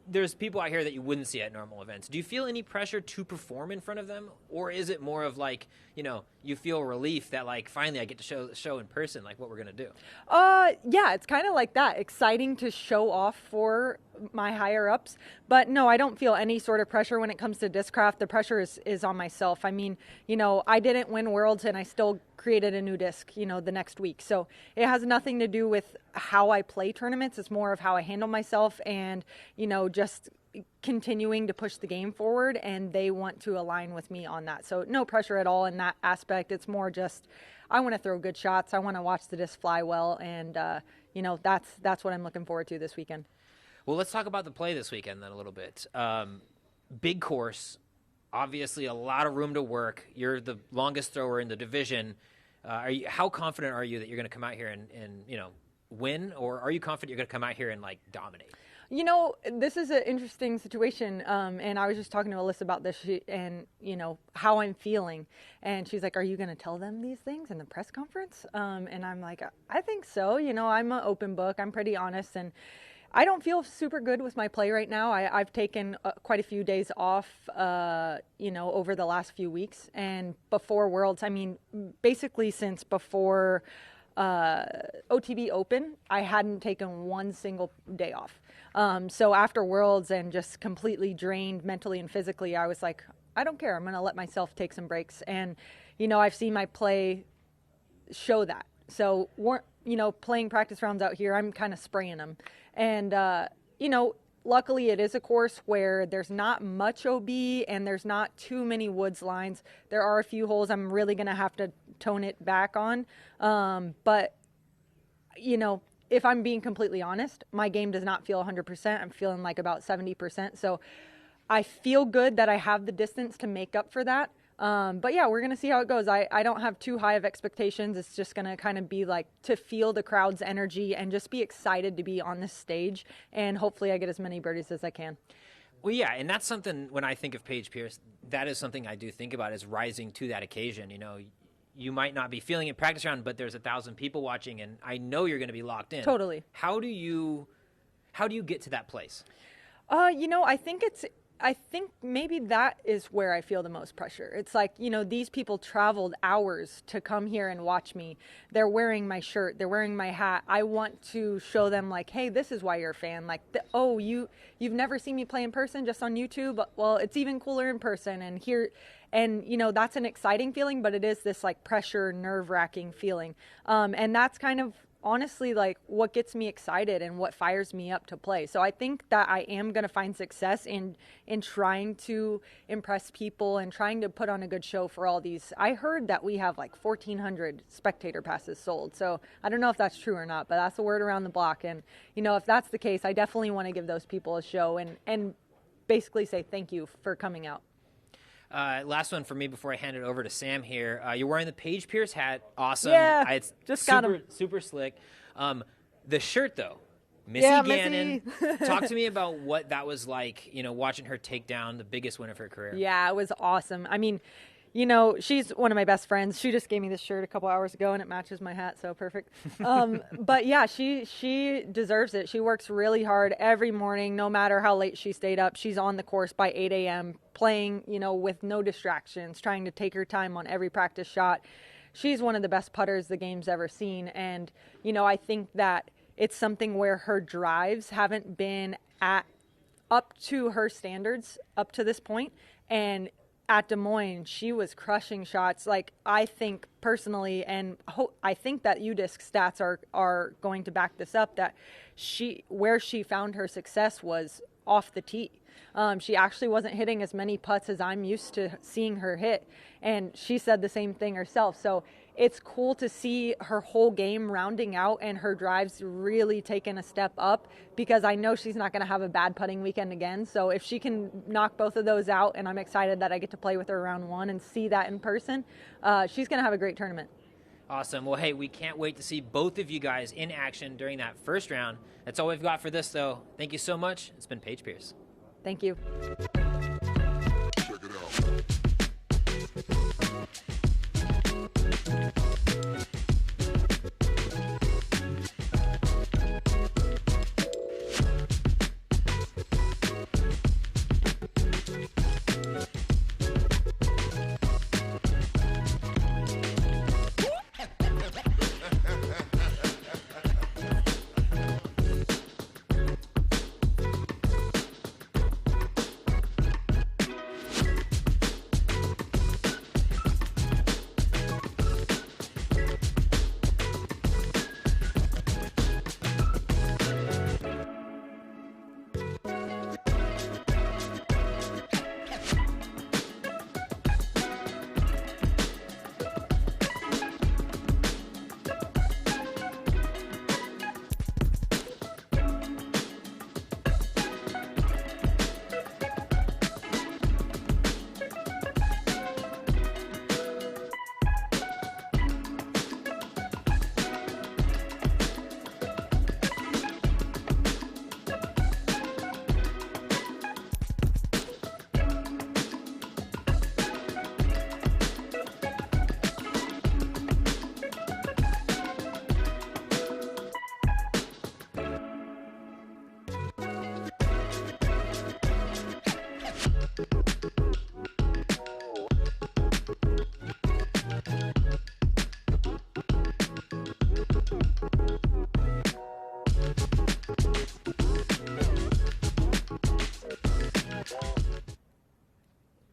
there's people out here that you wouldn't see at normal events. Do you feel any pressure to perform in front of them? Or is it more of, like, you know, you feel relief that, like, finally I get to show in person, like, what we're going to do? Yeah, it's kind of like that. Exciting to show off for my higher-ups. But, no, I don't feel any sort of pressure when it comes to Discraft. The pressure is on myself. I mean, you know, I didn't win Worlds, and I still created a new disc, you know, the next week. So it has nothing to do with how I play tournaments. It's more of how I handle myself and, you know, just continuing to push the game forward, and they want to align with me on that. So no pressure at all in that aspect. It's more just I want to throw good shots. I want to watch the disc fly well, and you know, that's what I'm looking forward to this weekend. Well, let's talk about the play this weekend then a little bit. Big course, obviously a lot of room to work. You're the longest thrower in the division. How confident are you that you're going to come out here and you know, win, or are you confident you're going to come out here and like dominate? You know, this is an interesting situation, and I was just talking to Alyssa about this, and, you know, how I'm feeling. And she's like, are you going to tell them these things in the press conference? And I'm like, I think so. You know, I'm an open book. I'm pretty honest, and I don't feel super good with my play right now. I've taken quite a few days off, you know, over the last few weeks. And before Worlds, I mean, basically since before OTB Open, I hadn't taken one single day off. So after Worlds and just completely drained mentally and physically, I was like, I don't care. I'm going to let myself take some breaks. And, you know, I've seen my play show that. So, you know, playing practice rounds out here, I'm kind of spraying them. And, you know, luckily it is a course where there's not much OB and there's not too many woods lines. There are a few holes I'm really going to have to tone it back on. But, you know, if I'm being completely honest, my game does not feel 100%. I'm feeling like about 70%. So I feel good that I have the distance to make up for that. But yeah, we're going to see how it goes. I don't have too high of expectations. It's just going to kind of be like to feel the crowd's energy and just be excited to be on this stage. And hopefully I get as many birdies as I can. Well, yeah, and that's something when I think of Paige Pierce, that is something I do think about is rising to that occasion. You know, you might not be feeling it practice round, but there's 1,000 people watching, and I know you're going to be locked in. Totally. How do you get to that place? You know, I think I think maybe that is where I feel the most pressure. It's like, you know, these people traveled hours to come here and watch me. They're wearing my shirt. They're wearing my hat. I want to show them like, hey, this is why you're a fan. Like, you've never seen me play in person, just on YouTube. Well, it's even cooler in person. And here, and you know, that's an exciting feeling, but it is this like pressure, nerve-wracking feeling. And that's kind of honestly like what gets me excited and what fires me up to play. So I think that I am going to find success in trying to impress people and trying to put on a good show for all these. I heard that we have like 1,400 spectator passes sold. So I don't know if that's true or not, but that's the word around the block. And you know, if that's the case, I definitely want to give those people a show and basically say thank you for coming out. Last one for me before I hand it over to Sam here. You're wearing the Paige Pierce hat. Awesome. Yeah, it's just super, got him. super slick. The shirt, though. Missy Gannon. Talk to me about what that was like, you know, watching her take down the biggest win of her career. Yeah, it was awesome. I mean, you know, she's one of my best friends. She just gave me this shirt a couple hours ago, and it matches my hat, so perfect. But yeah, she deserves it. She works really hard every morning, no matter how late she stayed up. She's on the course by 8 a.m., playing, you know, with no distractions, trying to take her time on every practice shot. She's one of the best putters the game's ever seen, and, you know, I think that it's something where her drives haven't been up to her standards up to this point, and at Des Moines, she was crushing shots. Like, I think personally, and I think that UDisc stats are going to back this up, that where she found her success was off the tee. She actually wasn't hitting as many putts as I'm used to seeing her hit, and she said the same thing herself. So it's cool to see her whole game rounding out and her drives really taking a step up, because I know she's not going to have a bad putting weekend again. So if she can knock both of those out, and I'm excited that I get to play with her round one and see that in person, she's going to have a great tournament. Awesome. Well, hey, we can't wait to see both of you guys in action during that first round. That's all we've got for this, though. Thank you so much. It's been Paige Pierce. Thank you. Check it out.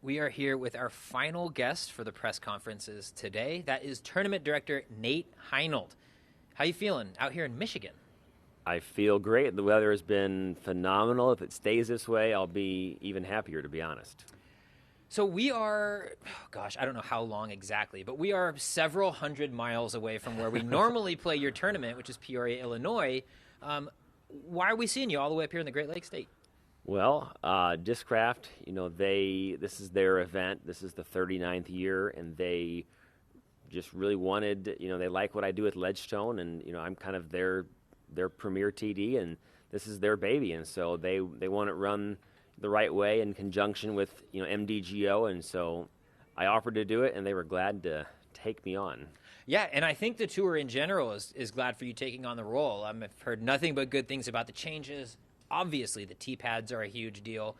We are here with our final guest for the press conferences today. That is Tournament Director Nate Heinold. How you feeling out here in Michigan? I feel great. The weather has been phenomenal. If it stays this way, I'll be even happier, to be honest. So we are, I don't know how long exactly, but we are several hundred miles away from where we normally play your tournament, which is Peoria, Illinois. Why are we seeing you all the way up here in the Great Lakes State? Well, Discraft, this is their event. This is the 39th year, and they just really wanted, they like what I do with Ledgestone, and, I'm kind of their premier TD, and this is their baby, and so they want it run the right way in conjunction with, MDGO, and so I offered to do it, and they were glad to take me on. Yeah, and I think the tour in general is glad for you taking on the role. I've heard nothing but good things about the changes, Obviously, the tee pads are a huge deal.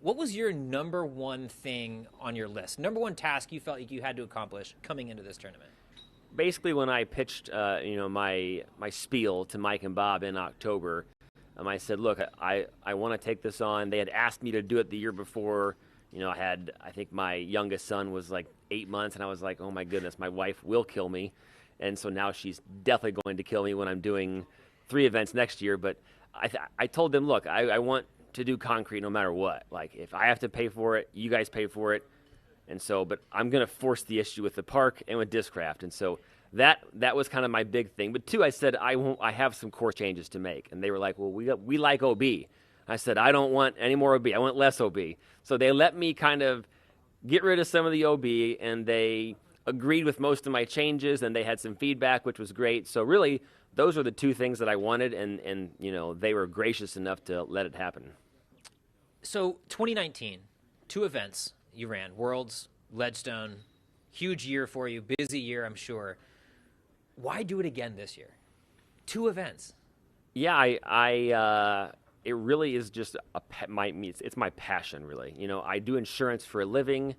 What was your number one thing on your list? Number one task you felt like you had to accomplish coming into this tournament? Basically, when I pitched, my spiel to Mike and Bob in October, I said, look, I want to take this on. They had asked me to do it the year before. I think my youngest son was like 8 months, and I was like, oh my goodness, my wife will kill me. And so now she's definitely going to kill me when I'm doing 3 events next year. But I told them, look, I want to do concrete no matter what. Like, if I have to pay for it, you guys pay for it. And so, but I'm going to force the issue with the park and with Discraft. And so that was kind of my big thing. But 2, I said, I have some course changes to make. And they were like, well, we like OB. I said, I don't want any more OB. I want less OB. So they let me kind of get rid of some of the OB, and they agreed with most of my changes, and they had some feedback, which was great. So really, those are the 2 things that I wanted, and they were gracious enough to let it happen. So 2019, 2 events you ran, Worlds, Ledgestone, huge year for you, busy year, I'm sure. Why do it again this year? 2 events. Yeah, it really is just it's my passion, really. I do insurance for a living,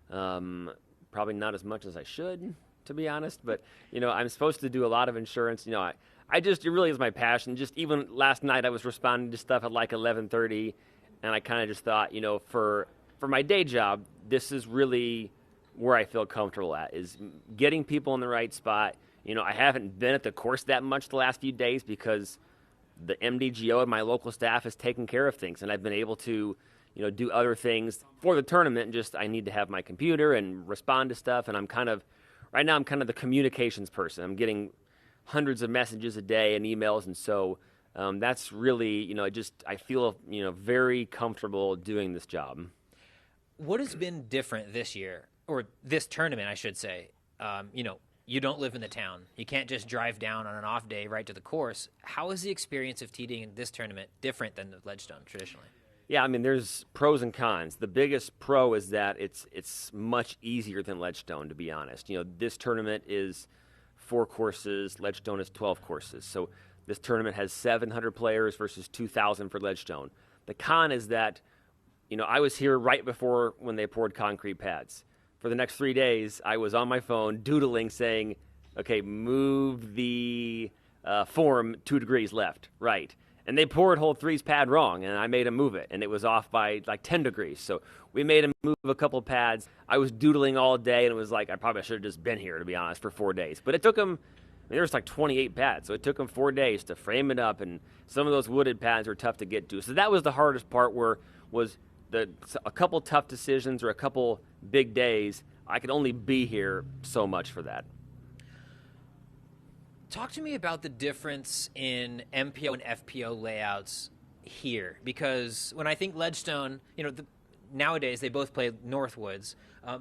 probably not as much as I should, to be honest, but, I'm supposed to do a lot of insurance. It really is my passion. Just even last night I was responding to stuff at like 11:30, and I kind of just thought, for my day job, this is really where I feel comfortable at, is getting people in the right spot. I haven't been at the course that much the last few days because the MDGO and my local staff has taken care of things, and I've been able to, do other things for the tournament. And I need to have my computer and respond to stuff, and right now I'm kind of the communications person. I'm getting hundreds of messages a day and emails, and so that's really, I feel, very comfortable doing this job. What has been different this year, or this tournament, I should say? You don't live in the town. You can't just drive down on an off day right to the course. How is the experience of teeing in this tournament different than the Ledgestone traditionally? Yeah, there's pros and cons. The biggest pro is that it's much easier than Ledgestone, to be honest. This tournament is 4 courses. Ledgestone is 12 courses. So this tournament has 700 players versus 2,000 for Ledgestone. The con is that, I was here right before when they poured concrete pads. For the next 3 days, I was on my phone doodling, saying, okay, move the form 2 degrees left, right. And they poured hole 3's pad wrong, and I made them move it, and it was off by like 10 degrees. So we made them move a couple pads. I was doodling all day, and it was like I probably should have just been here, to be honest, for 4 days. But it took them, there was like 28 pads, so it took them 4 days to frame it up, and some of those wooded pads were tough to get to. So that was the hardest part, was a couple tough decisions or a couple big days. I could only be here so much for that. Talk to me about the difference in MPO and FPO layouts here, because when I think Ledgestone, nowadays they both play Northwoods,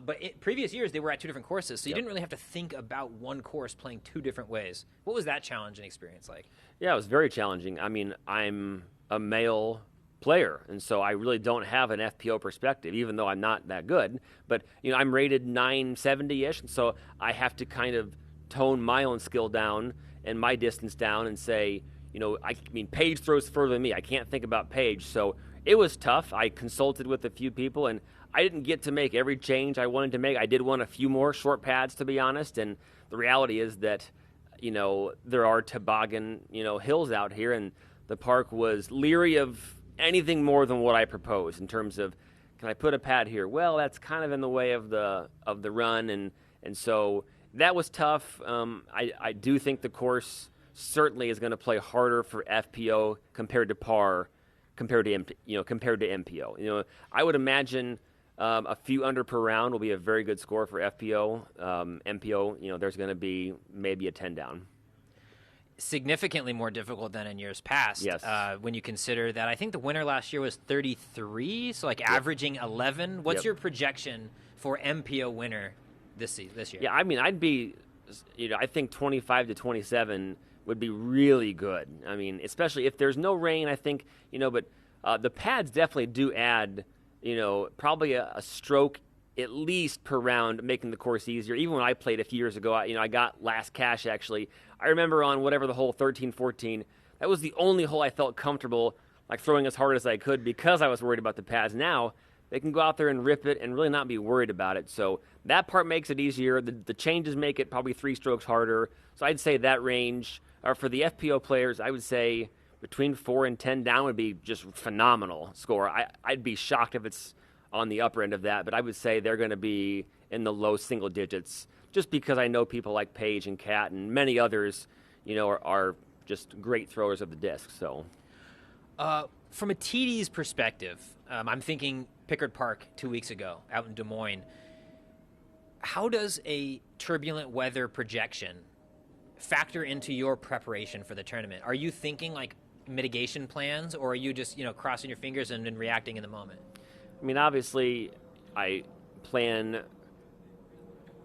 but previous years they were at 2 different courses, so you didn't really have to think about one course playing 2 different ways. What was that challenging experience like? Yeah, it was very challenging. I'm a male player, and so I really don't have an FPO perspective, even though I'm not that good. But I'm rated 970-ish, and so I have to kind of tone my own skill down and my distance down and say, Paige throws further than me. I can't think about Paige. So it was tough. I consulted with a few people, and I didn't get to make every change I wanted to make. I did want a few more short pads, to be honest, and the reality is that, there are toboggan, hills out here, and the park was leery of anything more than what I proposed in terms of, can I put a pad here? Well, that's kind of in the way of the run, and so that was tough. I do think the course certainly is going to play harder for FPO compared to par, compared to MPO. I would imagine a few under per round will be a very good score for FPO. MPO, there's going to be maybe a 10 down. Significantly more difficult than in years past. Yes. When you consider that, I think the winner last year was 33, so averaging 11. What's your projection for MPO winner this year? Yeah, I'd be, I think 25 to 27 would be really good. Especially if there's no rain, I think, but the pads definitely do add, probably a stroke at least per round, making the course easier. Even when I played a few years ago, I got last cash, actually. I remember on whatever the hole, 13, 14, that was the only hole I felt comfortable like throwing as hard as I could because I was worried about the pads. Now they can go out there and rip it and really not be worried about it. So that part makes it easier. The changes make it probably 3 strokes harder. So I'd say that range, or for the FPO players, I would say between 4 and 10 down would be just phenomenal score. I'd be shocked if it's on the upper end of that, but I would say they're going to be in the low single digits just because I know people like Paige and Kat and many others, you know, are just great throwers of the disc. So, from a TD's perspective, I'm thinking Pickard Park 2 weeks ago out in Des Moines. How does a turbulent weather projection factor into your preparation for the tournament? Are you thinking like mitigation plans, or are you just, you know, crossing your fingers and then reacting in the moment? I mean, obviously, I plan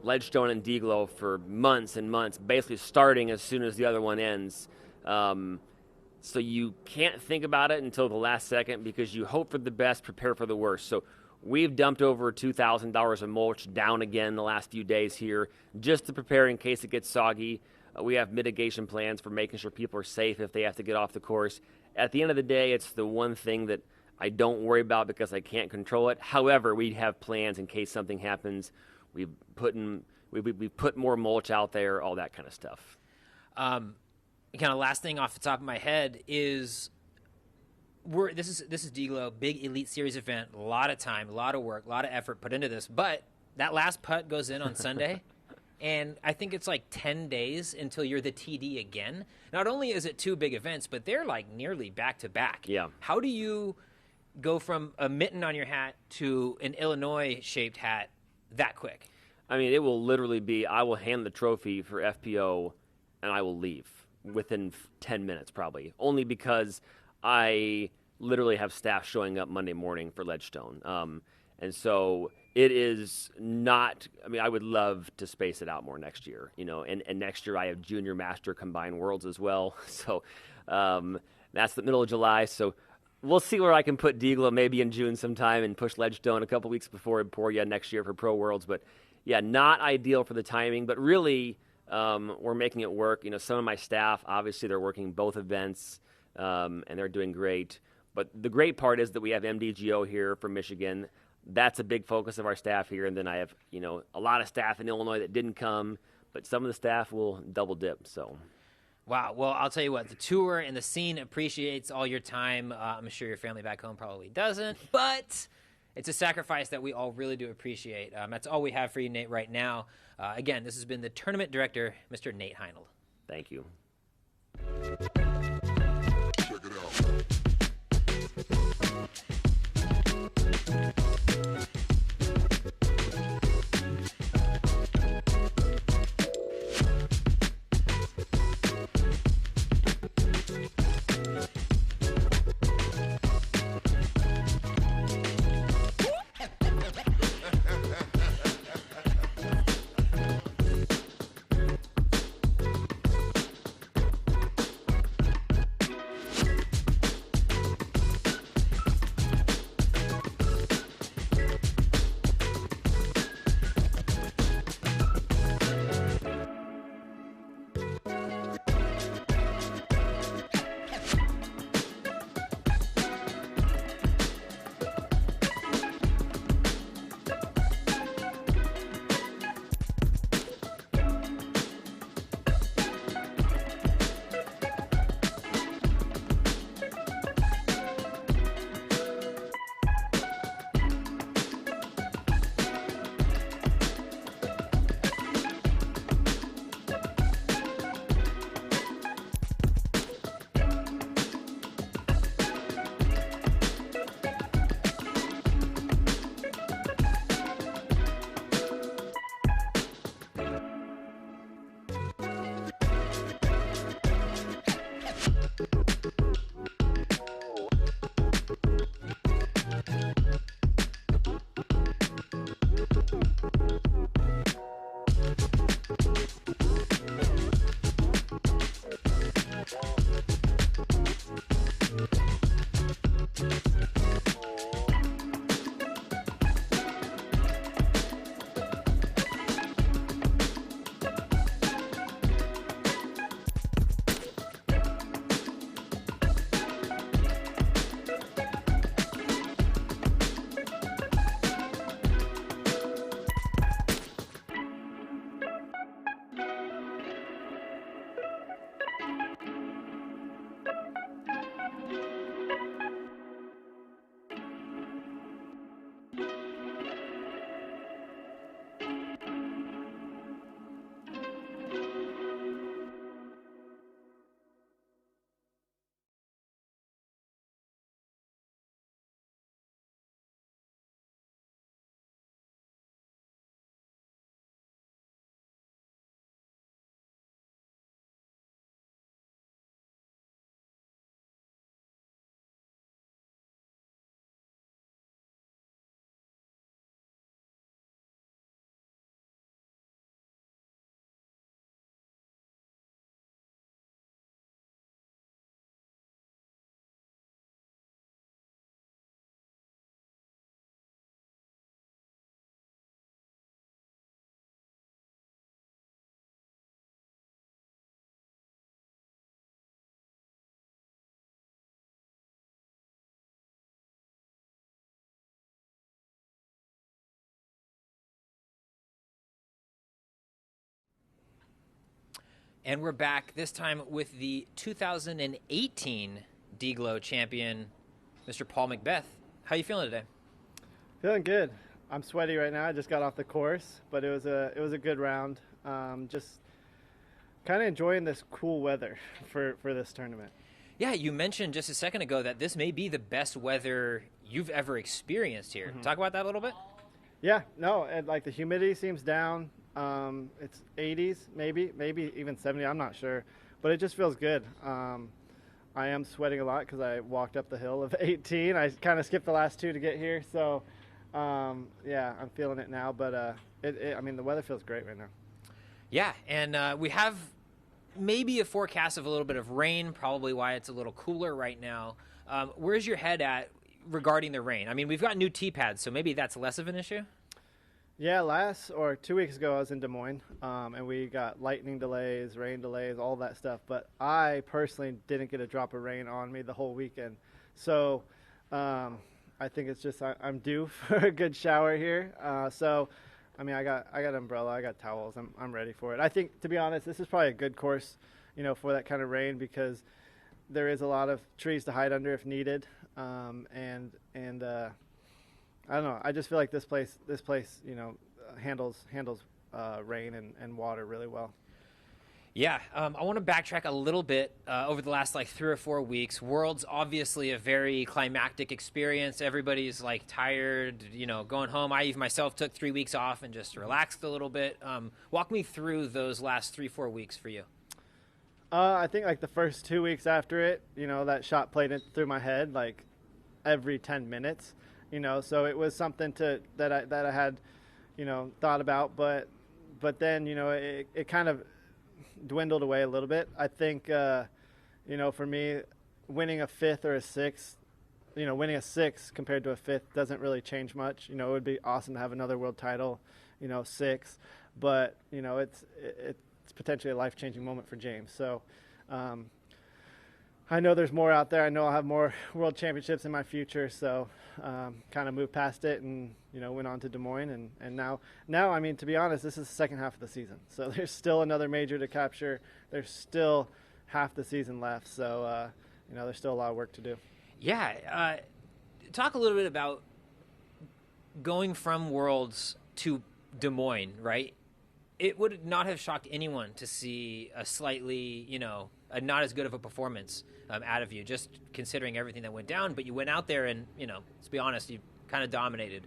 Ledgestone and Pdga for months and months, basically starting as soon as the other one ends. So you can't think about it until the last second because you hope for the best, prepare for the worst. So we've dumped over $2,000 of mulch down again the last few days here just to prepare in case it gets soggy. We have mitigation plans for making sure people are safe if they have to get off the course. At the end of the day, it's the one thing that I don't worry about because I can't control it. However, we have plans in case something happens. We've put more mulch out there, all that kind of stuff. Kind of last thing off the top of my head is this is Pdga, big Elite Series event, a lot of time, a lot of work, a lot of effort put into this. But that last putt goes in on Sunday, and I think it's like 10 days until you're the TD again. Not only is it 2 big events, but they're like nearly back to back. Yeah. How do you go from a mitten on your hat to an Illinois-shaped hat that quick? I mean, it will literally be, I will hand the trophy for FPO and I will leave within 10 minutes probably, only because I literally have staff showing up Monday morning for Ledgestone. And so it is not, I mean, I would love to space it out more next year, you know, and next year I have Junior Master Combined Worlds as well. So that's the middle of July. So we'll see where I can put Pdga maybe in June sometime and push Ledgestone a couple weeks before Emporia next year for Pro Worlds. But yeah, not ideal for the timing, but really we're making it work. You know, some of my staff, obviously they're working both events and they're doing great. But the great part is that we have MDGO here from Michigan. That's a big focus of our staff here. And then I have, you know, a lot of staff in Illinois that didn't come, but some of the staff will double dip. So. Wow. Well, I'll tell you what, the tour and the scene appreciates all your time. I'm sure your family back home probably doesn't, but it's a sacrifice that we all really do appreciate. That's all we have for you, Nate, right now. Again, this has been the tournament director, Mr. Nate Heinold. Thank you. Check it out. And we're back this time with the 2018 D-Glow champion, Mr. Paul McBeth. How you feeling today? Feeling good. I'm sweaty right now. I just got off the course, but it was a good round. Just kind of enjoying this cool weather for this tournament. Yeah, you mentioned just a second ago that this may be the best weather you've ever experienced here. Talk about that a little bit. Yeah, no, and like the humidity seems down. It's 80s, maybe even 70. I'm not sure, but it just feels good. I am sweating a lot because I walked up the hill of 18. I kind of skipped the last two to get here, so yeah, I'm feeling it now. But I mean, the weather feels great right now. Yeah, and we have maybe a forecast of a little bit of rain, probably why it's a little cooler right now. Where's your head at regarding the rain? I mean, we've got new tee pads, so maybe that's less of an issue? Yeah, 2 weeks ago I was in Des Moines, and we got lightning delays, rain delays, all that stuff. But I personally didn't get a drop of rain on me the whole weekend. So I think it's just I'm due for a good shower here. So, I mean, I got umbrella, I got towels. I'm ready for it. I think, to be honest, this is probably a good course, for that kind of rain because there is a lot of trees to hide under if needed, and I don't know. I just feel like this place, handles rain and water really well. Yeah, I want to backtrack a little bit over the last 3 or 4 weeks. World's obviously a very climactic experience. Everybody's tired, going home. I even myself took 3 weeks off and just relaxed a little bit. Walk me through those last 3-4 weeks for you. I think the first 2 weeks after it, that shot played through my head every 10 minutes. So it was something that I had, thought about, but then, it kind of dwindled away a little bit. I think, for me, winning a fifth or a sixth, winning a sixth compared to a fifth doesn't really change much. It would be awesome to have another world title, sixth, but, it's potentially a life-changing moment for James. So, I know there's more out there. I know I'll have more world championships in my future. So kind of moved past it and, went on to Des Moines. And now, I mean, to be honest, this is the second half of the season. So there's still another major to capture. There's still half the season left. So, there's still a lot of work to do. Yeah. Talk a little bit about going from Worlds to Des Moines, right? It would not have shocked anyone to see a slightly, not as good of a performance out of you, just considering everything that went down. But you went out there and, let's be honest, you kind of dominated.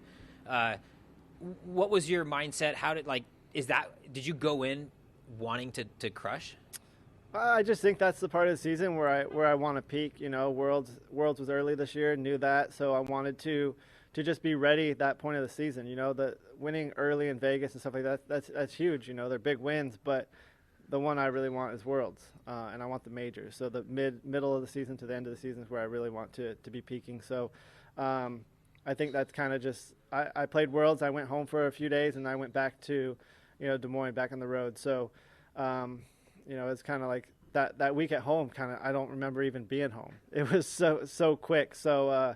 What was your mindset? How did, did you go in wanting to crush? I just think that's the part of the season where I want to peak. Worlds was early this year, knew that, so I wanted to just be ready at that point of the season. The winning early in Vegas and stuff like that, that's huge. They're big wins, but the one I really want is Worlds, and I want the majors. So the middle of the season to the end of the season is where I really want to be peaking. So I think that's kind of just I played Worlds. I went home for a few days, and I went back to Des Moines, back on the road. So it's kind of like that week at home. Kind of I don't remember even being home. It was so quick. So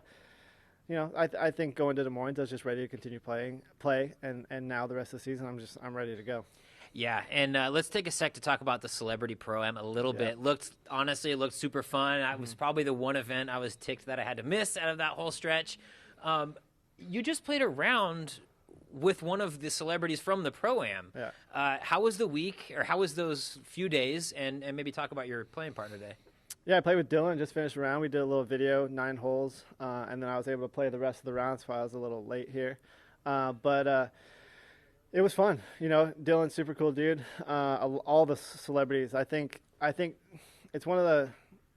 I think going to Des Moines, I was just ready to continue play, and now the rest of the season, I'm ready to go. Yeah, and let's take a sec to talk about the Celebrity Pro-Am a little bit. Honestly, it looked super fun. It was probably the one event I was ticked that I had to miss out of that whole stretch. You just played a round with one of the celebrities from the Pro-Am. Yeah. How was the week, or how was those few days, and maybe talk about your playing partner today? Yeah, I played with Dylan, just finished a round. We did a little video, 9 holes, and then I was able to play the rest of the rounds, so I was a little late here. But it was fun. Dylan's super cool dude. All the celebrities, I think it's one of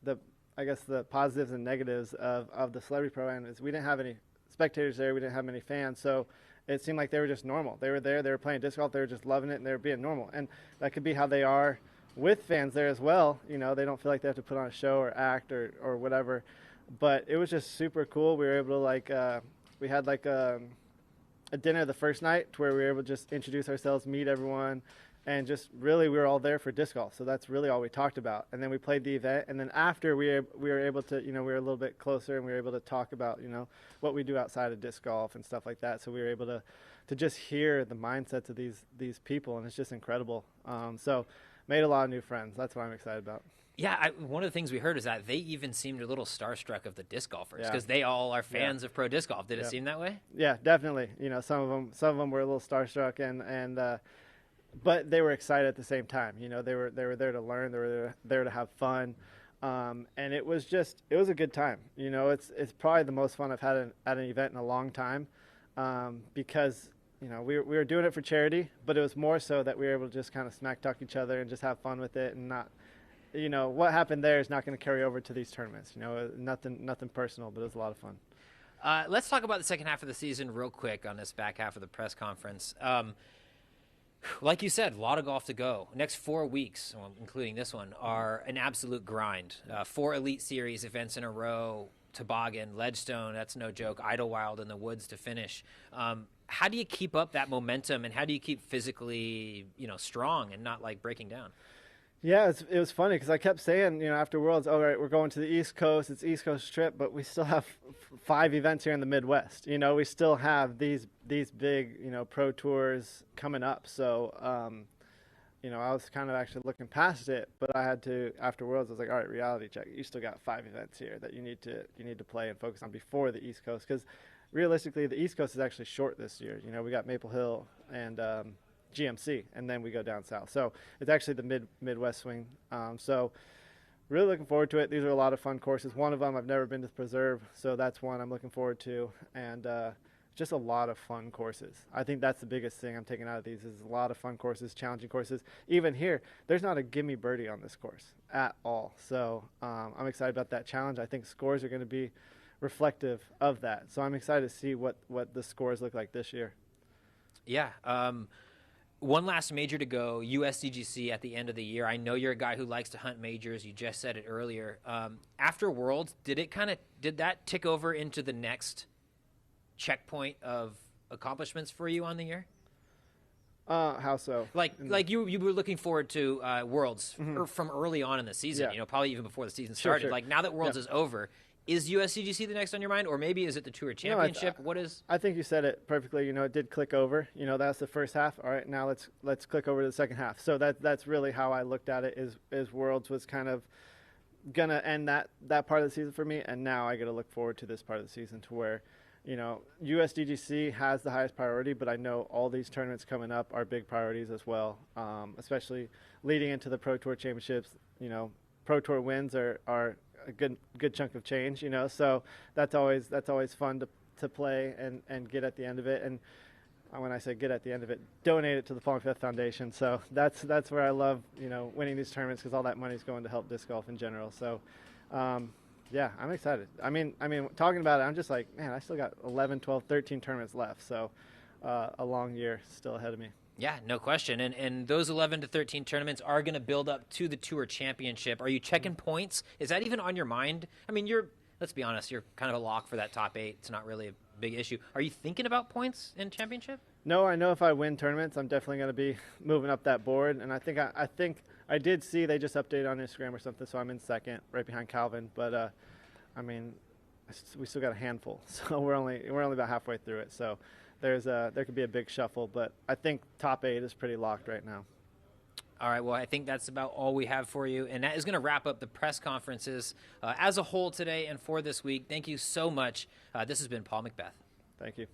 the positives and negatives of the Celebrity Pro-Am is we didn't have any spectators there. We didn't have many fans, so it seemed like they were just normal. They were there. They were playing disc golf. They were just loving it, and they were being normal. And that could be how they are with fans there as well. They don't feel like they have to put on a show or act or whatever. But it was just super cool. We were able to we had a dinner the first night to where we were able to just introduce ourselves, meet everyone, and just really we were all there for disc golf. So that's really all we talked about. And then we played the event, and then after we were able to, we were a little bit closer, and we were able to talk about, what we do outside of disc golf and stuff like that. So we were able to just hear the mindsets of these people, and it's just incredible. So made a lot of new friends. That's what I'm excited about. Yeah, one of the things we heard is that they even seemed a little starstruck of the disc golfers Yeah. because they all are fans of pro disc golf. Did it Yeah. there that way? Yeah, definitely. You know, some of them were a little starstruck, but they were excited at the same time. You know, they were there to learn. They were there to have fun, and it was a good time. You know, it's probably the most fun I've had at an event in a long time, because you know we were doing it for charity, but it was more so that we were able to just kind of smack talk each other and just have fun with it and not. You know, what happened there is not going to carry over to these tournaments. You know, nothing personal, but it was a lot of fun. Let's talk about the second half of the season real quick on this back half of the press conference. Like you said, a lot of golf to go. Next 4 weeks, well, including this one, are an absolute grind. 4 Elite Series events in a row, Toboggan, Ledgestone, that's no joke, Idlewild in the woods to finish. How do you keep up that momentum, and how do you keep physically, strong and not like breaking down? Yeah, it was funny because I kept saying, after Worlds, all right, we're going to the East Coast. It's East Coast trip, but we still have 5 events here in the Midwest. We still have these big, pro tours coming up. So, I was kind of actually looking past it, but I had to, after Worlds, I was like, all right, reality check. You still got 5 events here that you need to play and focus on before the East Coast, because realistically, the East Coast is actually short this year. We got Maple Hill and GMC, and then we go down south. So it's actually the Midwest swing. So really looking forward to it. These are a lot of fun courses. One of them, I've never been to the Preserve, so that's one I'm looking forward to. And just a lot of fun courses. I think that's the biggest thing I'm taking out of these is a lot of fun courses, challenging courses. Even here, there's not a gimme birdie on this course at all. So I'm excited about that challenge. I think scores are going to be reflective of that. So I'm excited to see what the scores look like this year. Yeah. One last major to go, USDGC at the end of the year. I know you're a guy who likes to hunt majors. You just said it earlier. After Worlds, did that tick over into the next checkpoint of accomplishments for you on the year? How so? Like you were looking forward to Worlds from early on in the season. Yeah. Probably even before the season started. Sure. Like now that Worlds is over. Is USDGC the next on your mind, or maybe is it the Tour Championship? I think you said it perfectly. It did click over. That's the first half. All right, now let's click over to the second half. So that's really how I looked at it. Is Worlds was kind of gonna end that part of the season for me, and now I got to look forward to this part of the season to where, USDGC has the highest priority, but I know all these tournaments coming up are big priorities as well, especially leading into the Pro Tour Championships. Pro Tour wins are a good chunk of change, so that's always fun to play and get at the end of it. And when I say get at the end of it, donate it to the Paul McBeth Foundation. So that's where I love, winning these tournaments, because all that money is going to help disc golf in general. So, yeah, I'm excited. I mean, talking about it, I'm just like, man, I still got 11, 12, 13 tournaments left. So a long year still ahead of me. Yeah, no question. And those 11 to 13 tournaments are going to build up to the Tour Championship. Are you checking points? Is that even on your mind? I mean, let's be honest, you're kind of a lock for that top 8. It's not really a big issue. Are you thinking about points in championship? No, I know if I win tournaments, I'm definitely going to be moving up that board. And I think I did see they just updated on Instagram or something, so I'm in second, right behind Calvin. But we still got a handful, so we're only about halfway through it. So there could be a big shuffle, but I think top 8 is pretty locked right now. All right, well, I think that's about all we have for you, and that is going to wrap up the press conferences as a whole today and for this week. Thank you so much. This has been Paul McBeth. Thank you.